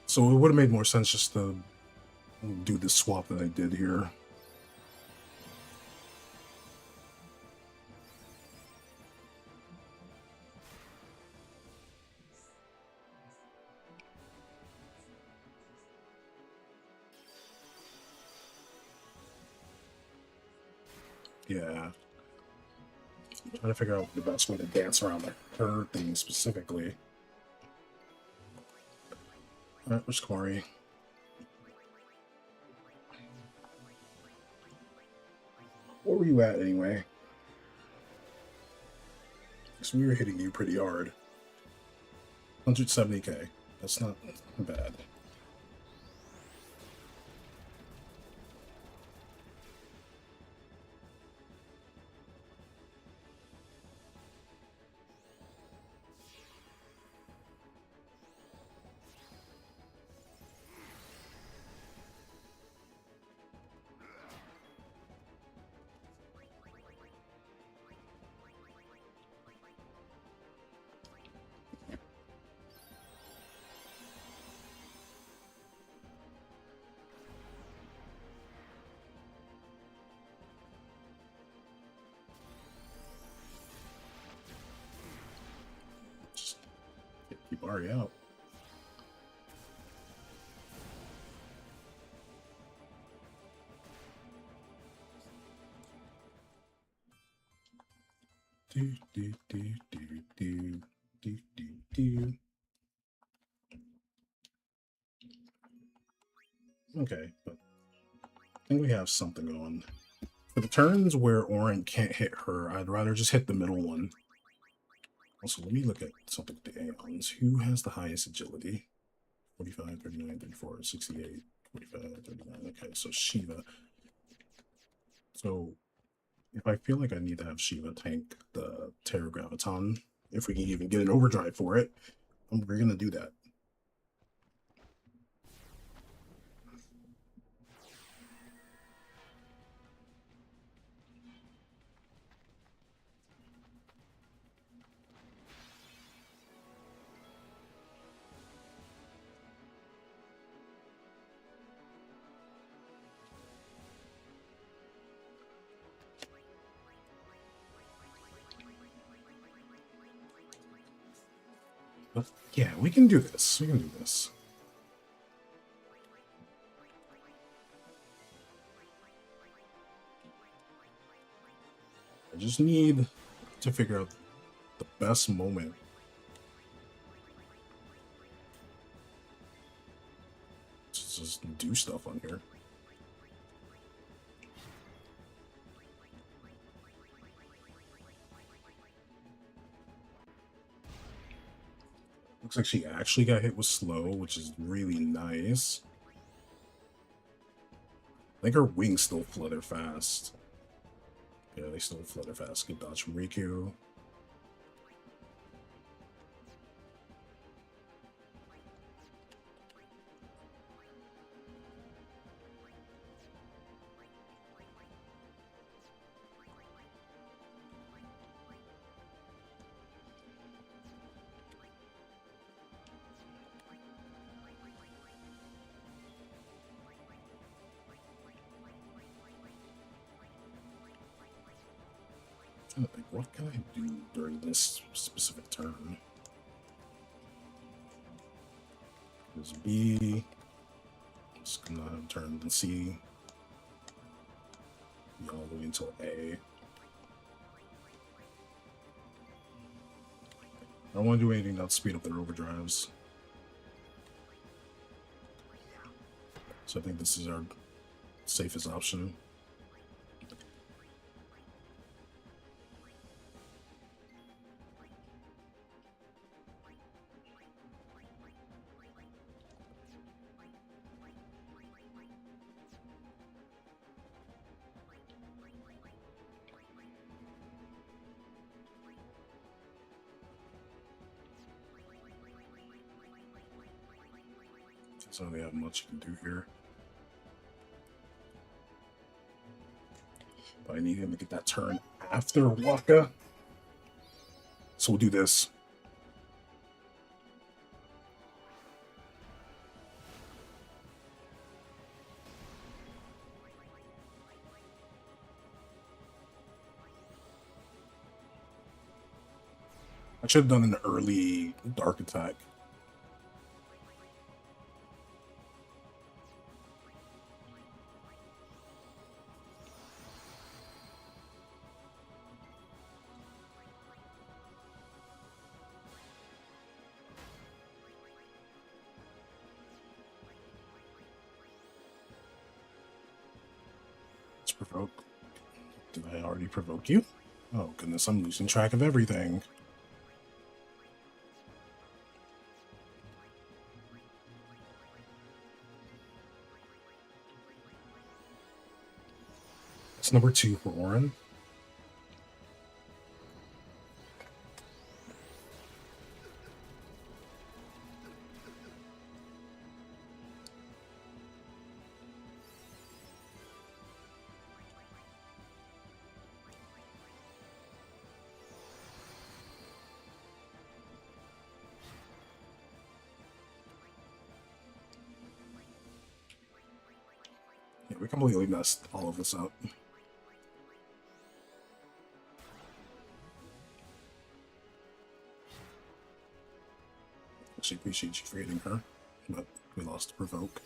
So it would have made more sense just to do this swap that I did here. Yeah. I'm trying to figure out the best way to dance around her thing specifically. Alright, where's Corey? Where were you at anyway? Because we were hitting you pretty hard. 170k. That's not bad. Just keep Ari out. Do, do, do, do, do, do, do, do. Okay, but I think we have something going. For the turns where Orin can't hit her, I'd rather just hit the middle one. Also, let me look at something with the Aeons. Who has the highest agility? 45, 39, 34, 68, 45, 39. Okay, so Shiva. So if I feel like I need to have Shiva tank the Terra Graviton, if we can even get an overdrive for it, we're going to do that. But yeah, we can do this. We can do this. I just need to figure out the best moment to just do stuff on here. Looks like she actually got hit with slow, which is really nice. I think her wings still flutter fast. Yeah, they still flutter fast. Good dodge from Riku. I think, what can I do during this specific turn? There's B. Just gonna turn the C. B all the way until A. I don't want to do anything that'll speed up their overdrives. So I think this is our safest option. So they have much you can do here. But I need him to get that turn after Waka. So we'll do this. I should have done an early dark attack. Let's provoke. Did I already provoke you? Oh goodness, I'm losing track of everything. It's number 2 for Orin. Yeah, we completely messed all of this up. Actually, appreciate you creating her, but we lost to provoke.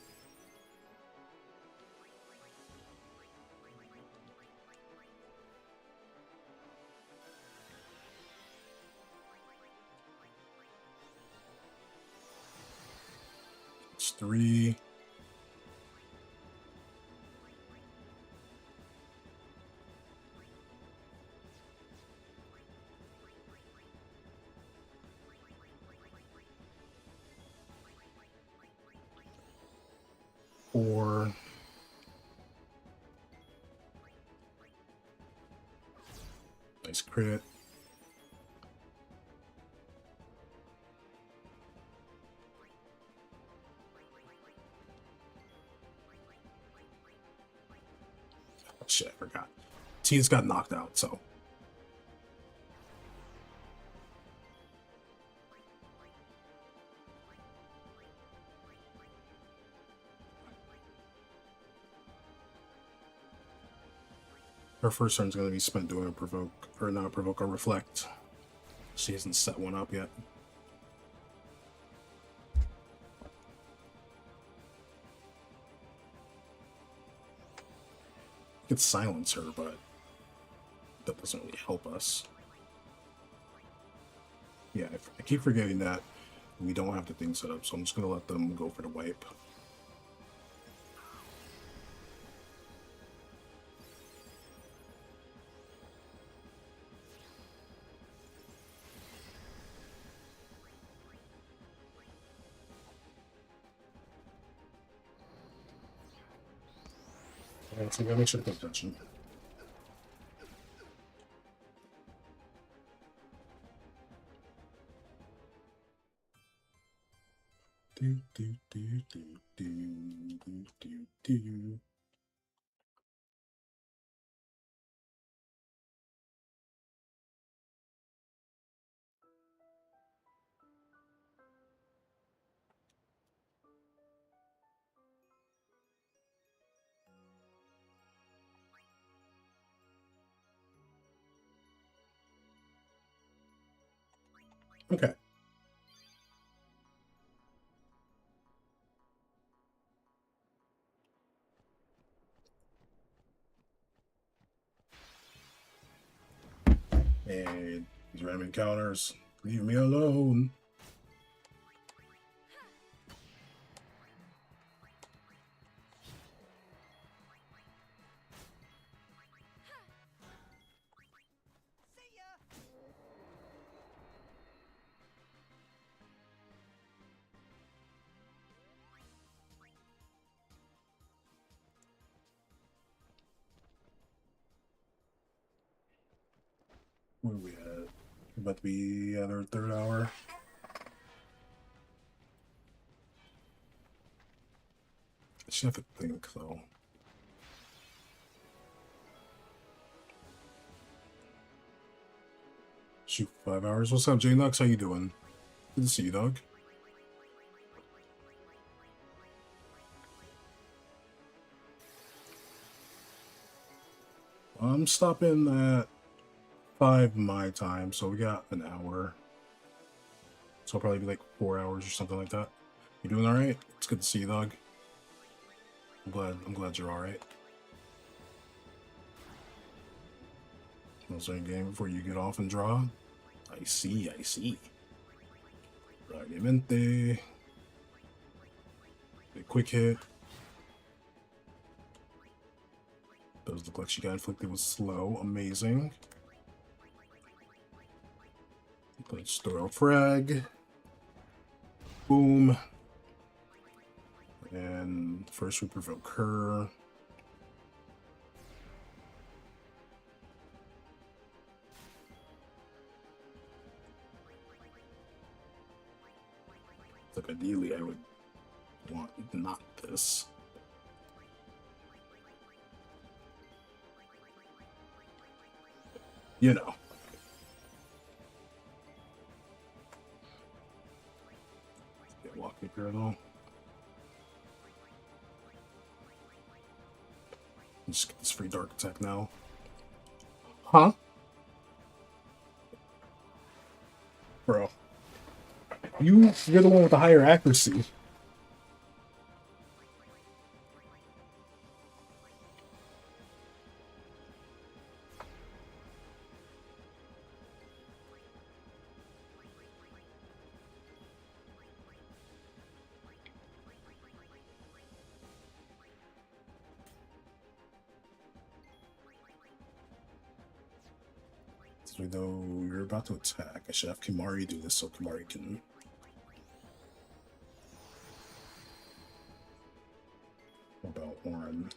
It's 3. Or nice crit. Oh, shit, I forgot. T's got knocked out, so. Her first turn's going to be spent doing a provoke, or not provoke, or reflect. She hasn't set one up yet. We could silence her, but that doesn't really help us. Yeah, I keep forgetting that we don't have the thing set up, so I'm just going to let them go for the wipe. Yeah, so you gotta make sure to pay attention. Do, do, do, do, do, do, do, do. Okay. And these random encounters. Leave me alone. Where are we at? About to be at our third hour. I should have to think though. Shoot, 5 hours. What's up, J-Nux? How you doing? Good to see you, dog. I'm stopping at 5 my time, so we got an hour. So it'll probably be like 4 hours or something like that. You doing alright? It's good to see you, dog. I'm glad you're alright. Also in game before you get off and draw. I see, I see. Raramente. A quick hit. Does look like she got inflicted with slow. Amazing. Let's throw a frag. Boom. And first we provoke her. Like ideally I would want not this. You know. Get walk up here though. Just get this free dark attack now. Huh? Bro. You're the one with the higher accuracy. So though you're about to attack, I should have Kimari do this so Kimari can. What about Orin?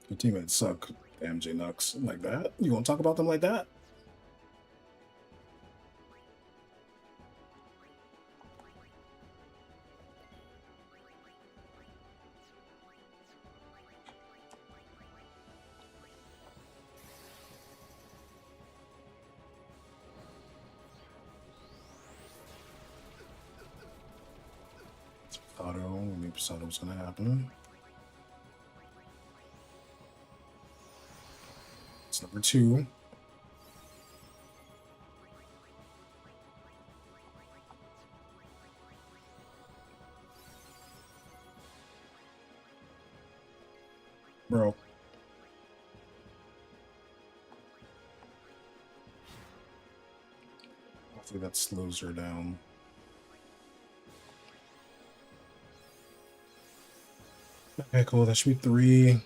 Your teammates suck. Damn, J-Nux. Like that? You gonna talk about them like that? Maybe thought it was gonna happen. It's number 2. Bro. Hopefully that slows her down. Okay, cool. That should be 3.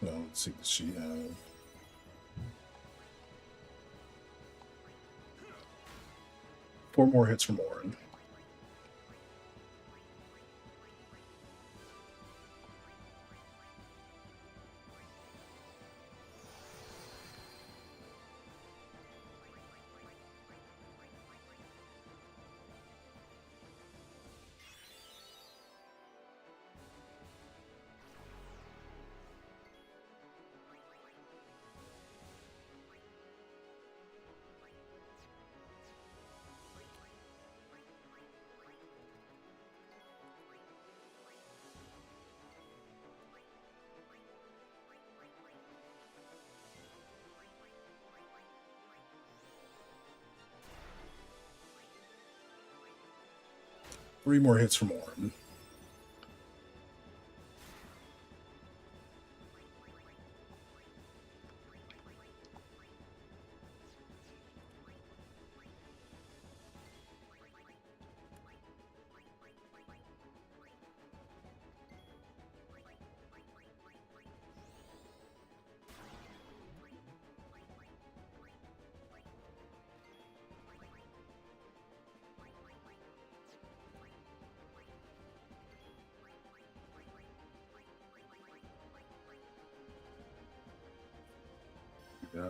Well, let's see what she have. 4 more hits from Orin. Three more hits from Orin. Yeah.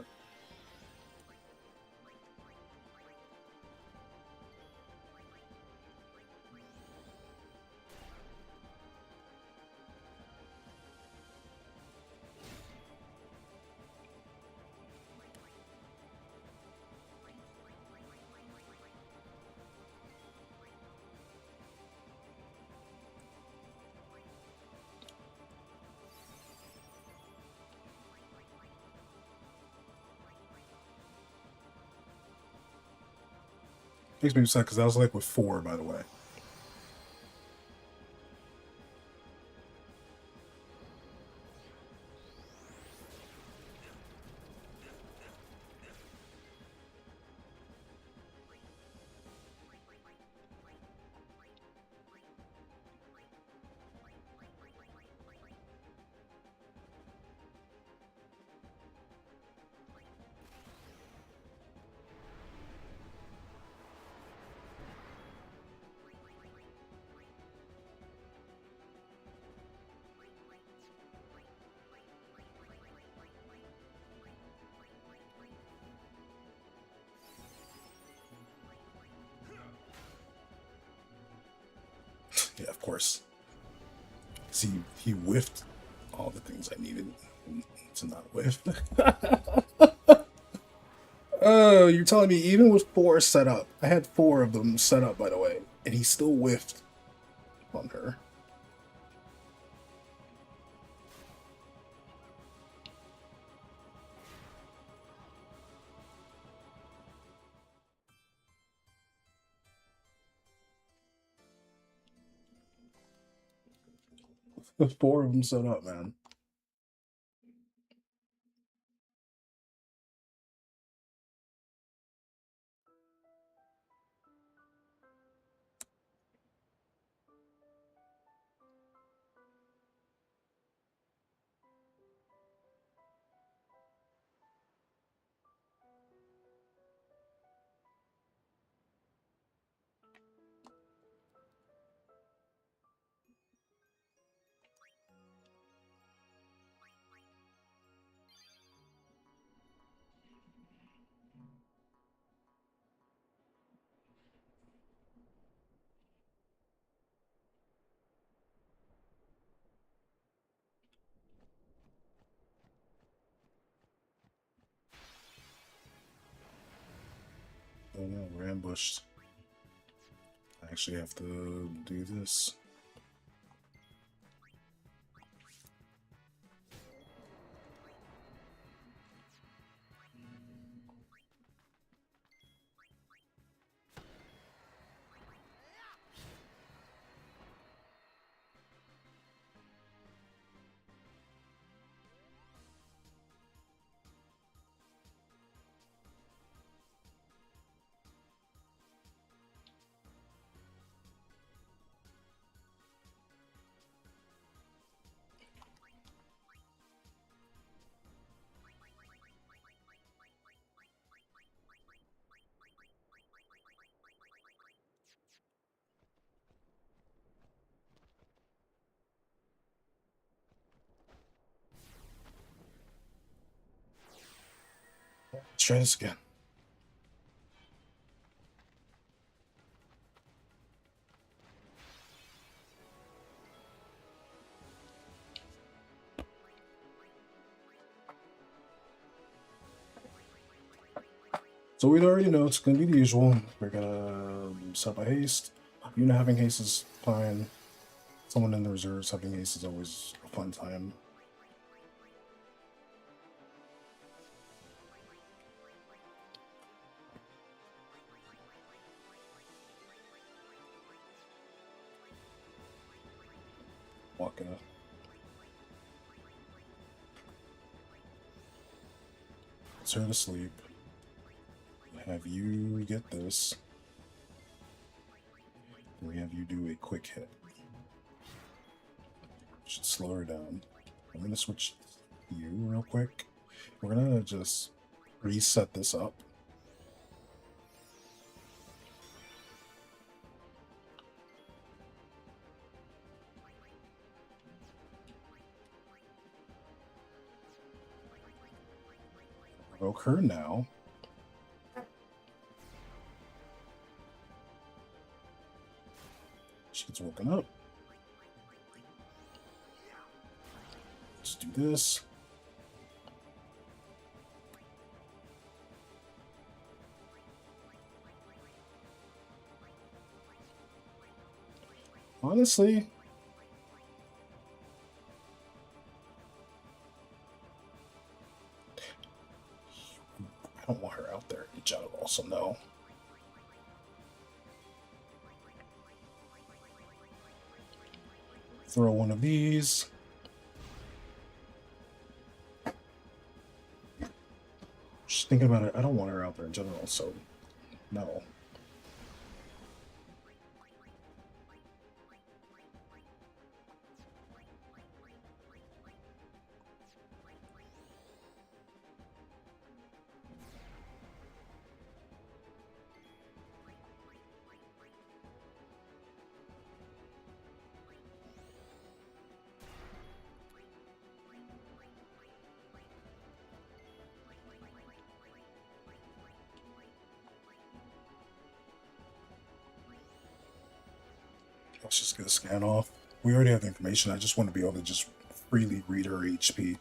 Makes me upset because I was like with 4, by the way. Yeah, of course. See, he whiffed all the things I needed to not whiff. Oh, you're telling me even with 4 set up, I had 4 of them set up, by the way, and he still whiffed on her. With 4 of them set up, man. Oh no, we're ambushed. I actually have to do this. Let's try this again. So we already know it's going to be the usual. We're going to set up a haste. Unit having haste is fine. Someone in the reserves having haste is always a fun time. Waka. Put her to sleep. Have you get this. And we have you do a quick hit. Should slow her down. I'm gonna switch you real quick. We're gonna just reset this up. Provoke her now. She gets woken up. Let's do this. Honestly, I don't want her out there in general, so no. Throw one of these. Just thinking about it, I don't want her out there in general, so no. Let's just get a scan off. We already have the information. I just want to be able to just freely read her HP.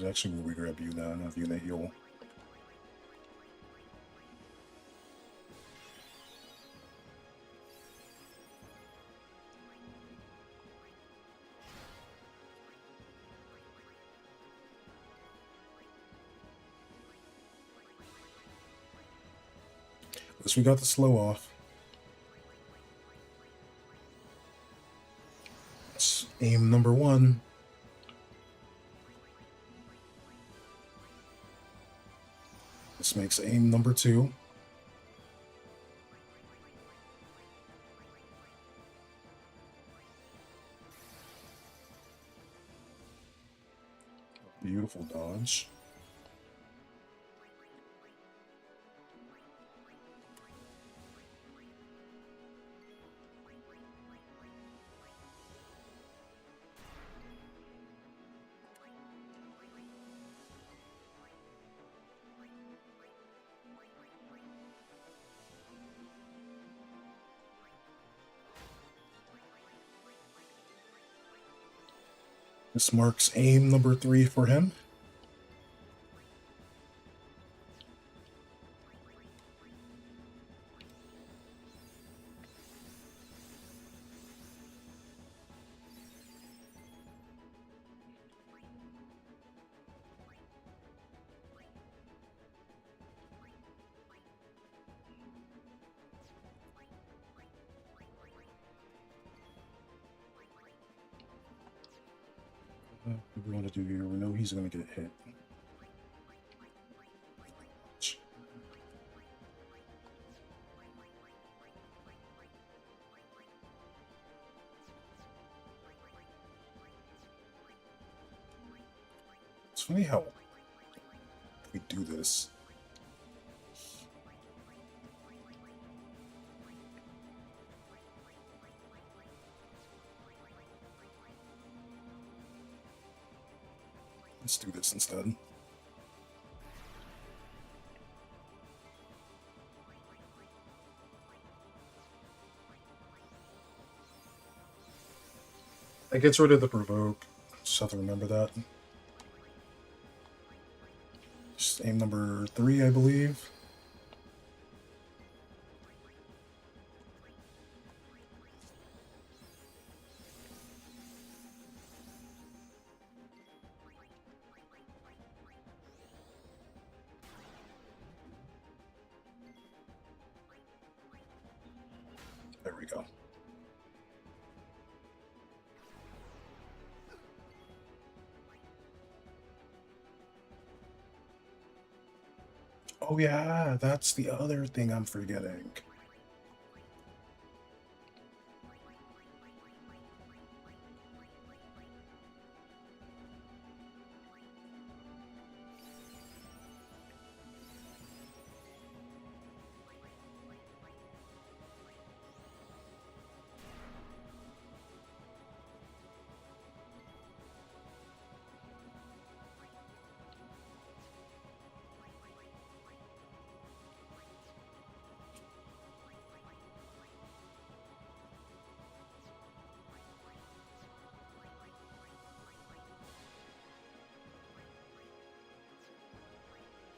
Actually, where we grab you now and have you in the heal. At least we got the slow off. That's aim number 1. This makes aim number 2. Beautiful dodge. This marks aim number 3 for him. What we want to do here, we know he's going to get hit. funny how we do this. Let's do this instead. That gets rid of the provoke. Just have to remember that. Just aim number 3, I believe. There we go. Oh yeah, that's the other thing I'm forgetting.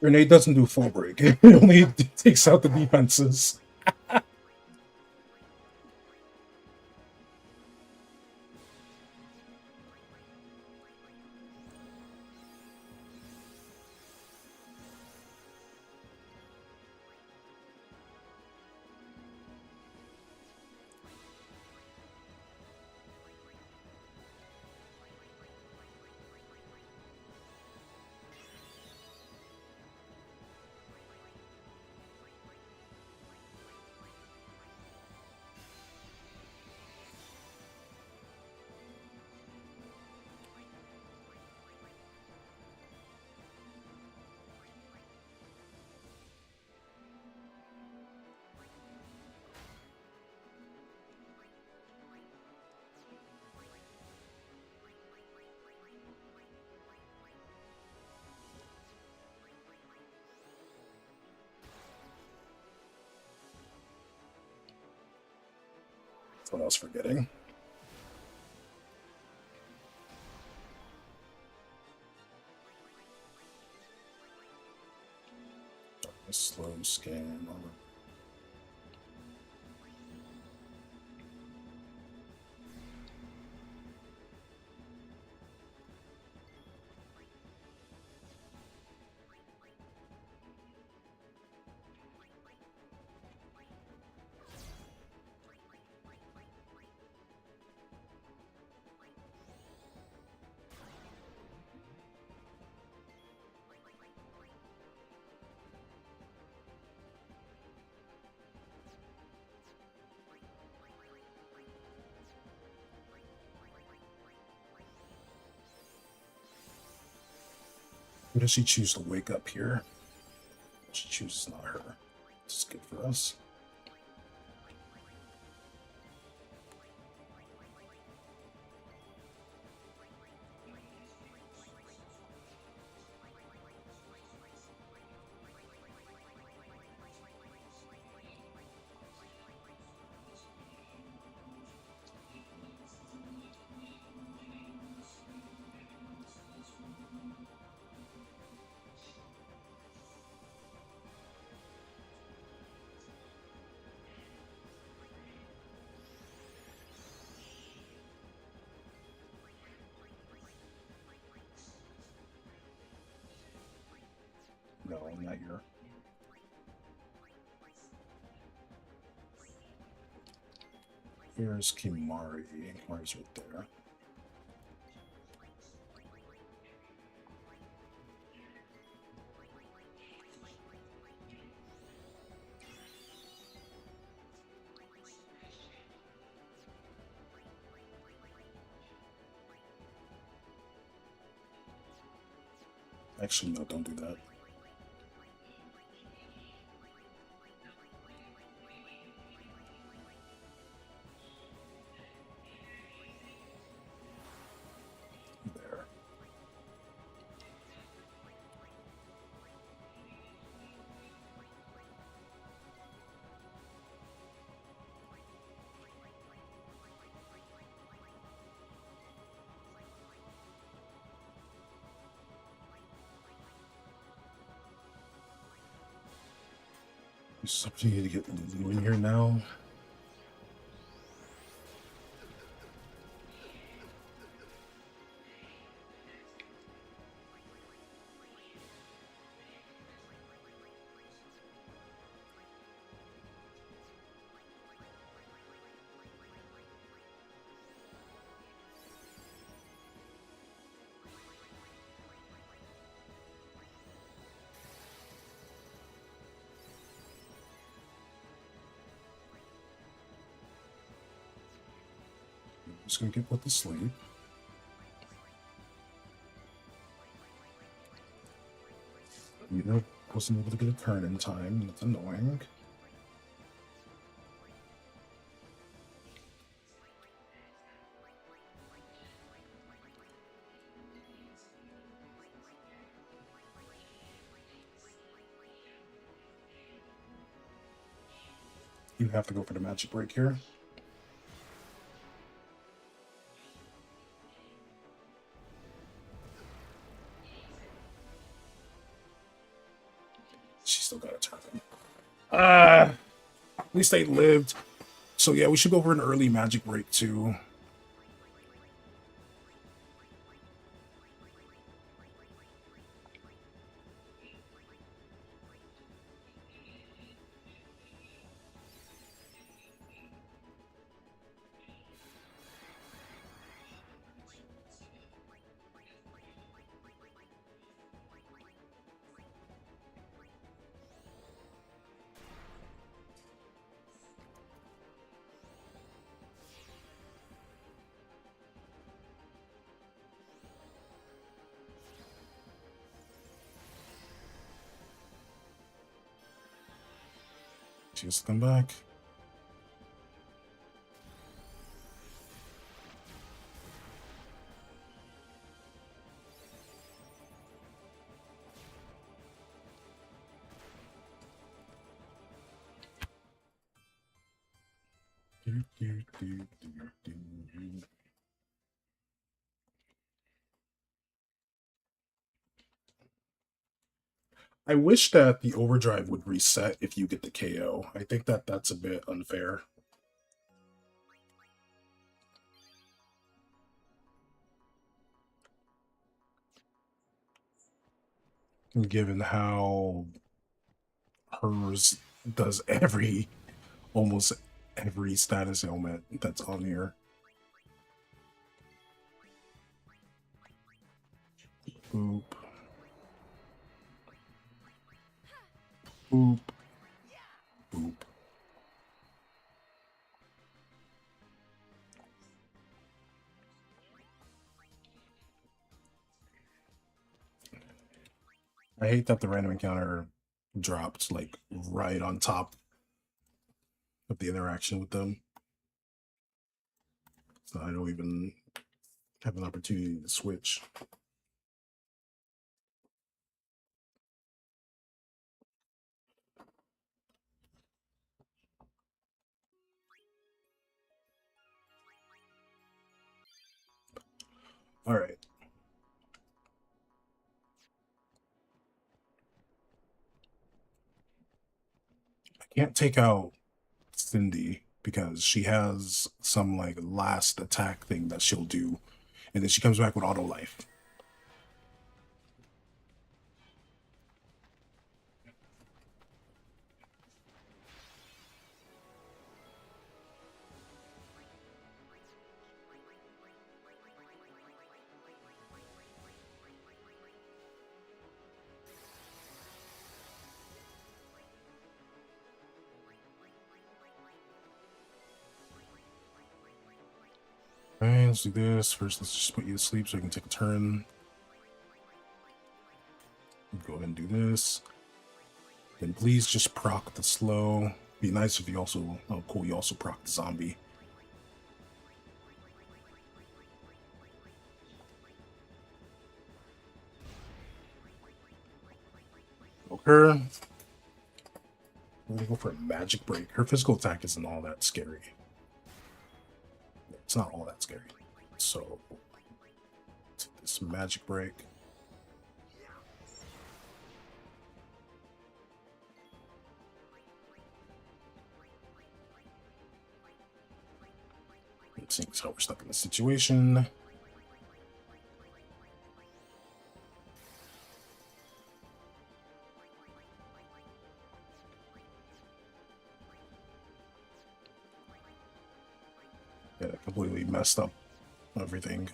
Grenade doesn't do full break. It only takes out the defenses. That's what I was forgetting. A slow scan. Who does she choose to wake up here? She chooses not her. This is good for us. No, not your. Here's Kimari. Kimari's right there. Actually, no, don't do that. There. Something to get in here now. Just gonna get put to sleep. You know, wasn't able to get a turn in time. That's annoying. You have to go for the magic break here. She still got a turn. At least they lived. So yeah, we should go for an early magic break too. Just come back. I wish that the overdrive would reset if you get the KO. I think that that's a bit unfair. Given how hers does almost every status ailment that's on here. Boop. Boop. Boop. I hate that the random encounter dropped like right on top of the interaction with them. So I don't even have an opportunity to switch. All right. I can't take out Cindy because she has some like last attack thing that she'll do, and then she comes back with auto life. Alright, let's do this. First, let's just put you to sleep so I can take a turn. Go ahead and do this. Then please just proc the slow. Be nice if you also, oh cool, you also proc the zombie. Her, I'm gonna go for a magic break. Her physical attack isn't all that scary. It's not all that scary. So, take this magic break. Seeing as how we're stuck in this situation. Yeah, that completely messed up everything.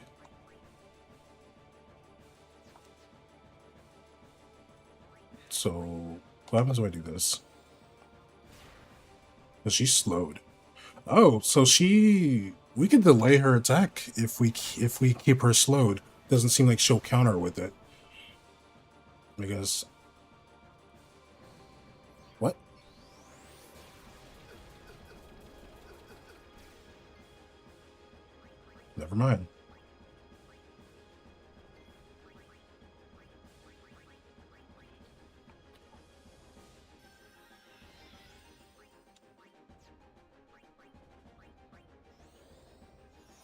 So, what happens when I do this? Is she slowed? Oh, so we can delay her attack if we keep her slowed. Doesn't seem like she'll counter with it. Because what? Never mind.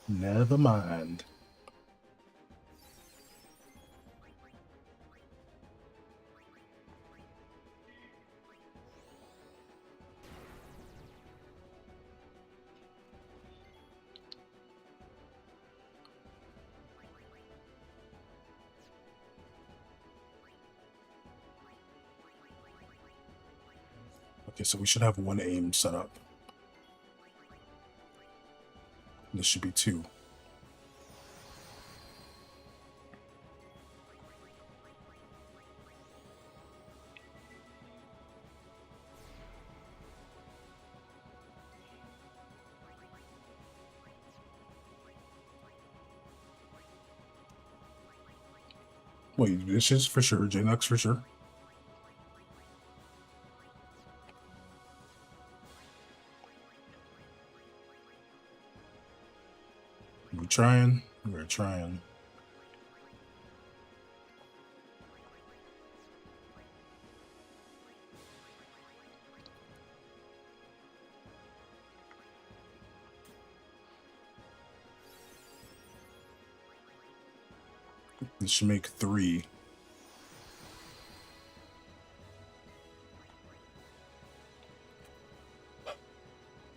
Never mind. Okay, so we should have one aim set up. This should be two. Wait, this is for sure. JNUX for sure. We're trying. We're trying. This should make three.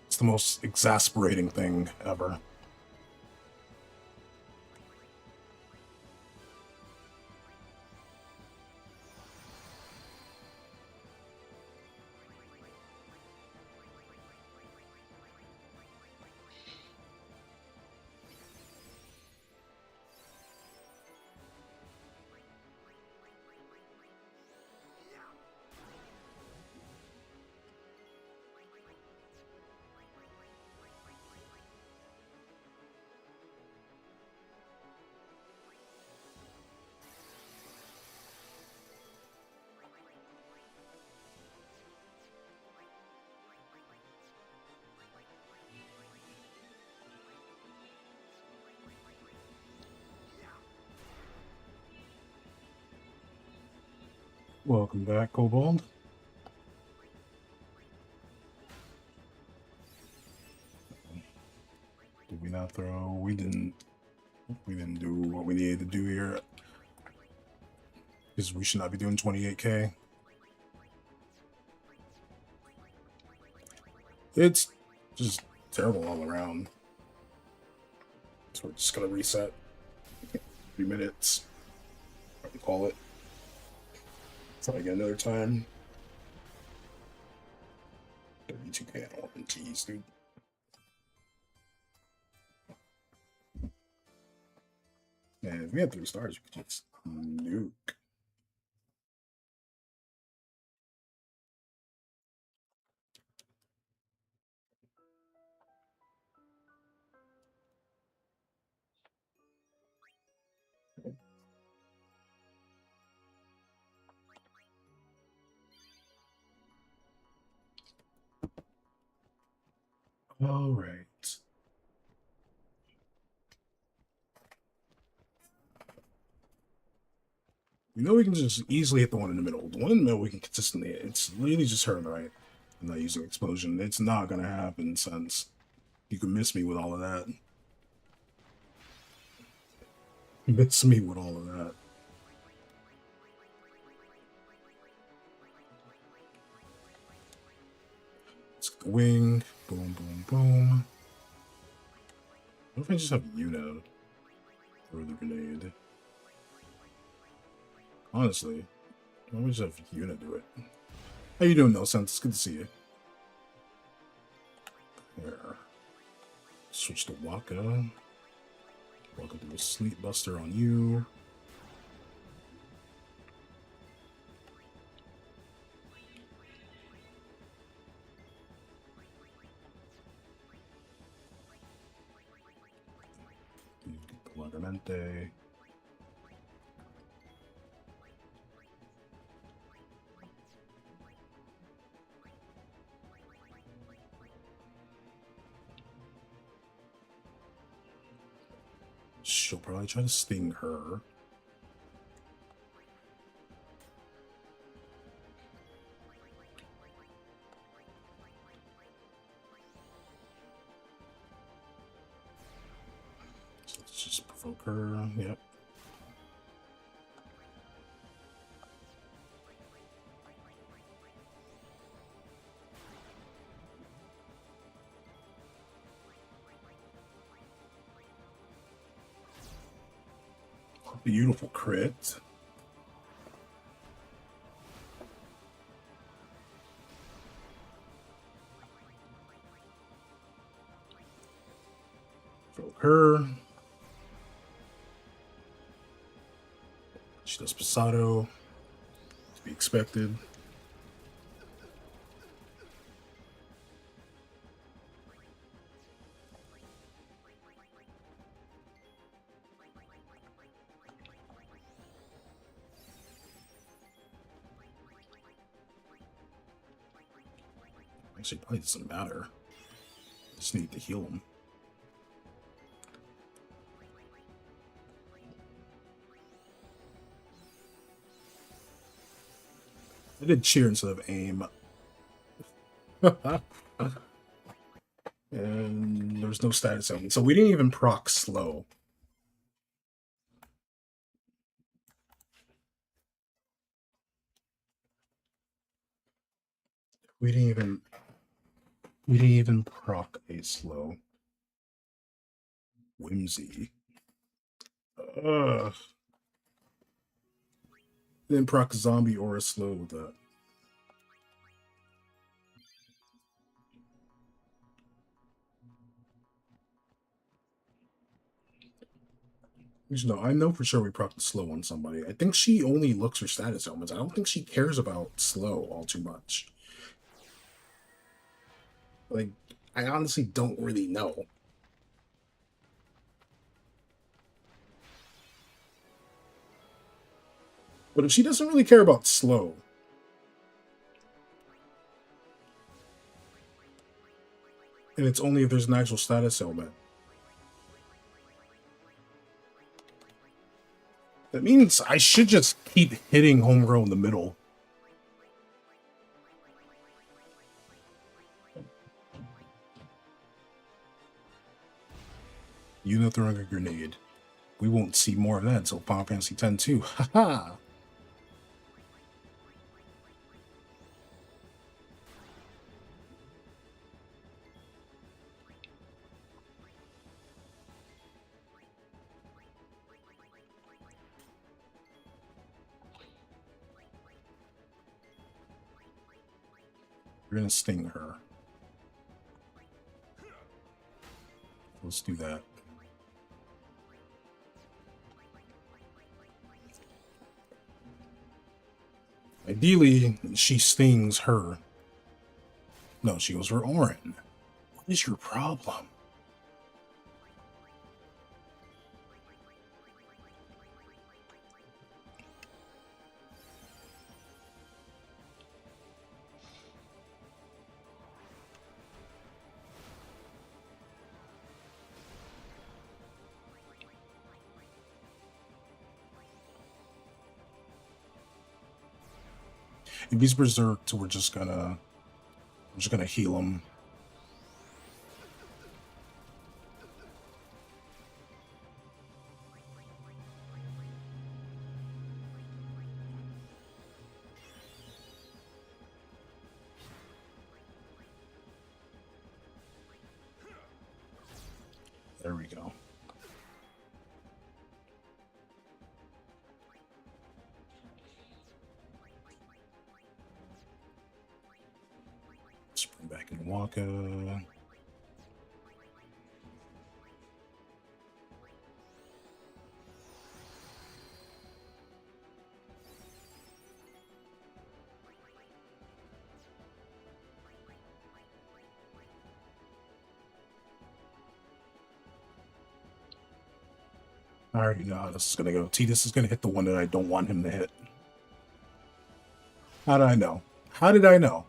It's the most exasperating thing ever. Welcome back, Kobold. Did we not throw? We didn't do what we needed to do here. Because we should not be doing 28k. It's just terrible all around. So we're just gonna reset. 3 minutes. I can call it. Try again another time. 32k. Jeez, dude. Man, if we had 3 stars, we could just nuke. All right. You know we can just easily hit the one in the middle. The one in the middle we can consistently hit. It's literally just her, right? I'm not using explosion. It's not gonna happen since you can miss me with all of that. Miss me with all of that. Let's get the wing. Boom, boom, boom. What if I just have Yuna throw the grenade? Honestly, why don't we just have Yuna do it? How you doing, No Sense? It's good to see you. There. Switch to Waka. Waka do a Sleep Buster on you. Vagamente. She'll probably try to sting her. So let's just provoke her. Yep. Beautiful crit. Provoke her. She does Pasado. To be expected. Actually, probably doesn't matter. Just need to heal him. I did cheer instead of aim. And there's no status element. So we didn't even proc slow. We didn't even proc a slow. Whimsy. Didn't proc zombie or a slow with that. No, I know for sure we proc the slow on somebody. I think she only looks for status elements. I don't think she cares about slow all too much. Like, I honestly don't really know. But if she doesn't really care about slow, and it's only if there's an actual status element, that means I should just keep hitting home row in the middle. Yuna throwing a grenade. We won't see more of that until Final Fantasy X too. Haha! We're gonna sting her. Let's do that. Ideally, she stings her. No, she goes for Orin. What is your problem? If he's berserked, we're just gonna heal him. There we go. Let's bring back in Waka. I already know how this is gonna go. This is gonna hit the one that I don't want him to hit. How did I know? How did I know?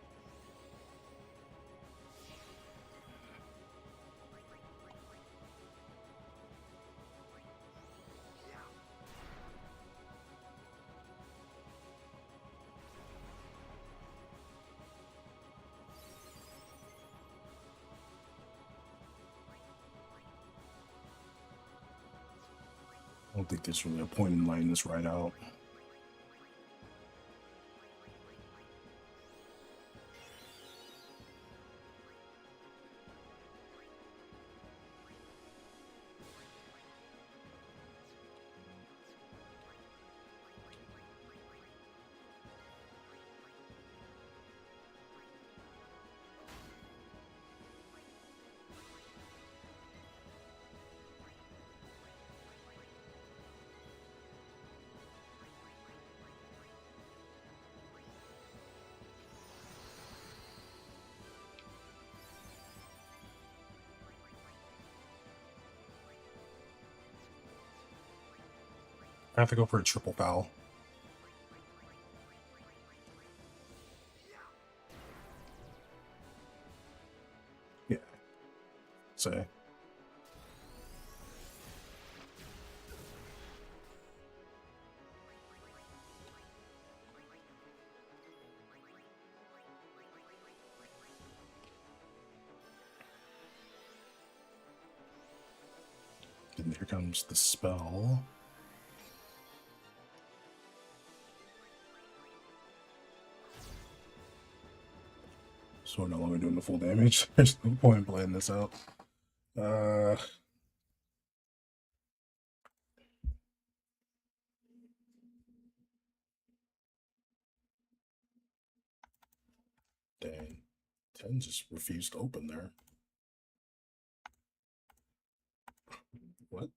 I don't think there's really a point in lighting this right out. I have to go for a triple foul. Yeah. Say. And here comes the spell. So we're no longer doing the full damage. There's no point in playing this out. Dang. 10 just refused to open there. What?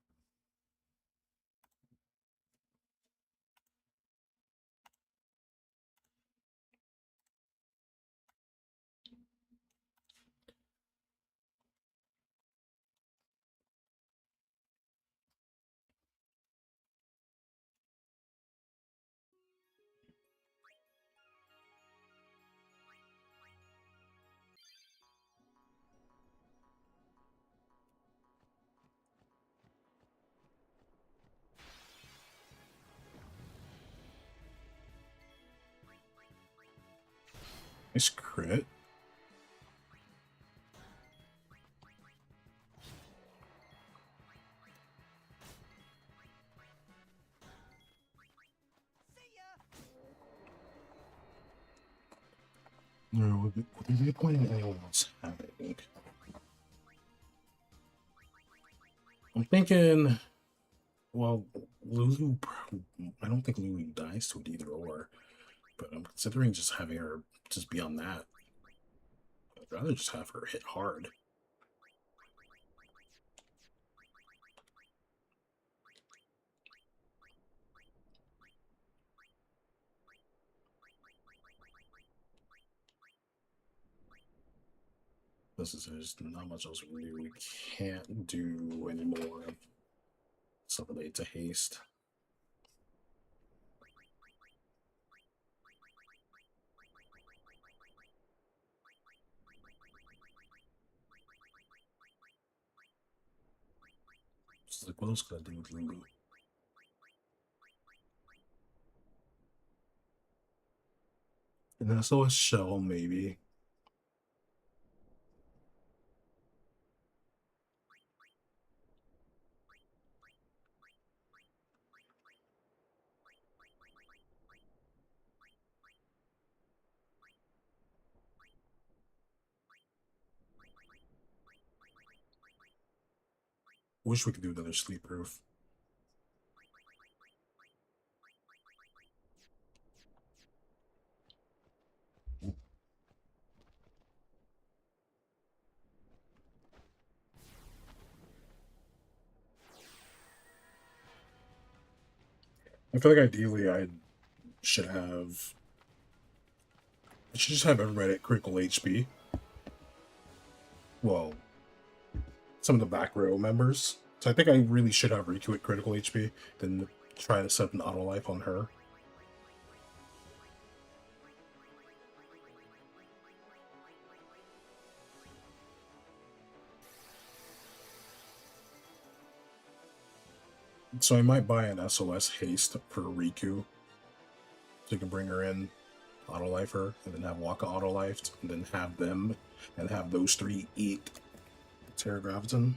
Nice crit. No, would there be a point in anyone else having? I'm thinking, well, Lulu, I don't think Lulu dies to it either or, but I'm considering just having her just be on that. I'd rather just have her hit hard. This is there's not much else we really can't do anymore. Stuff related to haste. Just like what else could I do with Lulu? An SOS shell, maybe. Wish we could do another sleep proof. I feel like ideally I should have. I should just have everybody at critical HP. Well, some of the back row members. So I think I really should have Riku at critical HP, then try to set an auto life on her. So I might buy an SOS haste for Riku. So you can bring her in, auto life her, and then have Waka auto lifed, and then have them, and have those three eat Terra Graviton.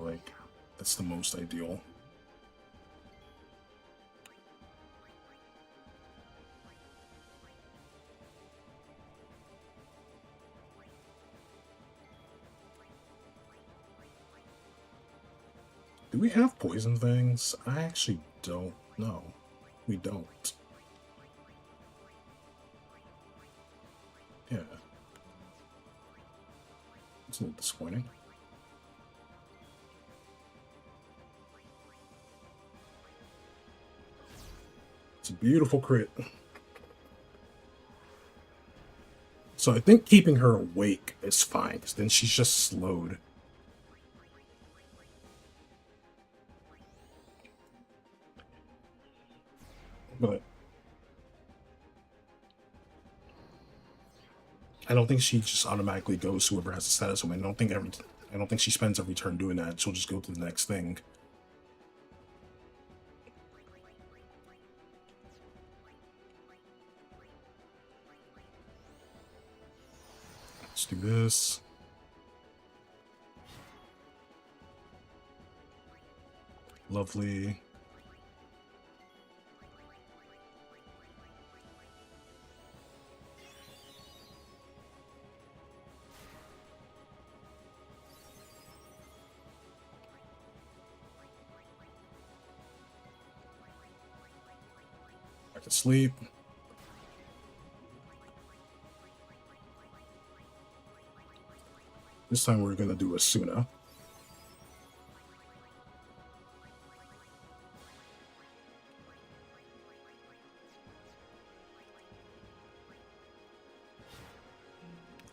Like, that's the most ideal. Do we have poison things? I actually don't know. We don't. Yeah. It's a little disappointing. It's a beautiful crit. So I think keeping her awake is fine, because then she's just slowed. But I don't think she just automatically goes to whoever has the status woman. I don't think she spends every turn doing that. She'll just go to the next thing. Let's do this. Lovely. Back to sleep. This time we're gonna do Asuna.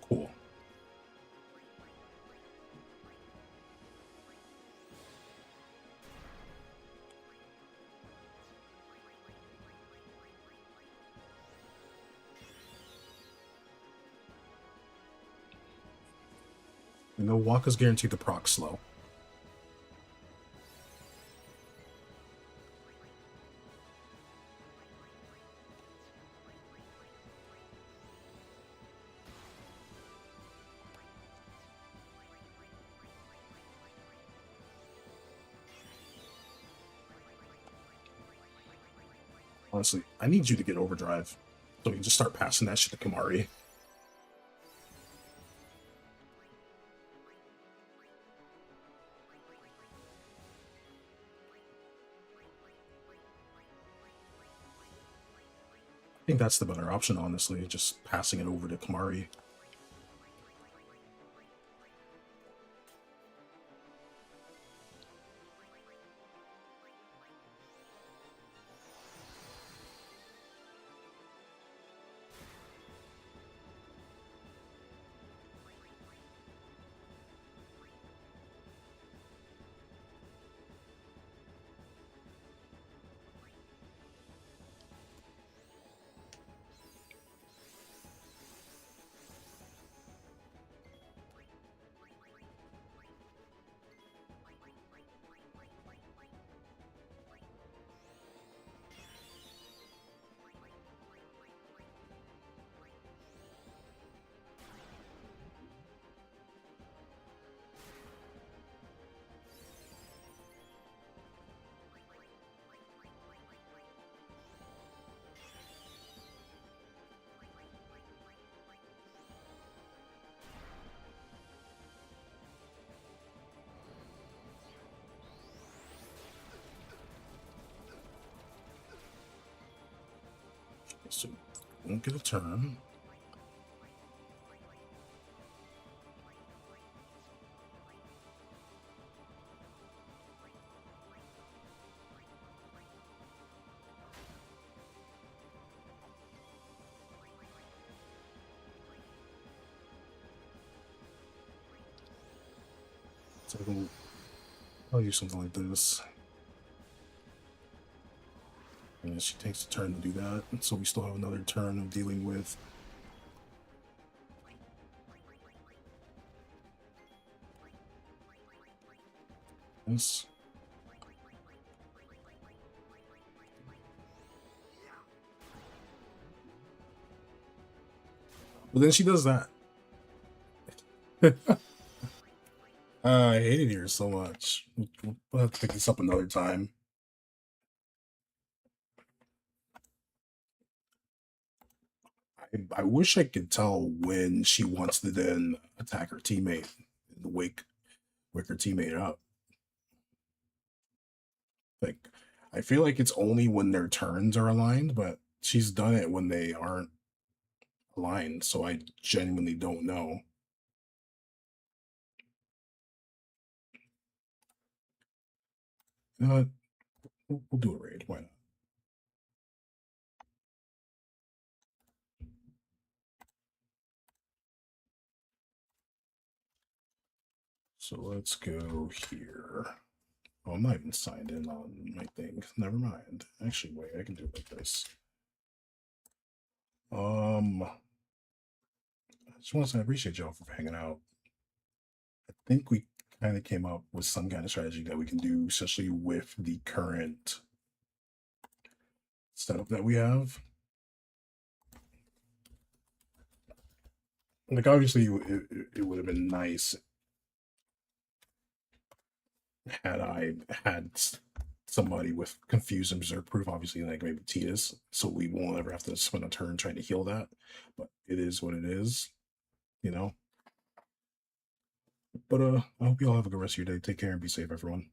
Cool. You know, Waka's guaranteed to proc slow. Honestly, I need you to get overdrive so we can just start passing that shit to Kamari. I think that's the better option, honestly, just passing it over to Kamari. So won't get a turn. So I'll use something like this. And she takes a turn to do that. So we still have another turn of dealing with this. But then she does that. I hated her so much. We'll have to pick this up another time. I wish I could tell when she wants to then attack her teammate and wake her teammate up. Like, I feel like it's only when their turns are aligned, but she's done it when they aren't aligned, so I genuinely don't know. You know what? We'll do a raid. Why not? So let's go here. Oh, I'm not even signed in on my thing. Never mind. Actually, wait, I can do it like this. I just want to say I appreciate y'all for hanging out. I think we kind of came up with some kind of strategy that we can do, especially with the current setup that we have. Like, obviously, it would have been nice had I had somebody with confused and berserk proof, obviously, like maybe Titus, so we won't ever have to spend a turn trying to heal that. But it is what it is, you know. But I hope you all have a good rest of your day. Take care and be safe, everyone.